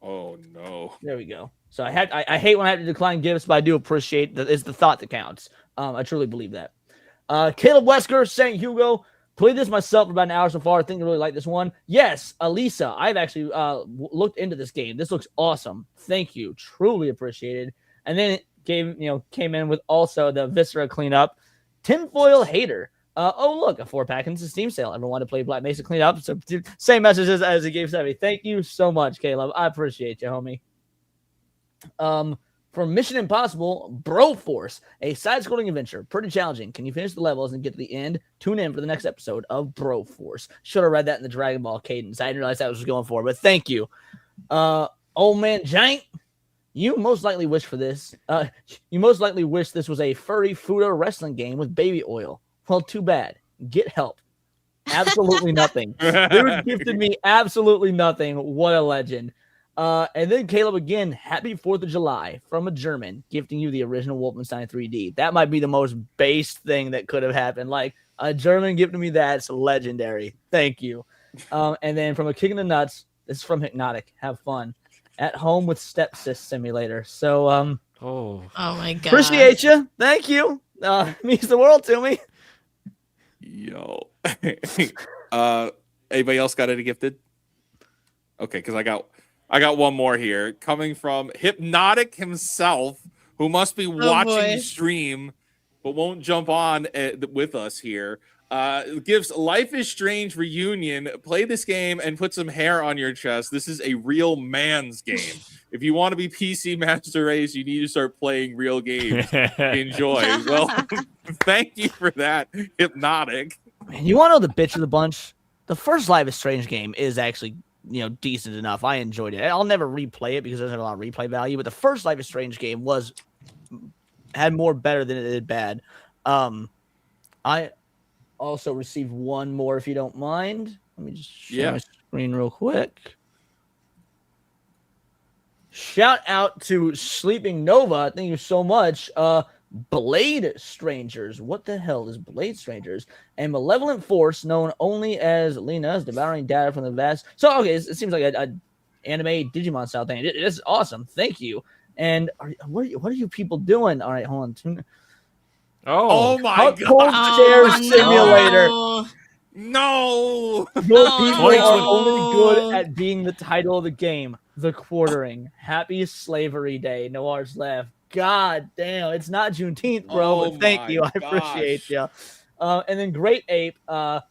Oh no. There we go. So I hate when I have to decline gifts, but I do appreciate that. It's the thought that counts. I truly believe that. Caleb Wesker, St. Hugo, Played this myself for about an hour so far. I think I really like this one. Yes, Alisa. I've actually looked into this game. This looks awesome. Thank you. Truly appreciated. And then it came in with also the Viscera cleanup. Tinfoil Hater. Oh, look, a 4-pack into the Steam sale. Everyone wanted to play Black Mesa cleanup. So same messages as he gave Sevy. Thank you so much, Caleb. I appreciate you, homie. From Mission Impossible, Bro Force, a side-scrolling adventure. Pretty challenging. Can you finish the levels and get to the end? Tune in for the next episode of Bro Force. Should have read that in the Dragon Ball cadence. I didn't realize that was going for, but thank you. Old Man Giant, you most likely wish for this. You most likely wish this was a furry Fudo wrestling game with baby oil. Well, too bad. Get help. Absolutely nothing. Dude gifted me absolutely nothing. What a legend. And then Caleb again, happy 4th of July from a German, gifting you the original Wolfenstein 3D. That might be the most base thing that could have happened. Like a German gifting me that's legendary. Thank you. And then from a Kick in the Nuts, this is from Hypnotic. Have fun. At home with Stepsis Simulator. So oh my god. Appreciate you. Thank you. Means the world to me. Yo. Anybody else got any gifted? Okay, because I got one more here coming from Hypnotic himself, who must be watching the stream but won't jump on with us here. Gives Life is Strange Reunion. Play this game and put some hair on your chest. This is a real man's game. If you want to be PC Master Race, you need to start playing real games. Enjoy. Well, thank you for that, Hypnotic. Man, you want to know the bitch of the bunch? The first Life is Strange game is actually decent enough. I enjoyed it. I'll never replay it because it doesn't have a lot of replay value, but the first Life is Strange game had more better than it did bad. I also received one more, if you don't mind. Let me just share my screen real quick. Shout out to Sleeping Nova. Thank you so much. Blade Strangers. What the hell is Blade Strangers? A malevolent force known only as Lena is devouring data from the vast. So, okay, it seems like a anime Digimon style thing. It's awesome. Thank you. And what are you people doing? All right, hold on. Oh my God. Chair Simulator. No. Your people are only good at being the title of the game. The Quartering. Happy Slavery Day. No R's left. God damn. It's not Juneteenth, bro, but thank you. I appreciate you. And then Great Ape. I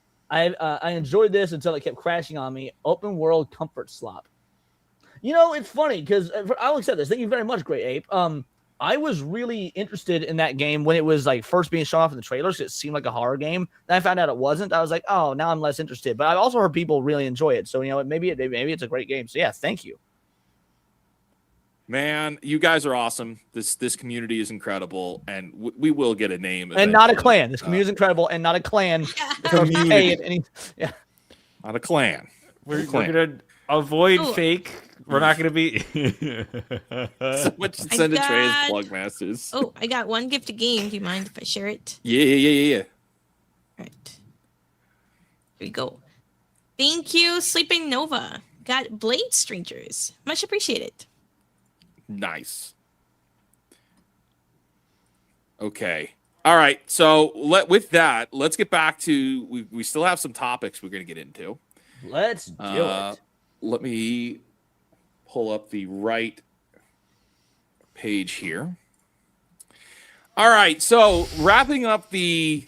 enjoyed this until it kept crashing on me. Open World Comfort Slop. It's funny because I'll accept this. Thank you very much, Great Ape. I was really interested in that game when it was like first being shown off in the trailers. It seemed like a horror game. Then I found out it wasn't. I was like, oh, now I'm less interested. But I've also heard people really enjoy it. So maybe it's a great game. So yeah, thank you. Man, you guys are awesome. This community is incredible, and we will get a name. And not a clan. This community is incredible, and not a clan. Community. Not a clan. We're gonna avoid fake. We're not gonna be. Someone should send a tray as Plug Masters. Oh, I got one gift to game. Do you mind if I share it? Yeah. All right. Here we go. Thank you, Sleeping Nova. Got Blade Strangers. Much appreciated. Nice. Okay. All right. So with that, let's get back to we still have some topics we're going to get into. Let's do it. Let me pull up the right page here. All right. So wrapping up the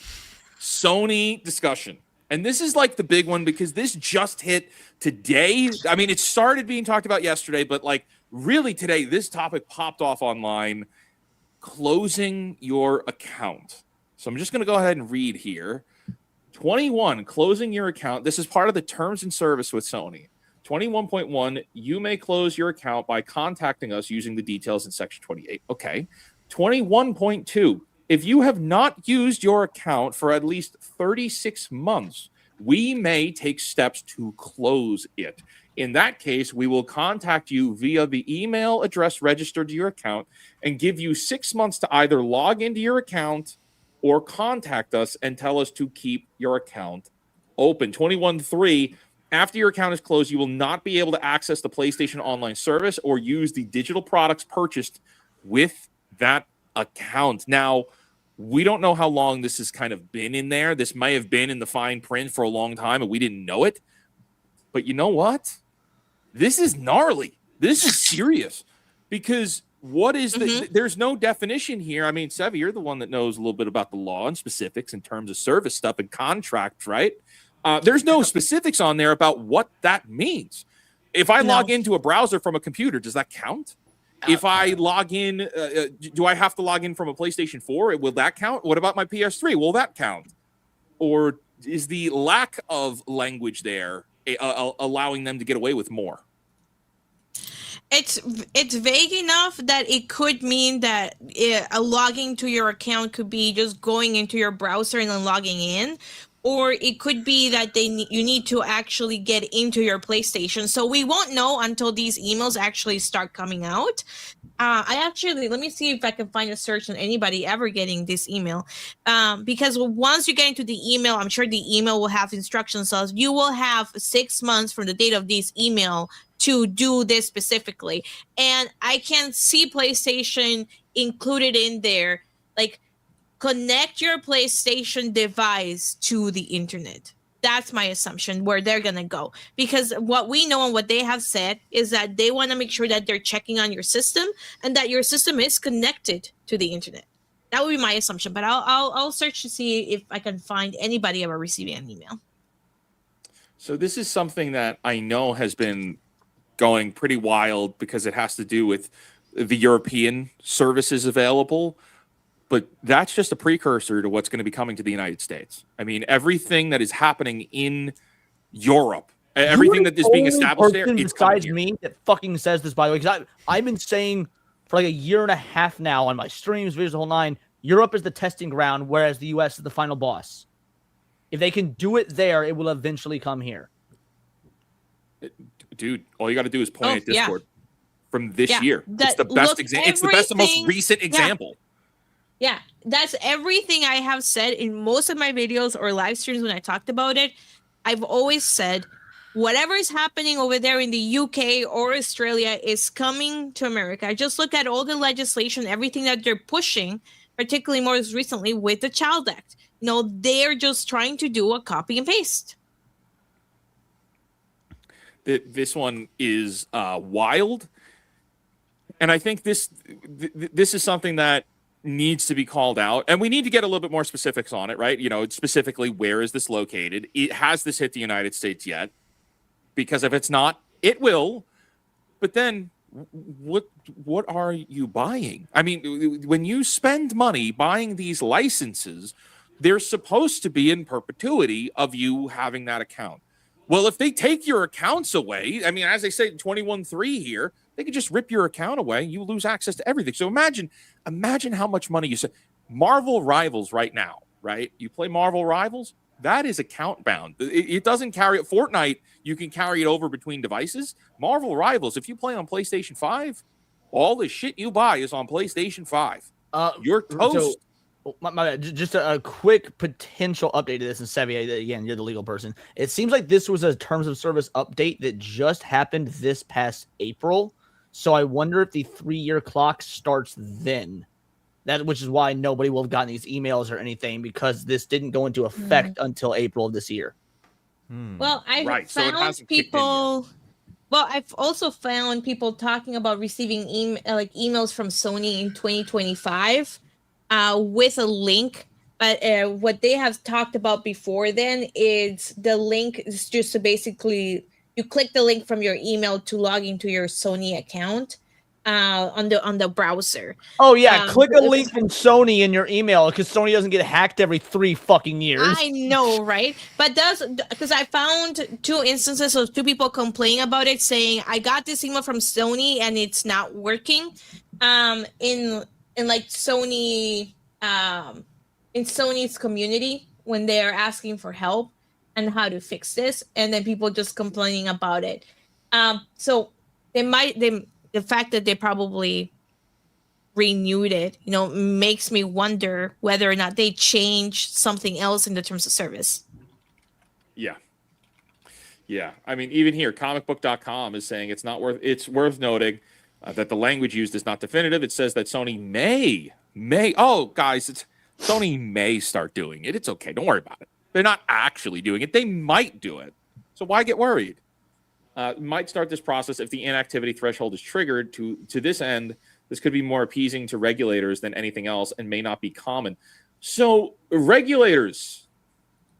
Sony discussion. And this is like the big one because this just hit today. I mean, it started being talked about yesterday, but like really today, this topic popped off online. Closing your account. So I'm just going to go ahead and read here. 21, closing your account. This is part of the terms and service with Sony. 21.1, you may close your account by contacting us using the details in section 28. Okay. 21.2, if you have not used your account for at least 36 months, we may take steps to close it. In that case, we will contact you via the email address registered to your account and give you 6 months to either log into your account or contact us and tell us to keep your account open. 21.3, after your account is closed, you will not be able to access the PlayStation Online service or use the digital products purchased with that account. Now, We don't know how long this has kind of been in there. This may have been in the fine print for a long time and we didn't know it. But you know what? This is gnarly. This is serious. Because what is there's no definition here. I mean, Sevi, you're the one that knows a little bit about the law and specifics in terms of service stuff and contracts, right? There's no specifics on there about what that means. If I log into a browser from a computer, does that count? If I log in, do I have to log in from a PlayStation 4? Will that count? What about my PS3? Will that count? Or is the lack of language there allowing them to get away with more? It's vague enough that it could mean that a logging to your account could be just going into your browser and then logging in, or it could be that you need to actually get into your PlayStation. So we won't know until these emails actually start coming out. Let me see if I can find a search on anybody ever getting this email. Because once you get into the email, I'm sure the email will have instructions. So you will have 6 months from the date of this email to do this specifically. And I can see PlayStation included in there, like, connect your PlayStation device to the internet. That's my assumption where they're going to go. Because what we know and what they have said is that they want to make sure that they're checking on your system and that your system is connected to the internet. That would be my assumption. But I'll search to see if I can find anybody ever receiving an email. So this is something that I know has been going pretty wild because it has to do with the European services available. But that's just a precursor to what's going to be coming to the United States. I mean, everything that is happening in Europe, everything that is being established there, it's besides me that fucking says this, by the way, because I've been saying for like a year and a half now on my streams, videos, the whole nine, Europe is the testing ground, whereas the US is the final boss. If they can do it there, it will eventually come here. Dude, all you got to do is point at Discord from this year. It's the best example. It's the best, most recent example. Yeah, that's everything I have said in most of my videos or live streams when I talked about it. I've always said whatever is happening over there in the UK or Australia is coming to America. Just look at all the legislation, everything that they're pushing, particularly most recently with the Child Act. You know, they're just trying to do a copy and paste. This one is wild. And I think this is something that needs to be called out. And we need to get a little bit more specifics on it, right? You know, specifically, where is this located? Has this hit the United States yet? Because if it's not, it will. But then what are you buying? I mean, when you spend money buying these licenses, they're supposed to be in perpetuity of you having that account. Well, if they take your accounts away, I mean, as they say, 21.3 here, they could just rip your account away. You lose access to everything. So imagine how much money you spend. Marvel Rivals right now, right? You play Marvel Rivals, that is account bound. It doesn't carry it. Fortnite, you can carry it over between devices. Marvel Rivals, if you play on PlayStation 5, all the shit you buy is on PlayStation 5. You're toast. Just a quick potential update to this, and Sevi, again, you're the legal person. It seems like this was a terms of service update that just happened this past April. So I wonder if the 3-year clock starts then. Which is why nobody will have gotten these emails or anything, because this didn't go into effect until April of this year. Well, I've also found people talking about receiving emails from Sony in 2025 with a link. But what they have talked about before then is the link is just to basically you click the link from your email to log into your Sony account on the browser. Oh yeah, click a link from Sony in your email because Sony doesn't get hacked every 3 fucking years. I know, right? But because I found 2 instances of 2 people complaining about it, saying I got this email from Sony and it's not working. In Sony, in Sony's community when they're asking for help and how to fix this, and then people just complaining about it. So the fact that they probably renewed it, makes me wonder whether or not they changed something else in the terms of service. Yeah. I mean, even here, comicbook.com is saying it's worth noting that the language used is not definitive. It says that Sony may. Oh, guys, Sony may start doing it. It's okay. Don't worry about it. They're not actually doing it. They might do it. So why get worried? Might start this process if the inactivity threshold is triggered. To this end, this could be more appeasing to regulators than anything else and may not be common. So regulators,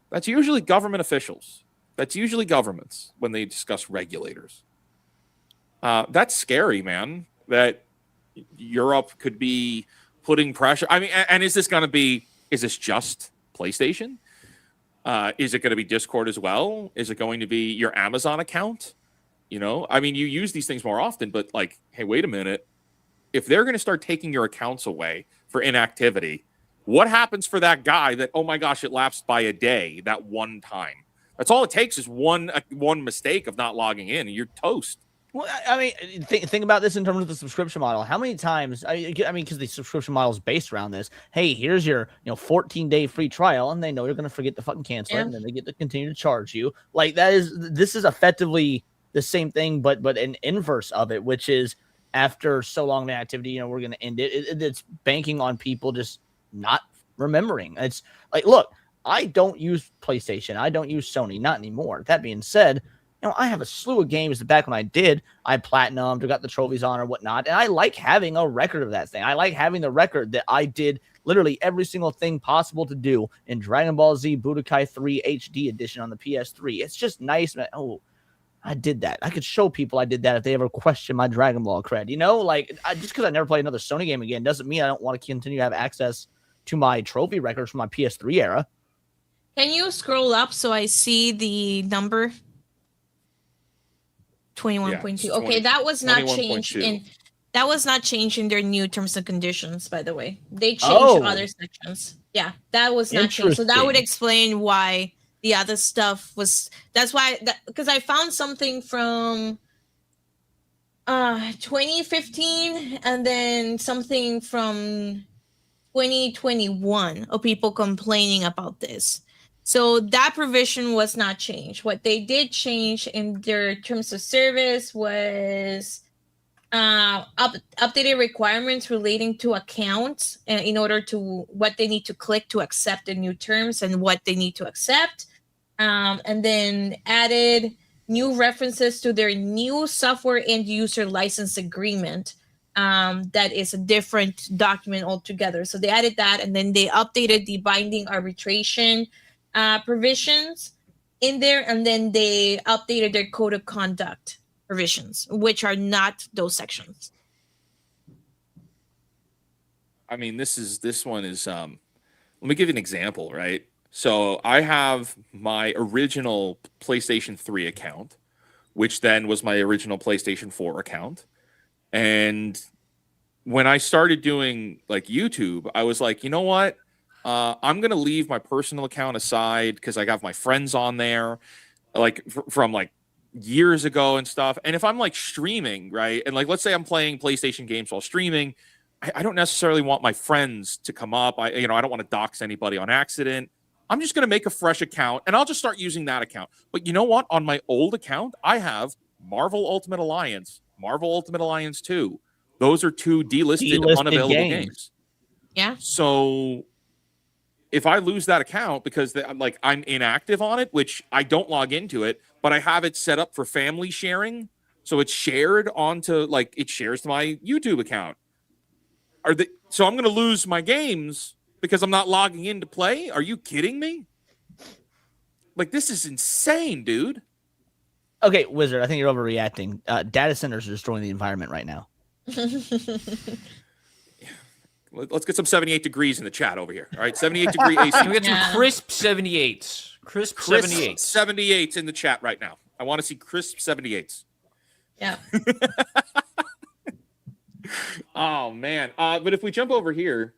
that's usually government officials. That's usually governments when they discuss regulators. That's scary, man, that Europe could be putting pressure. I mean, and is this just PlayStation? Is it going to be Discord as well? Is it going to be your Amazon account? I mean, you use these things more often, but like, hey, wait a minute. If they're going to start taking your accounts away for inactivity, what happens for that guy that, oh my gosh, it lapsed by a day that one time? That's all it takes is one mistake of not logging in, and you're toast. Well, I mean, think about this in terms of the subscription model. How many times? I mean, because the subscription model is based around this. Hey, here's your 14-day free trial, and they know you're going to forget to fucking cancel it, and then they get to continue to charge you. Like this is effectively the same thing, but an inverse of it, which is after so long of activity, we're going to end it. It's banking on people just not remembering. It's like, look, I don't use PlayStation. I don't use Sony, not anymore. That being said, I have a slew of games that back when I did, I platinumed or got the trophies on or whatnot. And I like having a record of that thing. I like having the record that I did literally every single thing possible to do in Dragon Ball Z Budokai 3 HD edition on the PS3. It's just nice. Oh, I did that. I could show people I did that if they ever question my Dragon Ball cred. Just because I never play another Sony game again doesn't mean I don't want to continue to have access to my trophy records from my PS3 era. Can you scroll up so I see the number? 21.2. Yeah, okay, that was not changed 21.2. that was not changed in their new terms and conditions, by the way. They changed other sections. Yeah, that was not changed. So that would explain why the other stuff was. That's why, because I found something from 2015 and then something from 2021 of people complaining about this. So that provision was not changed. What they did change in their terms of service was updated requirements relating to accounts in order to what they need to click to accept the new terms and what they need to accept. And then added new references to their new software end user license agreement. That is a different document altogether. So they added that, and then they updated the binding arbitration provisions in there, and then they updated their code of conduct provisions, which are not those sections. I mean, this one is let me give you an example, right? So I have my original PlayStation 3 account, which then was my original PlayStation 4 account. And when I started doing like YouTube, I was like, you know what? I'm going to leave my personal account aside because I got my friends on there like from like years ago and stuff. And if I'm like streaming, right? And like, let's say I'm playing PlayStation games while streaming, I don't necessarily want my friends to come up. I don't want to dox anybody on accident. I'm just going to make a fresh account and I'll just start using that account. But you know what? On my old account, I have Marvel Ultimate Alliance, Marvel Ultimate Alliance 2. Those are two delisted unavailable games. Yeah. So if I lose that account because I'm inactive on it, which I don't log into it, but I have it set up for family sharing, so it's shared onto it shares to my YouTube account. So I'm going to lose my games because I'm not logging in to play? Are you kidding me? Like, this is insane, dude. Okay, Wizard, I think you're overreacting. Data centers are destroying the environment right now. Let's get some 78 degrees in the chat over here. All right, 78 degree AC. We get some crisp 78s. Crisp 78s. 78s in the chat right now. I want to see crisp 78s. Yeah. Oh, man. But if we jump over here,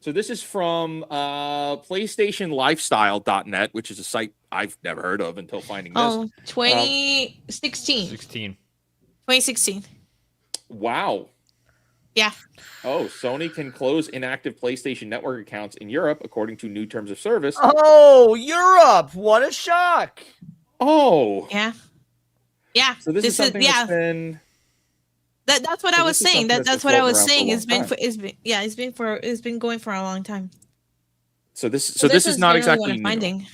so this is from PlayStationLifestyle.net, which is a site I've never heard of until finding this. Oh, 2016. 2016. Wow. Yeah. Oh, Sony can close inactive PlayStation Network accounts in Europe, according to new terms of service. Oh, Europe! What a shock! Oh. Yeah. Yeah. So this is something that's been... That's what I was saying. That's what I was saying. It's been going for a long time. So this is not exactly new. Finding.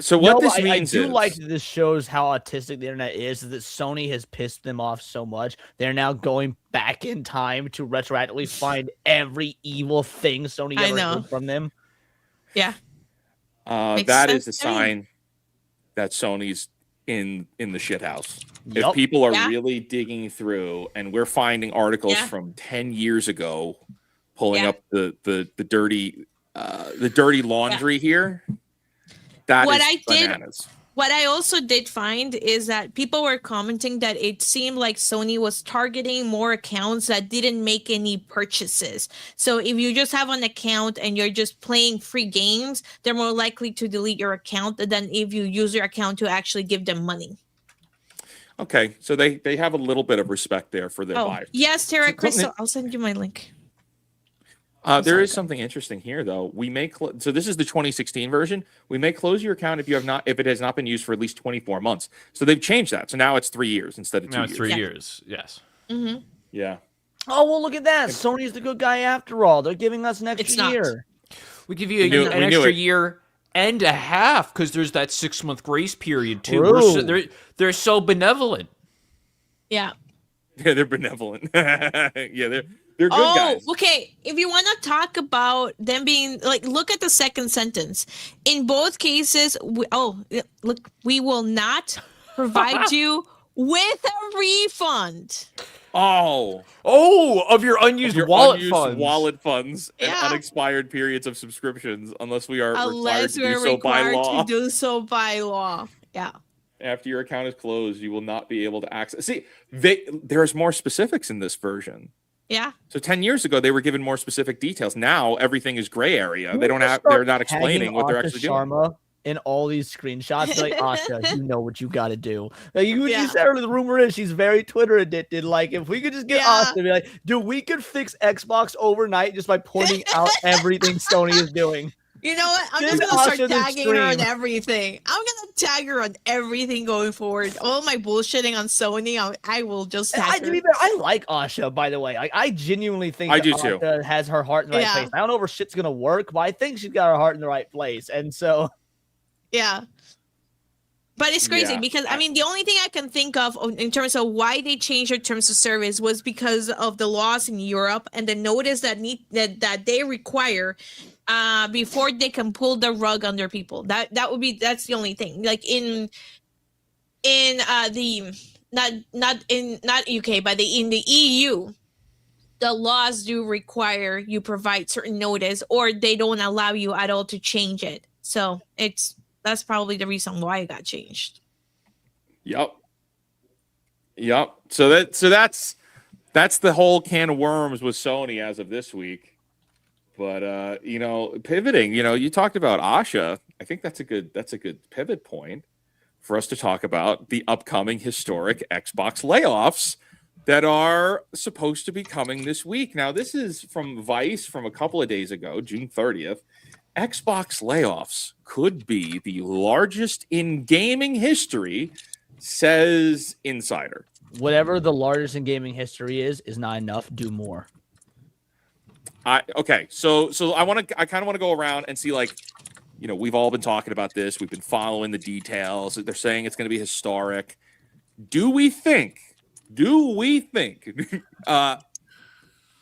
So what this I means do is like that this shows how autistic the internet is that Sony has pissed them off so much. They're now going back in time to retroactively find every evil thing Sony ever did from them. Yeah. That is a sign that Sony's in the shithouse. Yep. If people are really digging through, and we're finding articles from 10 years ago, pulling up the dirty laundry here. What I also did find is that people were commenting that it seemed like Sony was targeting more accounts that didn't make any purchases. So if you just have an account and you're just playing free games, they're more likely to delete your account than if you use your account to actually give them money. Okay, so they have a little bit of respect there for their buyers. Yes, Tara Crystal, I'll send you my link. There is something interesting here, though. We may so this is the 2016 version. We may close your account if it has not been used for at least 24 months. So they've changed that. So now it's 3 years instead of 2 years. Now it's 3 years. Yes. Mm-hmm. Yeah. Oh well, look at that. Sony's the good guy after all. They're giving us an extra year. We give you an extra year and a half because there's that 6-month grace period too. They're so benevolent. Yeah. Yeah, they're benevolent. Yeah, they're good guys. Okay. If you want to talk about them being like, look at the second sentence. In both cases, we will not provide you with a refund. Of your unused wallet funds and unexpired periods of subscriptions, unless we are required to do so by law. Yeah. After your account is closed, you will not be able to access. See, there's more specifics in this version. Yeah. So 10 years ago, they were given more specific details. Now everything is gray area. They're not explaining what they're actually doing. In all these screenshots, like Asha, you know what you got to do. Like you said earlier, the rumor is she's very Twitter addicted. Like if we could just get Asha to be like, dude, we could fix Xbox overnight just by pointing out everything Sony is doing. You know what? I'm just gonna start tagging her on everything. I'm gonna tag her on everything going forward. All my bullshitting on Sony, I will just tag her. I like Asha, by the way. I genuinely think Asha has her heart in the right place. I don't know if her shit's gonna work, but I think she's got her heart in the right place. And so yeah. But it's crazy because I mean the only thing I can think of in terms of why they changed their terms of service was because of the laws in Europe and the notice that they require before they can pull the rug under people. That's the only thing. Like in the not UK, but in the EU, the laws do require you provide certain notice, or they don't allow you at all to change it. So that's probably the reason why it got changed. Yep. So that's the whole can of worms with Sony as of this week. But pivoting, you talked about Asha. I think that's a good pivot point for us to talk about the upcoming historic Xbox layoffs that are supposed to be coming this week. Now, this is from Vice from a couple of days ago, June 30th. Xbox layoffs could be the largest in gaming history, says Insider. Whatever the largest in gaming history is not enough. Do more. Okay, so I kind of want to go around and see, like, we've all been talking about this. We've been following the details. They're saying it's going to be historic. Do we think? Do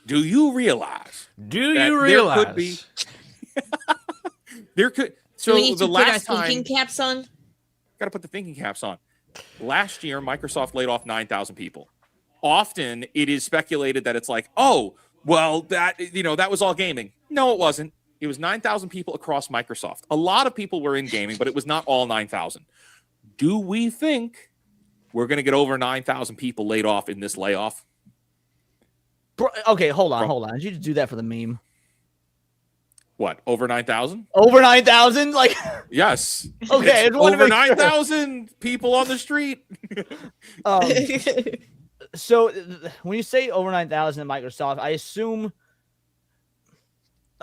you realize? There could be. There could. So we need the to last put our time, thinking caps on. Got to put the thinking caps on. Last year, Microsoft laid off 9,000 people. Often, it is speculated that it's like, oh, well, that was all gaming. No, it wasn't. It was 9,000 people across Microsoft. A lot of people were in gaming, but it was not all 9,000. Do we think we're going to get over 9,000 people laid off in this layoff? Okay, hold on. Did you just do that for the meme? What, over 9,000? Over 9,000? Like, yes. Okay, it's over 9,000 people on the street. So when you say over 9,000 at Microsoft, I assume.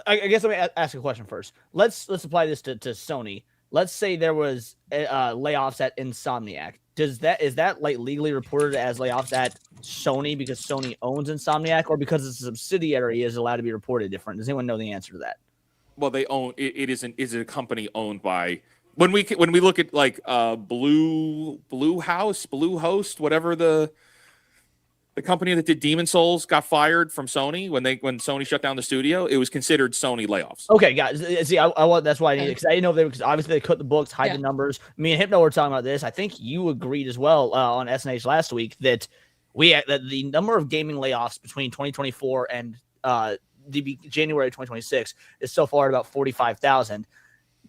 I guess let me ask a question first. Let's apply this to Sony. Let's say there was layoffs at Insomniac. Is that like legally reported as layoffs at Sony because Sony owns Insomniac, or because it's a subsidiary is allowed to be reported different? Does anyone know the answer to that? Well, they own it. It isn't. Is it a company owned by? When we look at like Blue Host, whatever the company that did Demon Souls got fired from Sony when Sony shut down the studio, it was considered Sony Layoffs. Okay, guys. See, I want that's why I need it because I didn't know if they because obviously they cut the books, hide the numbers. Me and Hypno were talking about this. I think you agreed as well on SNH last week that that the number of gaming layoffs between 2024 and the January 2026 is so far at about 45,000.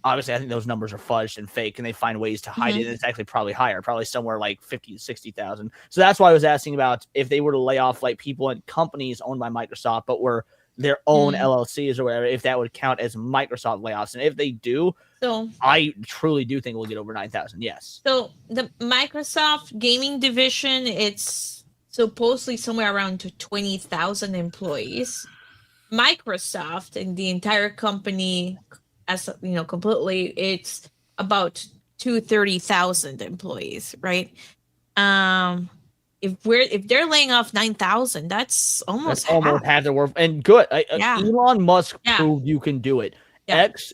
Obviously, I think those numbers are fudged and fake, and they find ways to hide it. And it's actually probably higher, probably somewhere like 50 to 60,000. So that's why I was asking about if they were to lay off like people in companies owned by Microsoft, but were their own LLCs or whatever, if that would count as Microsoft layoffs. And if they do, so I truly do think we'll get over 9,000. Yes. So the Microsoft gaming division, it's supposedly somewhere around 20,000 employees. Microsoft and the entire company, as you know, completely, it's about 230,000 employees, right? If they're laying off 9,000, that's almost half their work. And good. Elon Musk proved you can do it. Yeah. X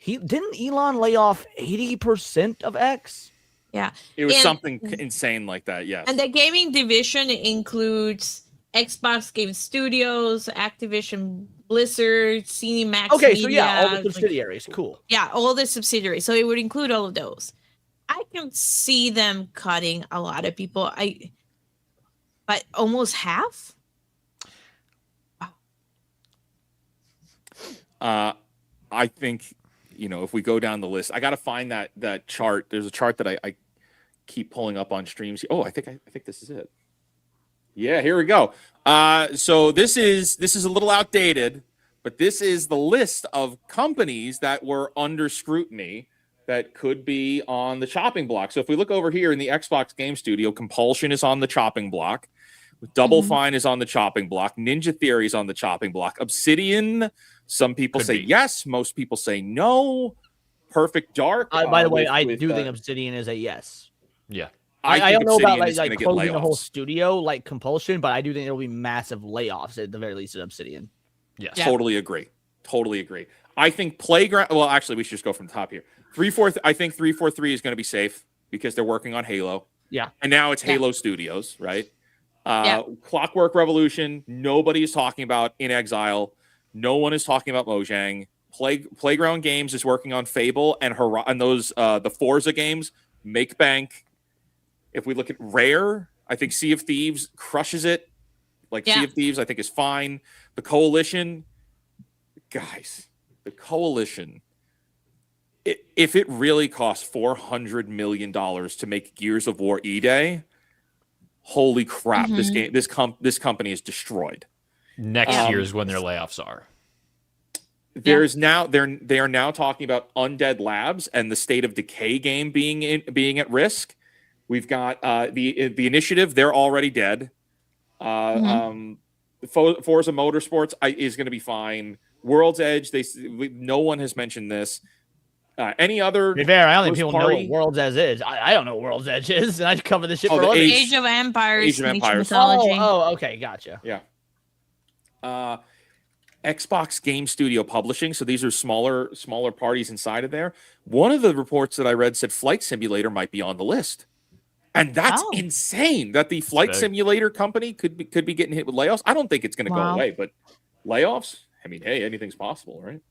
didn't Elon lay off 80% of X? Yeah, it was something insane like that. Yes, and the gaming division includes Xbox Game Studios, Activision Blizzard, Cinemax. Okay, Media, so yeah, all the subsidiaries. Cool. Yeah, all the subsidiaries. So it would include all of those. I can see them cutting a lot of people. But almost half. Wow. I think, if we go down the list, I got to find that chart. There's a chart that I keep pulling up on streams. Oh, I think this is it. Yeah, here we go. So this is a little outdated, but this is the list of companies that were under scrutiny that could be on the chopping block. So if we look over here in the Xbox Game Studio, Compulsion is on the chopping block. Double Fine is on the chopping block. Ninja Theory is on the chopping block. Obsidian, some people say yes, most people say no. Perfect Dark. By the way, I do think Obsidian is a yes. Yeah. I don't know about like closing the whole studio like Compulsion, but I do think there will be massive layoffs at the very least at Obsidian. Yes. Totally agree. I think Playground. Well, actually, we should just go from the top here. I think 343 is going to be safe because they're working on Halo. Yeah. And now it's Halo Studios, right? Clockwork Revolution. Nobody is talking about In Exile. No one is talking about Mojang. Playground Games is working on Fable and those the Forza games. Make bank. If we look at Rare, I think Sea of Thieves crushes it. Sea of Thieves, I think, is fine. The Coalition, guys, if it really costs $400 million to make Gears of War E-Day, holy crap, this company is destroyed. Next year is when their layoffs are. They are now talking about Undead Labs and the State of Decay game being at risk. We've got the Initiative; they're already dead. Forza Motorsports is going to be fine. World's Edge, no one has mentioned this. Any other? To be fair, I don't think people know what World's Edge is. I don't know what World's Edge is, and I cover this shit for a living. Age of Empires. Age of Empires. Mythology. Okay, gotcha. Yeah. Xbox Game Studio Publishing. So these are smaller parties inside of there. One of the reports that I read said Flight Simulator might be on the list. And that's insane that the Flight Simulator company could be getting hit with layoffs. I don't think it's going to go away, but layoffs, I mean, hey, anything's possible, right?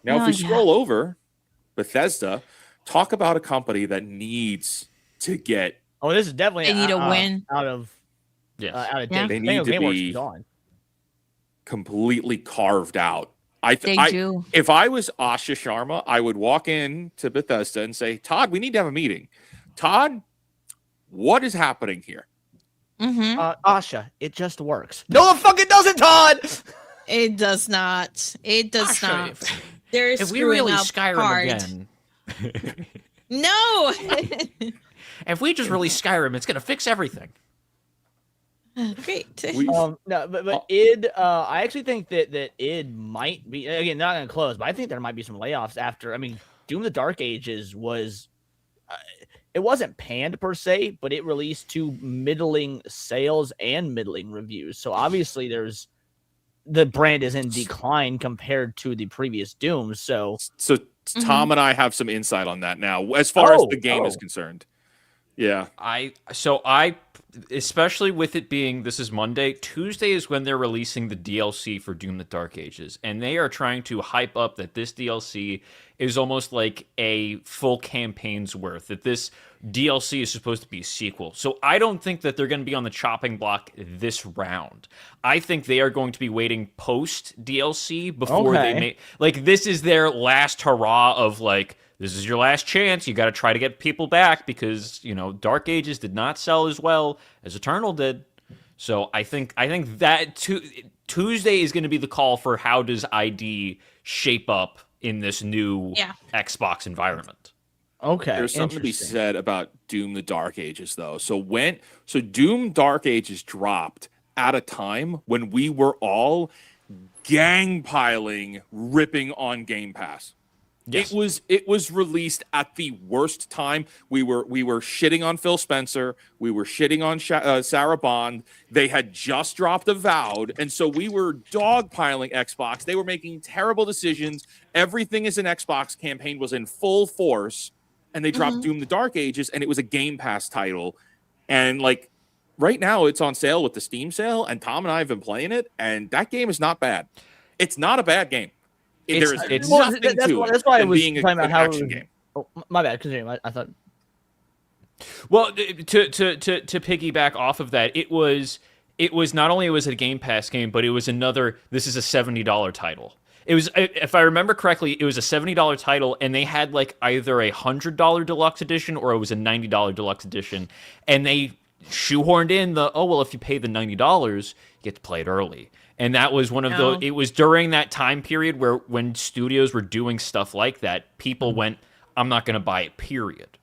Now, if we scroll over, Bethesda, talk about a company that needs to get. Oh, this is definitely they need a win out of date. They need to be completely carved out. do. If I was Asha Sharma, I would walk in to Bethesda and say, Todd, we need to have a meeting. Todd, what is happening here? Asha, it just works. No, it fucking doesn't, Todd. It does not. It does not. If we really Skyrim again. No. If we just release Skyrim, it's going to fix everything. Great. No, but id. I actually think that id might be again not going to close, but I think there might be some layoffs after. I mean, Doom: The Dark Ages was. It wasn't panned per se, but it released to middling sales and middling reviews. So obviously there's the brand is in decline compared to the previous Dooms. So Tom and I have some insight on that now, as far as the game is concerned. Yeah, I especially with it being this is Monday, Tuesday is when they're releasing the DLC for Doom: The Dark Ages, and they are trying to hype up that this DLC is almost like a full campaign's worth. That this DLC is supposed to be a sequel. So I don't think that they're going to be on the chopping block this round. I think they are going to be waiting post DLC before they make like this is their last hurrah of like, this is your last chance. You got to try to get people back because, you know, Dark Ages did not sell as well as Eternal did. So I think that Tuesday is going to be the call for how does ID shape up in this new Xbox environment. Okay. There's something to be said about Doom: The Dark Ages, though. So Doom: Dark Ages dropped at a time when we were all gang-piling, ripping on Game Pass. Yes. It was released at the worst time. We were shitting on Phil Spencer. We were shitting on Sarah Bond. They had just dropped Avowed, and so we were dogpiling Xbox. They were making terrible decisions. Everything is an Xbox campaign was in full force, and they dropped Doom: The Dark Ages, and it was a Game Pass title. And like right now, it's on sale with the Steam sale, and Tom and I have been playing it, and that game is not bad. It's not a bad game. It's nothing to it. That's why I was being talking about how action game. Oh, my bad. Continue. I thought. Well, to piggyback off of that, it was not only was it a Game Pass game, but it was another. This is a $70 title. It was, if I remember correctly, it was a $70 title, and they had like either a $100 deluxe edition or it was a $90 deluxe edition, and they shoehorned in the if you pay the $90, you get to play it early. And that was one of those. It was during that time period where when studios were doing stuff like that, people went, "I'm not going to buy it." Period.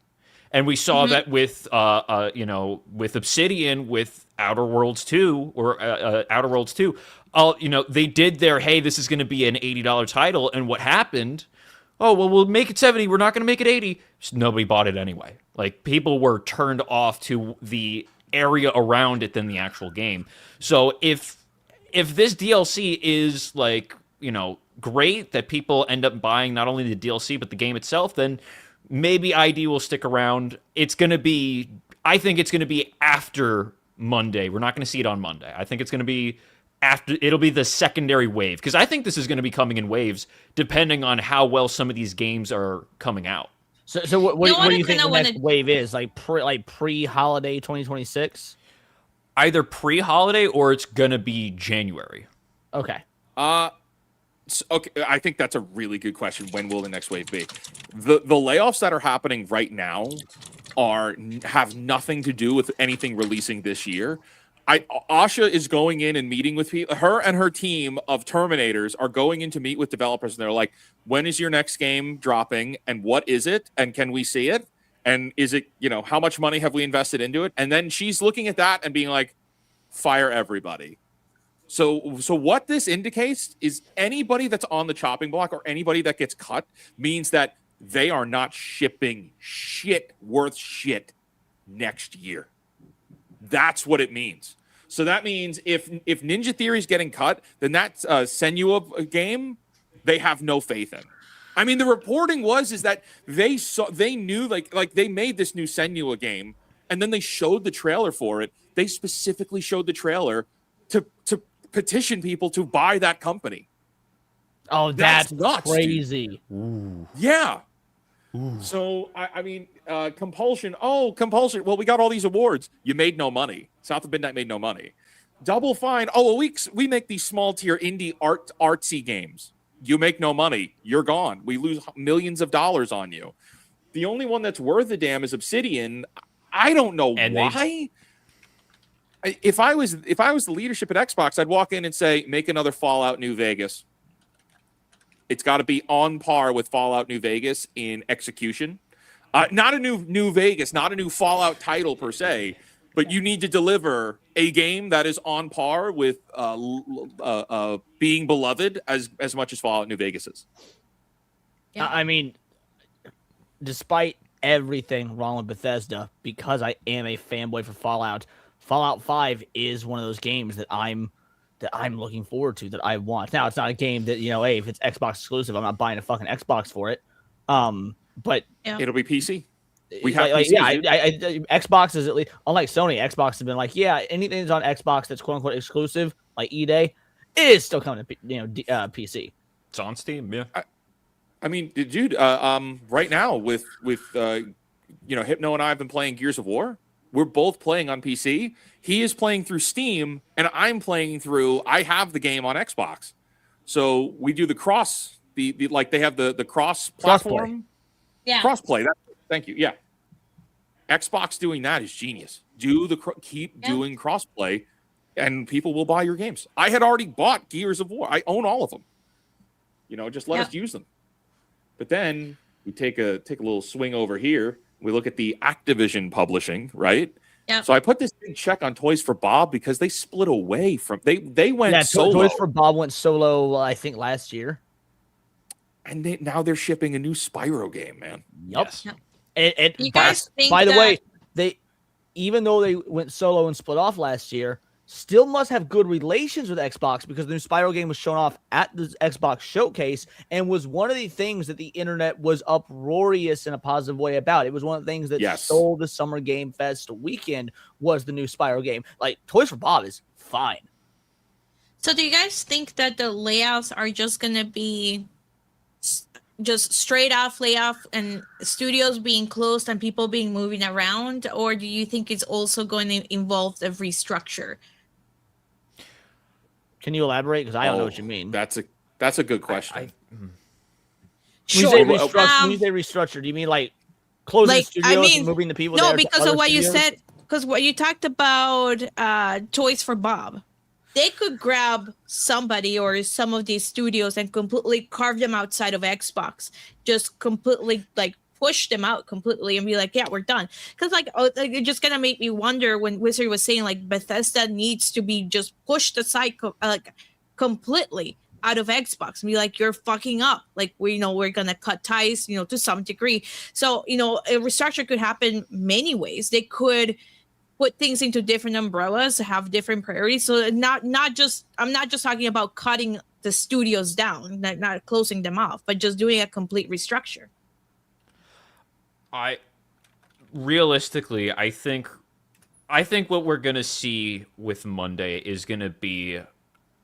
And we saw that with, with Obsidian, with Outer Worlds 2 or Outer Worlds 2. They did their, hey, this is going to be an $80 title, and what happened? Oh, well, we'll make it 70. We're not going to make it 80. So nobody bought it anyway. Like people were turned off to the area around it than the actual game. So if this DLC is like, great that people end up buying not only the DLC but the game itself, then maybe ID will stick around. I think it's going to be after Monday. We're not going to see it on Monday. I think it's going to be after. It'll be the secondary wave because I think this is going to be coming in waves depending on how well some of these games are coming out. So what do you think the next wave is? Like pre-holiday 2026? Either pre-holiday or it's gonna be January. Okay. Okay. I think that's a really good question. When will the next wave be? The layoffs that are happening right now have nothing to do with anything releasing this year. Asha is going in and meeting with people. Her and her team of Terminators are going in to meet with developers, and they're like, "When is your next game dropping? And what is it? And can we see it? And is it, how much money have we invested into it?" And then she's looking at that and being like, fire everybody. So what this indicates is anybody that's on the chopping block or anybody that gets cut means that they are not shipping shit worth shit next year. That's what it means. So that means if Ninja Theory's getting cut, then that Senua game, they have no faith in. I mean, the reporting is that they knew like they made this new Senua game, and then they showed the trailer for it. They specifically showed the trailer to petition people to buy that company. Oh, that's nuts, crazy. Yeah. Ooh. So I mean, compulsion. Oh, compulsion. Well, we got all these awards. You made no money. South of Midnight made no money. Double Fine. Oh, we make these small tier indie artsy games. You make no money. You're gone. We lose millions of dollars on you. The only one that's worth a damn is Obsidian. I don't know why. If I was the leadership at Xbox, I'd walk in and say, make another Fallout New Vegas. It's got to be on par with Fallout New Vegas in execution. Not a new Vegas, not a new Fallout title per se, but you need to deliver a game that is on par with being beloved as much as Fallout New Vegas is. Yeah. I mean, despite everything wrong with Bethesda, because I am a fanboy for Fallout 5 is one of those games that that I'm looking forward to, that I want. Now, it's not a game that, hey, if it's Xbox exclusive, I'm not buying a fucking Xbox for it. But it'll be PC. We have Xbox is at least, unlike Sony, Xbox has been like, yeah, anything that's on Xbox that's quote unquote exclusive, like E-Day, is still coming to PC. It's on Steam, yeah. I mean, dude, right now with Hypno and I have been playing Gears of War. We're both playing on PC. He is playing through Steam, and I'm playing through. I have the game on Xbox, so we do the cross. They have the cross platform. Crossplay. Thank you. Yeah, Xbox doing that is genius. Keep doing crossplay, and people will buy your games. I had already bought Gears of War. I own all of them. Just let us use them. But then we take a little swing over here. We look at the Activision publishing, right? Yeah. So I put this big check on Toys for Bob because they split away from they went solo. Toys for Bob went solo, I think, last year. And now they're shipping a new Spyro game, man. Yep. By the way, even though they went solo and split off last year, still must have good relations with Xbox, because the new Spyro game was shown off at the Xbox showcase and was one of the things that the internet was uproarious in a positive way about. It was one of the things that stole the Summer Game Fest weekend, was the new Spyro game. Like, Toys for Bob is fine. So do you guys think that the layoffs are just going to be just straight off layoff and studios being closed and people being moving around? Or do you think it's also going to involve a restructure? Can you elaborate? Because I don't know what you mean. That's a good question. Sure. When you say restructure, do you mean like closing studios and moving the people there? No, because of what you said. Because what you talked about, Toys for Bob, they could grab somebody or some of these studios and completely carve them outside of Xbox, just completely push them out completely and be like, yeah, we're done. Because it's just gonna make me wonder when Wizard was saying Bethesda needs to be just pushed aside completely out of Xbox and be like, you're fucking up. We're gonna cut ties, to some degree. So a restructure could happen many ways. They could put things into different umbrellas, have different priorities. So I'm not just talking about cutting the studios down, not closing them off, but just doing a complete restructure. Realistically, I think what we're gonna see with Monday is gonna be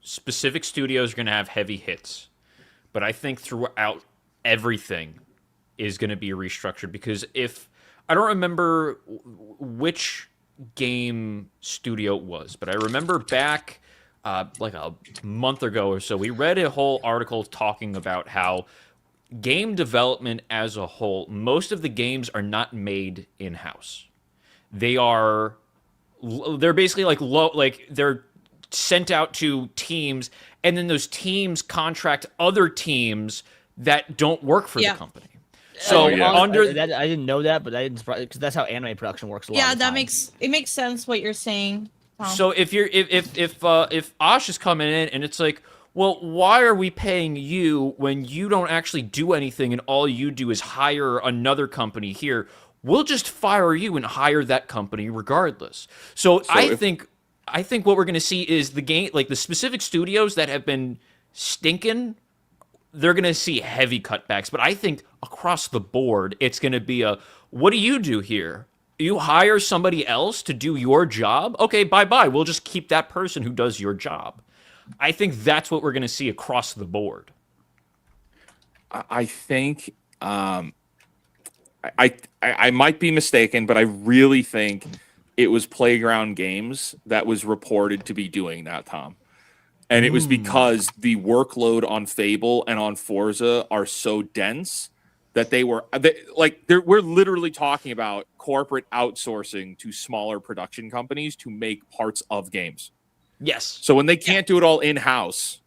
specific studios are gonna have heavy hits, but I think throughout everything is gonna be restructured, because if I don't remember which game studio it was, but I remember back like a month ago or so, we read a whole article talking about how game development as a whole, most of the games are not made in-house. They're basically they're sent out to teams, and then those teams contract other teams that don't work for the company. So I didn't know that, but I didn't, because that's how anime production works. That makes sense what you're saying. So if Osh is coming in and it's like, well, why are we paying you when you don't actually do anything and all you do is hire another company here? We'll just fire you and hire that company regardless. So I think what we're going to see is the game, the specific studios that have been stinking, they're going to see heavy cutbacks. But I think across the board, it's going to be what do you do here? You hire somebody else to do your job? Okay, bye-bye. We'll just keep that person who does your job. I think that's what we're going to see across the board. I think I might be mistaken, but I really think it was Playground Games that was reported to be doing that, Tom. And it was because the workload on Fable and on Forza are so dense that we're literally talking about corporate outsourcing to smaller production companies to make parts of games. Yes. So when they can't do it all in-house,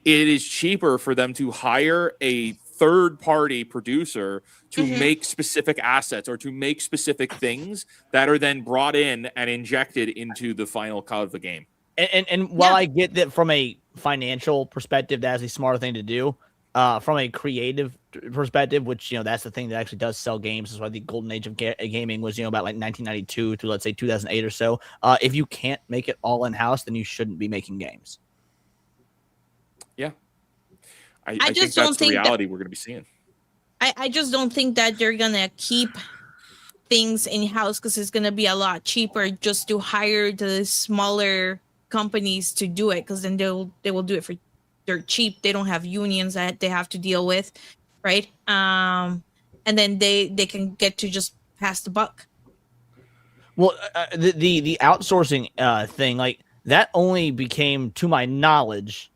it is cheaper for them to hire a third-party producer to make specific assets or to make specific things that are then brought in and injected into the final cut of the game. And while I get that from a financial perspective, that's a smarter thing to do, from a creative perspective, which, that's the thing that actually does sell games. That's why the golden age of gaming was, about 1992 to, let's say, 2008 or so. If you can't make it all in-house, then you shouldn't be making games. I think that's the reality we're going to be seeing. I just don't think that they're gonna keep things in house because it's gonna be a lot cheaper just to hire the smaller companies to do it, because then they will do it for they're cheap. They don't have unions that they have to deal with, right? And then they can get to just pass the buck. Well, the outsourcing thing, like that only became, to my knowledge,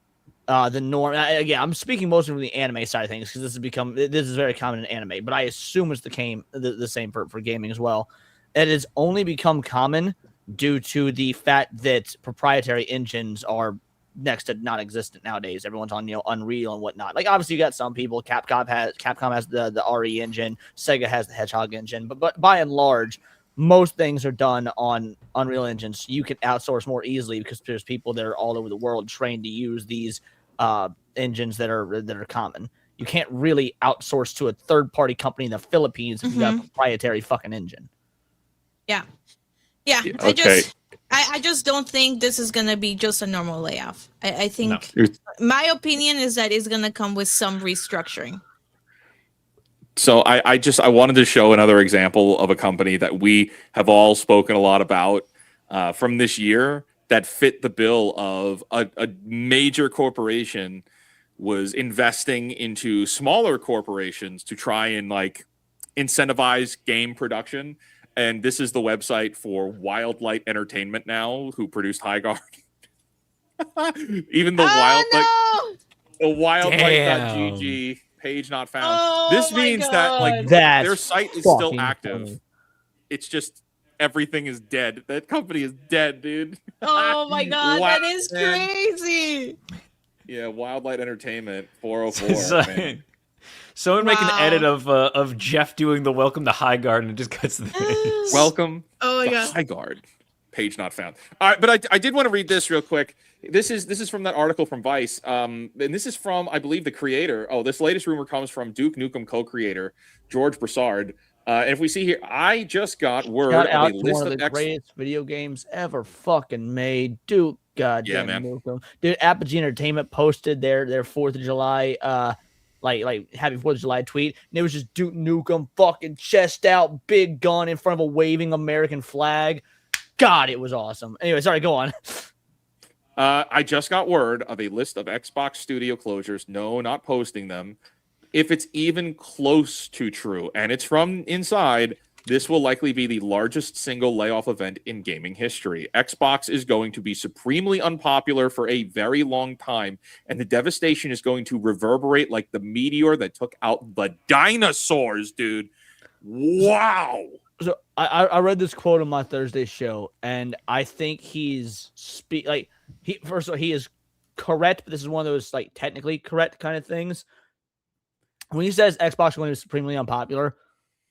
the norm. Again, I'm speaking mostly from the anime side of things because this is very common in anime, but I assume it's the same for gaming as well. It has only become common due to the fact that proprietary engines are next to non-existent nowadays. Everyone's on Unreal and whatnot. Like obviously you got some people. Capcom has the RE engine. Sega has the Hedgehog engine, but by and large, most things are done on Unreal engines. You can outsource more easily because there's people that are all over the world trained to use these engines that are common. You can't really outsource to a third-party company in the Philippines if you got a proprietary fucking engine. Yeah. Okay. I just don't think this is gonna be just a normal layoff. I think my opinion is that it's gonna come with some restructuring. So I wanted to show another example of a company that we have all spoken a lot about from this year that fit the bill of a major corporation was investing into smaller corporations to try and like incentivize game production. And this is the website for Wildlight Entertainment now, who produced High Guard. Even the Wildlight.gg page not found. Oh, this means that like their site is still active. Funny. It's just everything is dead. That company is dead, dude. Oh my god, wow, that is crazy. Yeah, Wildlight Entertainment 404. Someone make an edit of Jeff doing the welcome to High Guard and it just cuts the welcome. Oh my god, High Guard page not found. All right, but I did want to read this real quick. This is from that article from Vice, and this is from, I believe, the creator. Oh, this latest rumor comes from Duke Nukem co-creator George Broussard. And if we see here, I just got word of a list one of the greatest video games ever fucking made. Duke goddamn Nukem. Dude, Apogee Entertainment posted their 4th of July like happy 4th of July tweet, and it was just Duke Nukem fucking chest out, big gun in front of a waving American flag. God, it was awesome. Anyway, sorry, go on. I just got word of a list of Xbox studio closures. No, not posting them. If it's even close to true, and it's from inside, this will likely be the largest single layoff event in gaming history. Xbox is going to be supremely unpopular for a very long time, and the devastation is going to reverberate like the meteor that took out the dinosaurs, dude. Wow. So I read this quote on my Thursday show, and I think he's first of all, he is correct, but this is one of those like technically correct kind of things. When he says Xbox is going to be supremely unpopular,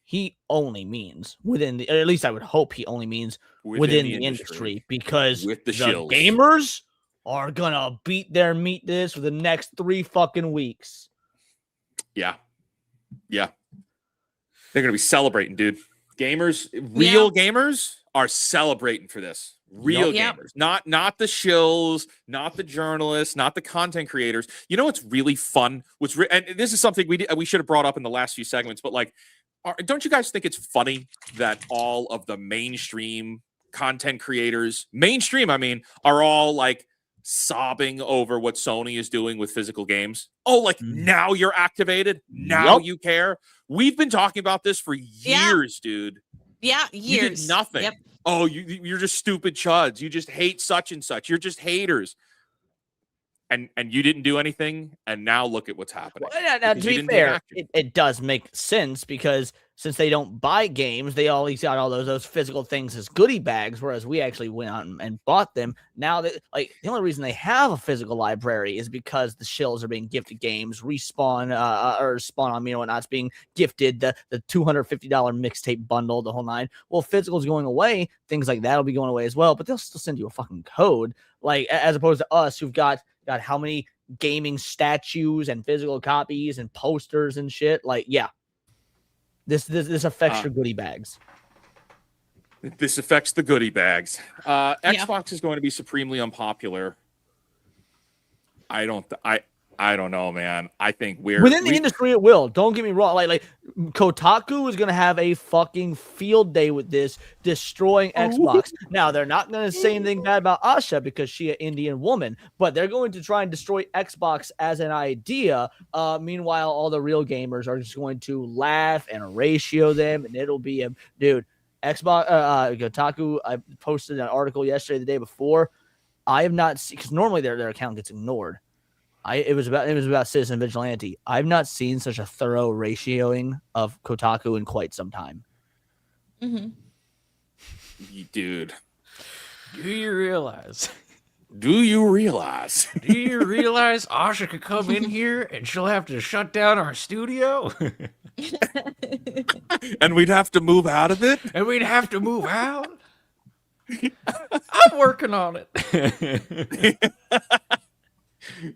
he only means within the, or at least I would hope he only means within the industry, because with the gamers are gonna beat their meat this for the next 3 fucking weeks. Yeah. They're gonna be celebrating, dude. Gamers, real gamers are celebrating for this. Real gamers, not the shills, not the journalists, not the content creators. You know what's really fun? And this is something we should have brought up in the last few segments, but like, don't you guys think it's funny that all of the mainstream content creators, I mean, are all like sobbing over what Sony is doing with physical games? Oh, like now you're activated, now you care. We've been talking about this for years, dude. Yeah, years. You did nothing. Yep. Oh, you're just stupid chuds. You just hate such and such. You're just haters. And you didn't do anything, and now look at what's happening. Well, now, to be fair, it does make sense, because since they don't buy games, they always got all those physical things as goodie bags, whereas we actually went out and bought them. Now, that like the only reason they have a physical library is because the shills are being gifted games, Respawn or Spawn on me and whatnot's being gifted the $250 mixtape bundle, the whole nine. Well, physical's going away, things like that will be going away as well, but they'll still send you a fucking code, like as opposed to us who've got how many gaming statues and physical copies and posters and shit. Like, yeah, this affects your goodie bags. This affects the goodie bags. Xbox is going to be supremely unpopular. I I don't know, man. I think within the industry it will. Don't get me wrong. Like Kotaku is gonna have a fucking field day with this, destroying Xbox. Now they're not gonna say anything bad about Asha because she's an Indian woman, but they're going to try and destroy Xbox as an idea. Meanwhile, all the real gamers are just going to laugh and ratio them, and it'll be a dude. Xbox, Kotaku. I posted an article yesterday, the day before. I have not seen, because normally their account gets ignored. It was about Citizen Vigilante. I've not seen such a thorough ratioing of Kotaku in quite some time. Mm-hmm. Dude, Do you realize? Do you realize Asha could come in here and she'll have to shut down our studio? And we'd have to move out of it? And we'd have to move out? I'm working on it.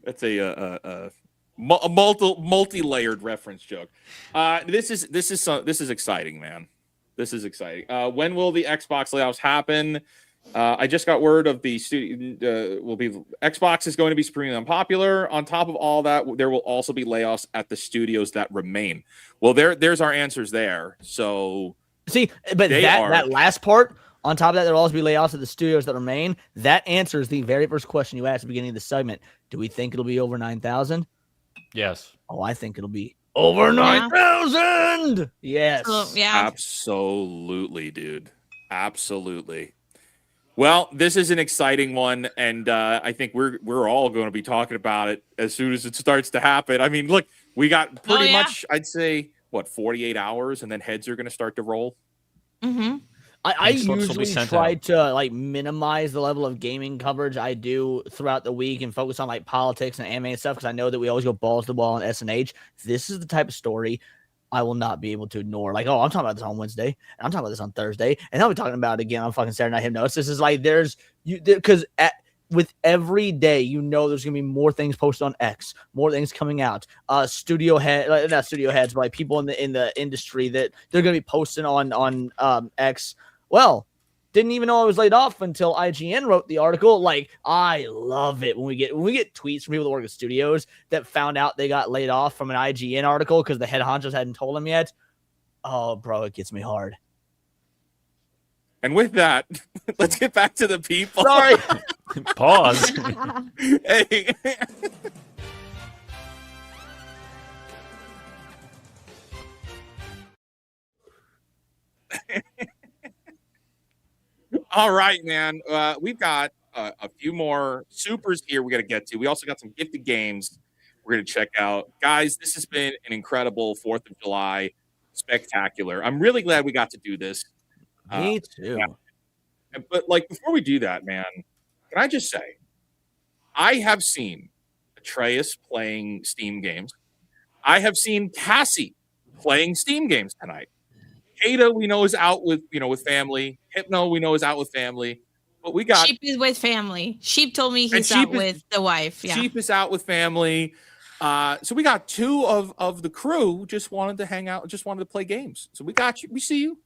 That's a multi-layered reference joke. This is exciting, man. This is exciting. When will the Xbox layoffs happen? I just got word of the Xbox is going to be supremely unpopular. On top of all that, there will also be layoffs at the studios that remain. Well, there's our answers there. So see, but that last part, on top of that, there'll also be layoffs at the studios that remain. That answers the very first question you asked at the beginning of the segment. Do we think it'll be over 9,000? Yes. Oh, I think it'll be over 9,000. Yes. Yeah. Absolutely, dude. Absolutely. Well, this is an exciting one, and I think we're all going to be talking about it as soon as it starts to happen. I mean, look, we got pretty much, I'd say, 48 hours, and then heads are going to start to roll. Mm-hmm. I usually try to minimize the level of gaming coverage I do throughout the week and focus on politics and anime and stuff because I know that we always go balls to the wall on SNH. This is the type of story I will not be able to ignore. I'm talking about this on Wednesday, and I'm talking about this on Thursday, and I'll be talking about it again on fucking Saturday Night Hypnosis. This is because with every day, there's gonna be more things posted on X, more things coming out. Not studio heads, but people in the industry that they're gonna be posting on X. Well, didn't even know I was laid off until IGN wrote the article. I love it when we get tweets from people that work at studios that found out they got laid off from an IGN article because the head honchos hadn't told them yet. Oh, bro, it gets me hard. And with that, let's get back to the people. Sorry. Pause. Hey. All right, man. We've got a few more supers here we got to get to. We also got some gifted games we're going to check out. Guys, this has been an incredible 4th of July spectacular. I'm really glad we got to do this. Me too. Yeah. But before we do that, man, can I just say, I have seen Atreus playing Steam games. I have seen Cassie playing Steam games tonight. Ada, we know, is out with family. Hypno, we know, is out with family. But we got Sheep is with family. Sheep told me he's out with the wife. Yeah. Sheep is out with family. So we got 2 of the crew just wanted to hang out, just wanted to play games. So we got you. We see you.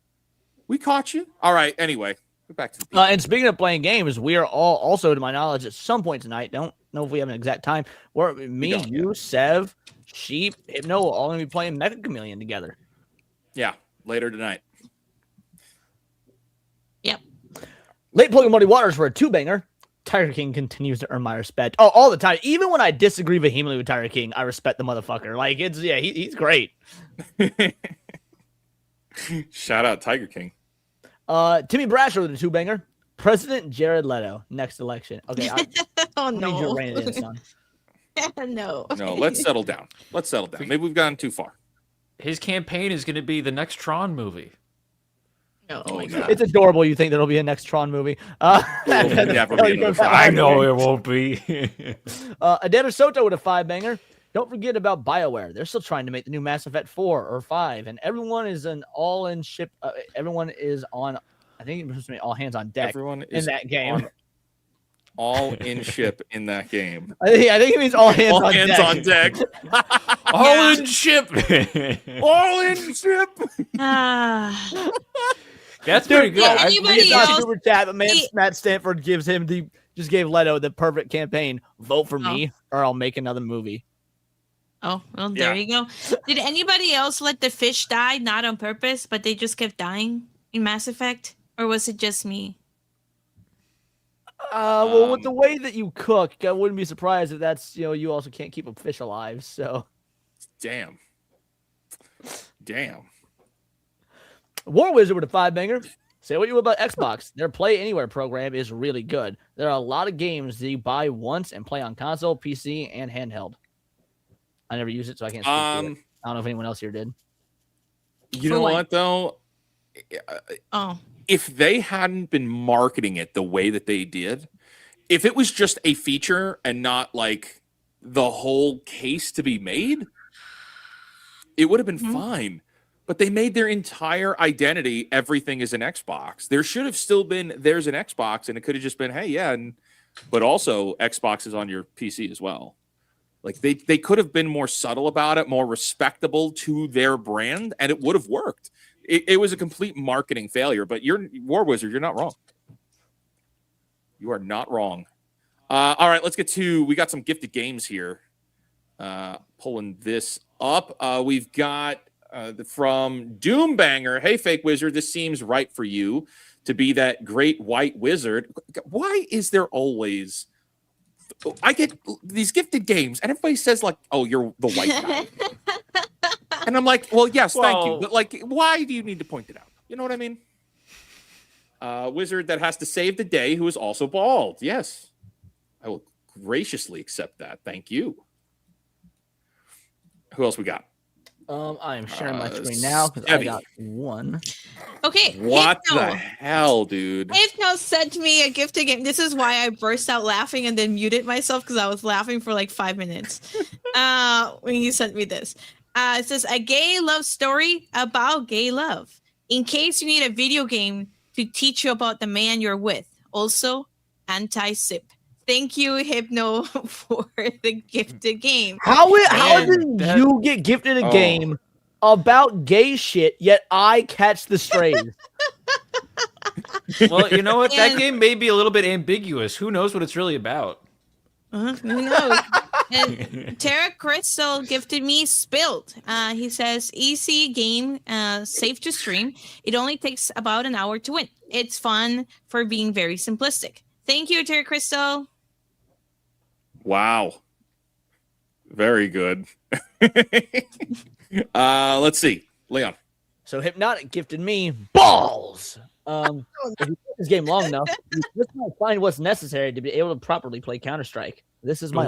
We caught you. All right. Anyway, get back to the people. And speaking of playing games, we are all also, to my knowledge, at some point tonight. Don't know if we have an exact time. Where you, Sev, Sheep, Hypno, all going to be playing Mecha Chameleon together. Yeah. Later tonight. Yep. Late Plugging Muddy Waters for a 2-banger. Tiger King continues to earn my respect. Oh, all the time. Even when I disagree vehemently with Tiger King, I respect the motherfucker. He's great. Shout out Tiger King. Timmy Brasher with a 2-banger. President Jared Leto, next election. Okay. Oh, no. Need you to rein it in, son. No. No, let's settle down. Maybe we've gone too far. His campaign is going to be the next Tron movie. No. Oh, it's adorable. You think there'll be a next Tron movie? I know it won't be. Adana Soto with a 5-banger. Don't forget about BioWare. They're still trying to make the new Mass Effect 4 or 5, and everyone is all-in ship. Everyone is on. I think it's supposed to be all hands on deck. Everyone is in that game. All in ship in that game. I think it means all hands on deck. All in ship. All in ship. That's pretty good. Anybody else? Super chat, but Matt Stanford gave Leto the perfect campaign. Vote for me, or I'll make another movie. Oh, well, there you go. Did anybody else let the fish die, not on purpose, but they just kept dying in Mass Effect? Or was it just me? Well, with the way that you cook, I wouldn't be surprised if that's, you also can't keep a fish alive, so. Damn. War Wizard with a 5-banger. Say what you will about Xbox. Their Play Anywhere program is really good. There are a lot of games that you buy once and play on console, PC, and handheld. I never used it, so I can't speak to it. I don't know if anyone else here did. You know what, though? If they hadn't been marketing it the way that they did, if it was just a feature and not like the whole case to be made, it would have been fine. But they made their entire identity, everything is an Xbox. There should have still been, there's an Xbox, and it could have just been, hey, yeah, but also Xbox is on your PC as well. Like they could have been more subtle about it, more respectable to their brand, and it would have worked. It was a complete marketing failure, but you're War Wizard, you're not wrong. You are not wrong. All right, let's get to, we got some gifted games here. Pulling this up. We've got from Doombanger. Hey, Fake Wizard, this seems right for you to be that great white wizard. Why is there always... I get these gifted games, and everybody says, like, oh, you're the white guy. And I'm like, well, yes, thank you. But, like, why do you need to point it out? You know what I mean? Wizard that has to save the day who is also bald. Yes. I will graciously accept that. Thank you. Who else we got? I am sharing my screen now because I got one. Okay. What the hell, dude? Hypno sent me a gifted game. This is why I burst out laughing and then muted myself because I was laughing for like 5 minutes when you sent me this. It says, a gay love story about gay love. In case you need a video game to teach you about the man you're with. Also, anti-sip. Thank you, Hypno, for the gifted game. How did you get gifted a game about gay shit, yet I catch the strays? Well, you know what? That game may be a little bit ambiguous. Who knows what it's really about? Who knows? And Terra Crystal gifted me Spilled. He says, easy game, safe to stream. It only takes about an hour to win. It's fun for being very simplistic. Thank you, Terra Crystal. Wow. Very good. Let's see. Leon. So Hypnotic gifted me balls. If you play this game long enough, you just might find what's necessary to be able to properly play Counter-Strike. This is my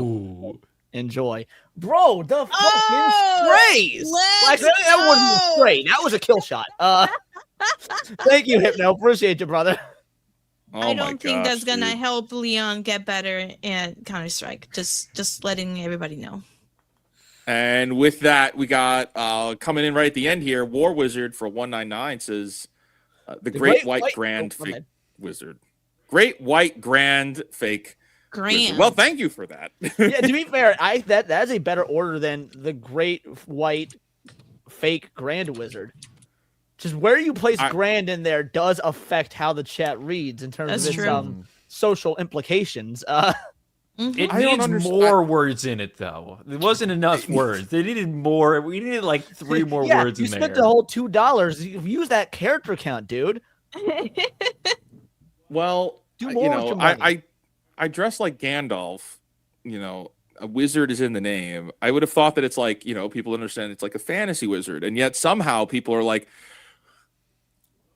enjoy. Bro, the fucking strays! Like, that wasn't a stray. That was a kill shot. Thank you, Hypno. Appreciate you, brother. I don't think that's gonna help Leon get better at Counter-Strike. Just letting everybody know. And with that, we got coming in right at the end here, War Wizard for 199 says the Great White Grand Fake Wizard. Great White Grand Fake Wizard. Well, thank you for that. Yeah, to be fair, that is a better order than the Great White Fake Grand Wizard. Just where you place grand in there does affect how the chat reads in terms of its social implications. It needs more words in it, though. There wasn't enough words. They needed more. We needed like 3 more words in there. You spent the whole $2. Use that character count, dude. Well, do more I dress like Gandalf. You know, a wizard is in the name. I would have thought that it's like, you know, people understand it's like a fantasy wizard, and yet somehow people are like,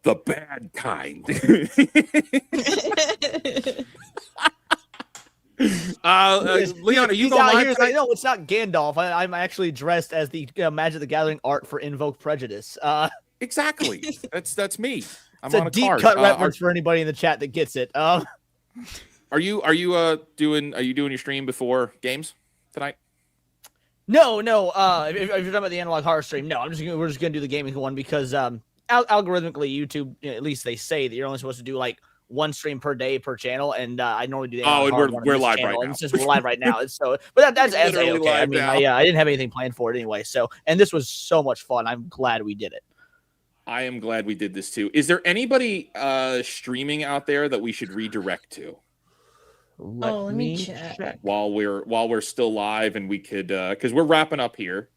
the bad kind. Leon, are you going here? No, it's not Gandalf. I'm actually dressed as the Magic the Gathering art for Invoke Prejudice. Exactly. That's me. I'm it's on a deep cut reference for anybody in the chat that gets it. Are you doing your stream before games tonight? No. If you're talking about the analog horror stream, no. We're just gonna do the gaming one because algorithmically, YouTube, at least they say that you're only supposed to do like 1 stream per day per channel, and I normally do the we're live right now. Since we're live right now, but that's as okay. I mean, I didn't have anything planned for it anyway. So, and this was so much fun. I'm glad we did it. I am glad we did this too. Is there anybody streaming out there that we should redirect to? Let me check. while we're still live, and we could because we're wrapping up here.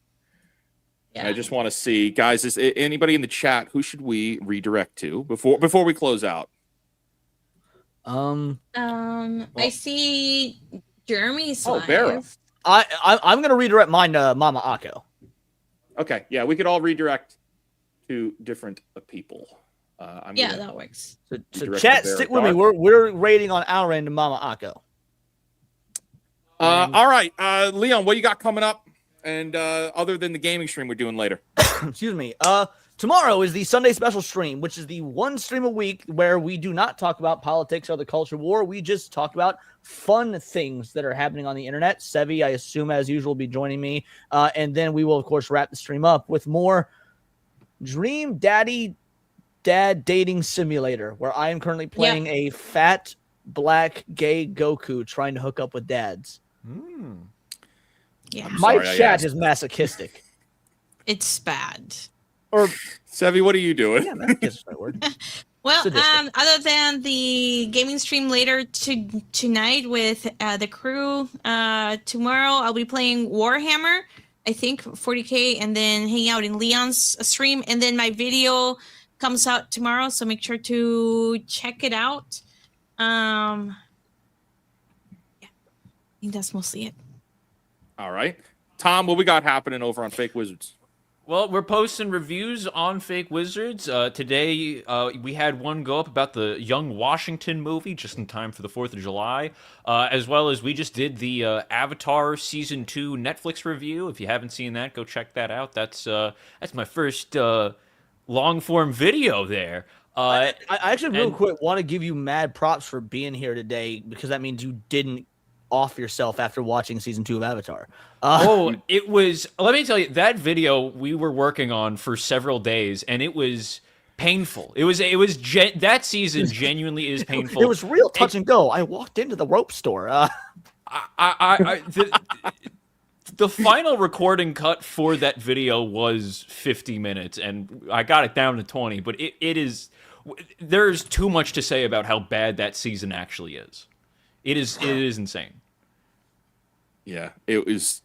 Yeah. I just want to see, guys, is anybody in the chat, who should we redirect to before we close out? I see Jeremy's Oh, live. Vera. I'm gonna redirect mine to Mama Akko. Okay, yeah, we could all redirect to different people. That works. So chat, stick with me. We're rating on our end to Mama Akko. All right, Leon, what you got coming up? And other than the gaming stream we're doing later. Excuse me. Tomorrow is the Sunday special stream, which is the one stream a week where we do not talk about politics or the culture war. We just talk about fun things that are happening on the internet. Sevi, I assume, as usual, will be joining me. And then we will, of course, wrap the stream up with more Dream Daddy Dad Dating Simulator, where I am currently playing a fat, black, gay Goku trying to hook up with dads. Yeah. My chat is masochistic. It's bad. Or Sevi, what are you doing? Yeah, masochistic is the right word. Well, other than the gaming stream later tonight with the crew, tomorrow I'll be playing Warhammer, I think 40K, and then hang out in Leon's stream. And then my video comes out tomorrow, so make sure to check it out. I think that's mostly it. All right. Tom, what we got happening over on Fake Wizards? Well, we're posting reviews on Fake Wizards. Today, we had one go up about the Young Washington movie, just in time for the 4th of July, as well as we just did the Avatar Season 2 Netflix review. If you haven't seen that, go check that out. That's my first long-form video there. I actually real quick want to give you mad props for being here today, because that means you didn't off yourself after watching Season 2 of Avatar. It was, let me tell you, that video we were working on for several days, and it was painful. That season genuinely is painful. It was real touch and go. I walked into the rope store. The final recording cut for that video was 50 minutes, and I got it down to 20, but there's too much to say about how bad that season actually is. It is insane. Yeah, it was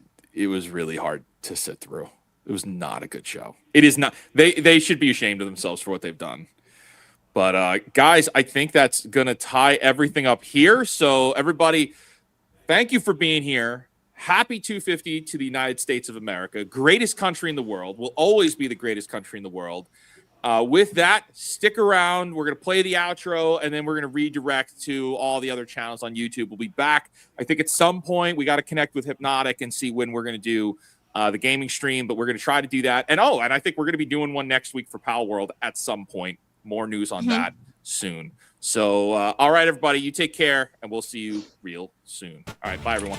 really hard to sit through. It was not a good show. It is not. They should be ashamed of themselves for what they've done. But guys, I think that's gonna tie everything up here. So everybody, thank you for being here. Happy 250 to the United States of America, greatest country in the world. Will always be the greatest country in the world. With that, stick around. We're going to play the outro, and then we're going to redirect to all the other channels on YouTube. We'll be back, I think, at some point. We got to connect with Hypnotic and see when we're going to do the gaming stream, but we're going to try to do that. And I think we're going to be doing one next week for Pal World at some point. More news on that soon. So, all right, everybody, you take care, and we'll see you real soon. All right, bye, everyone.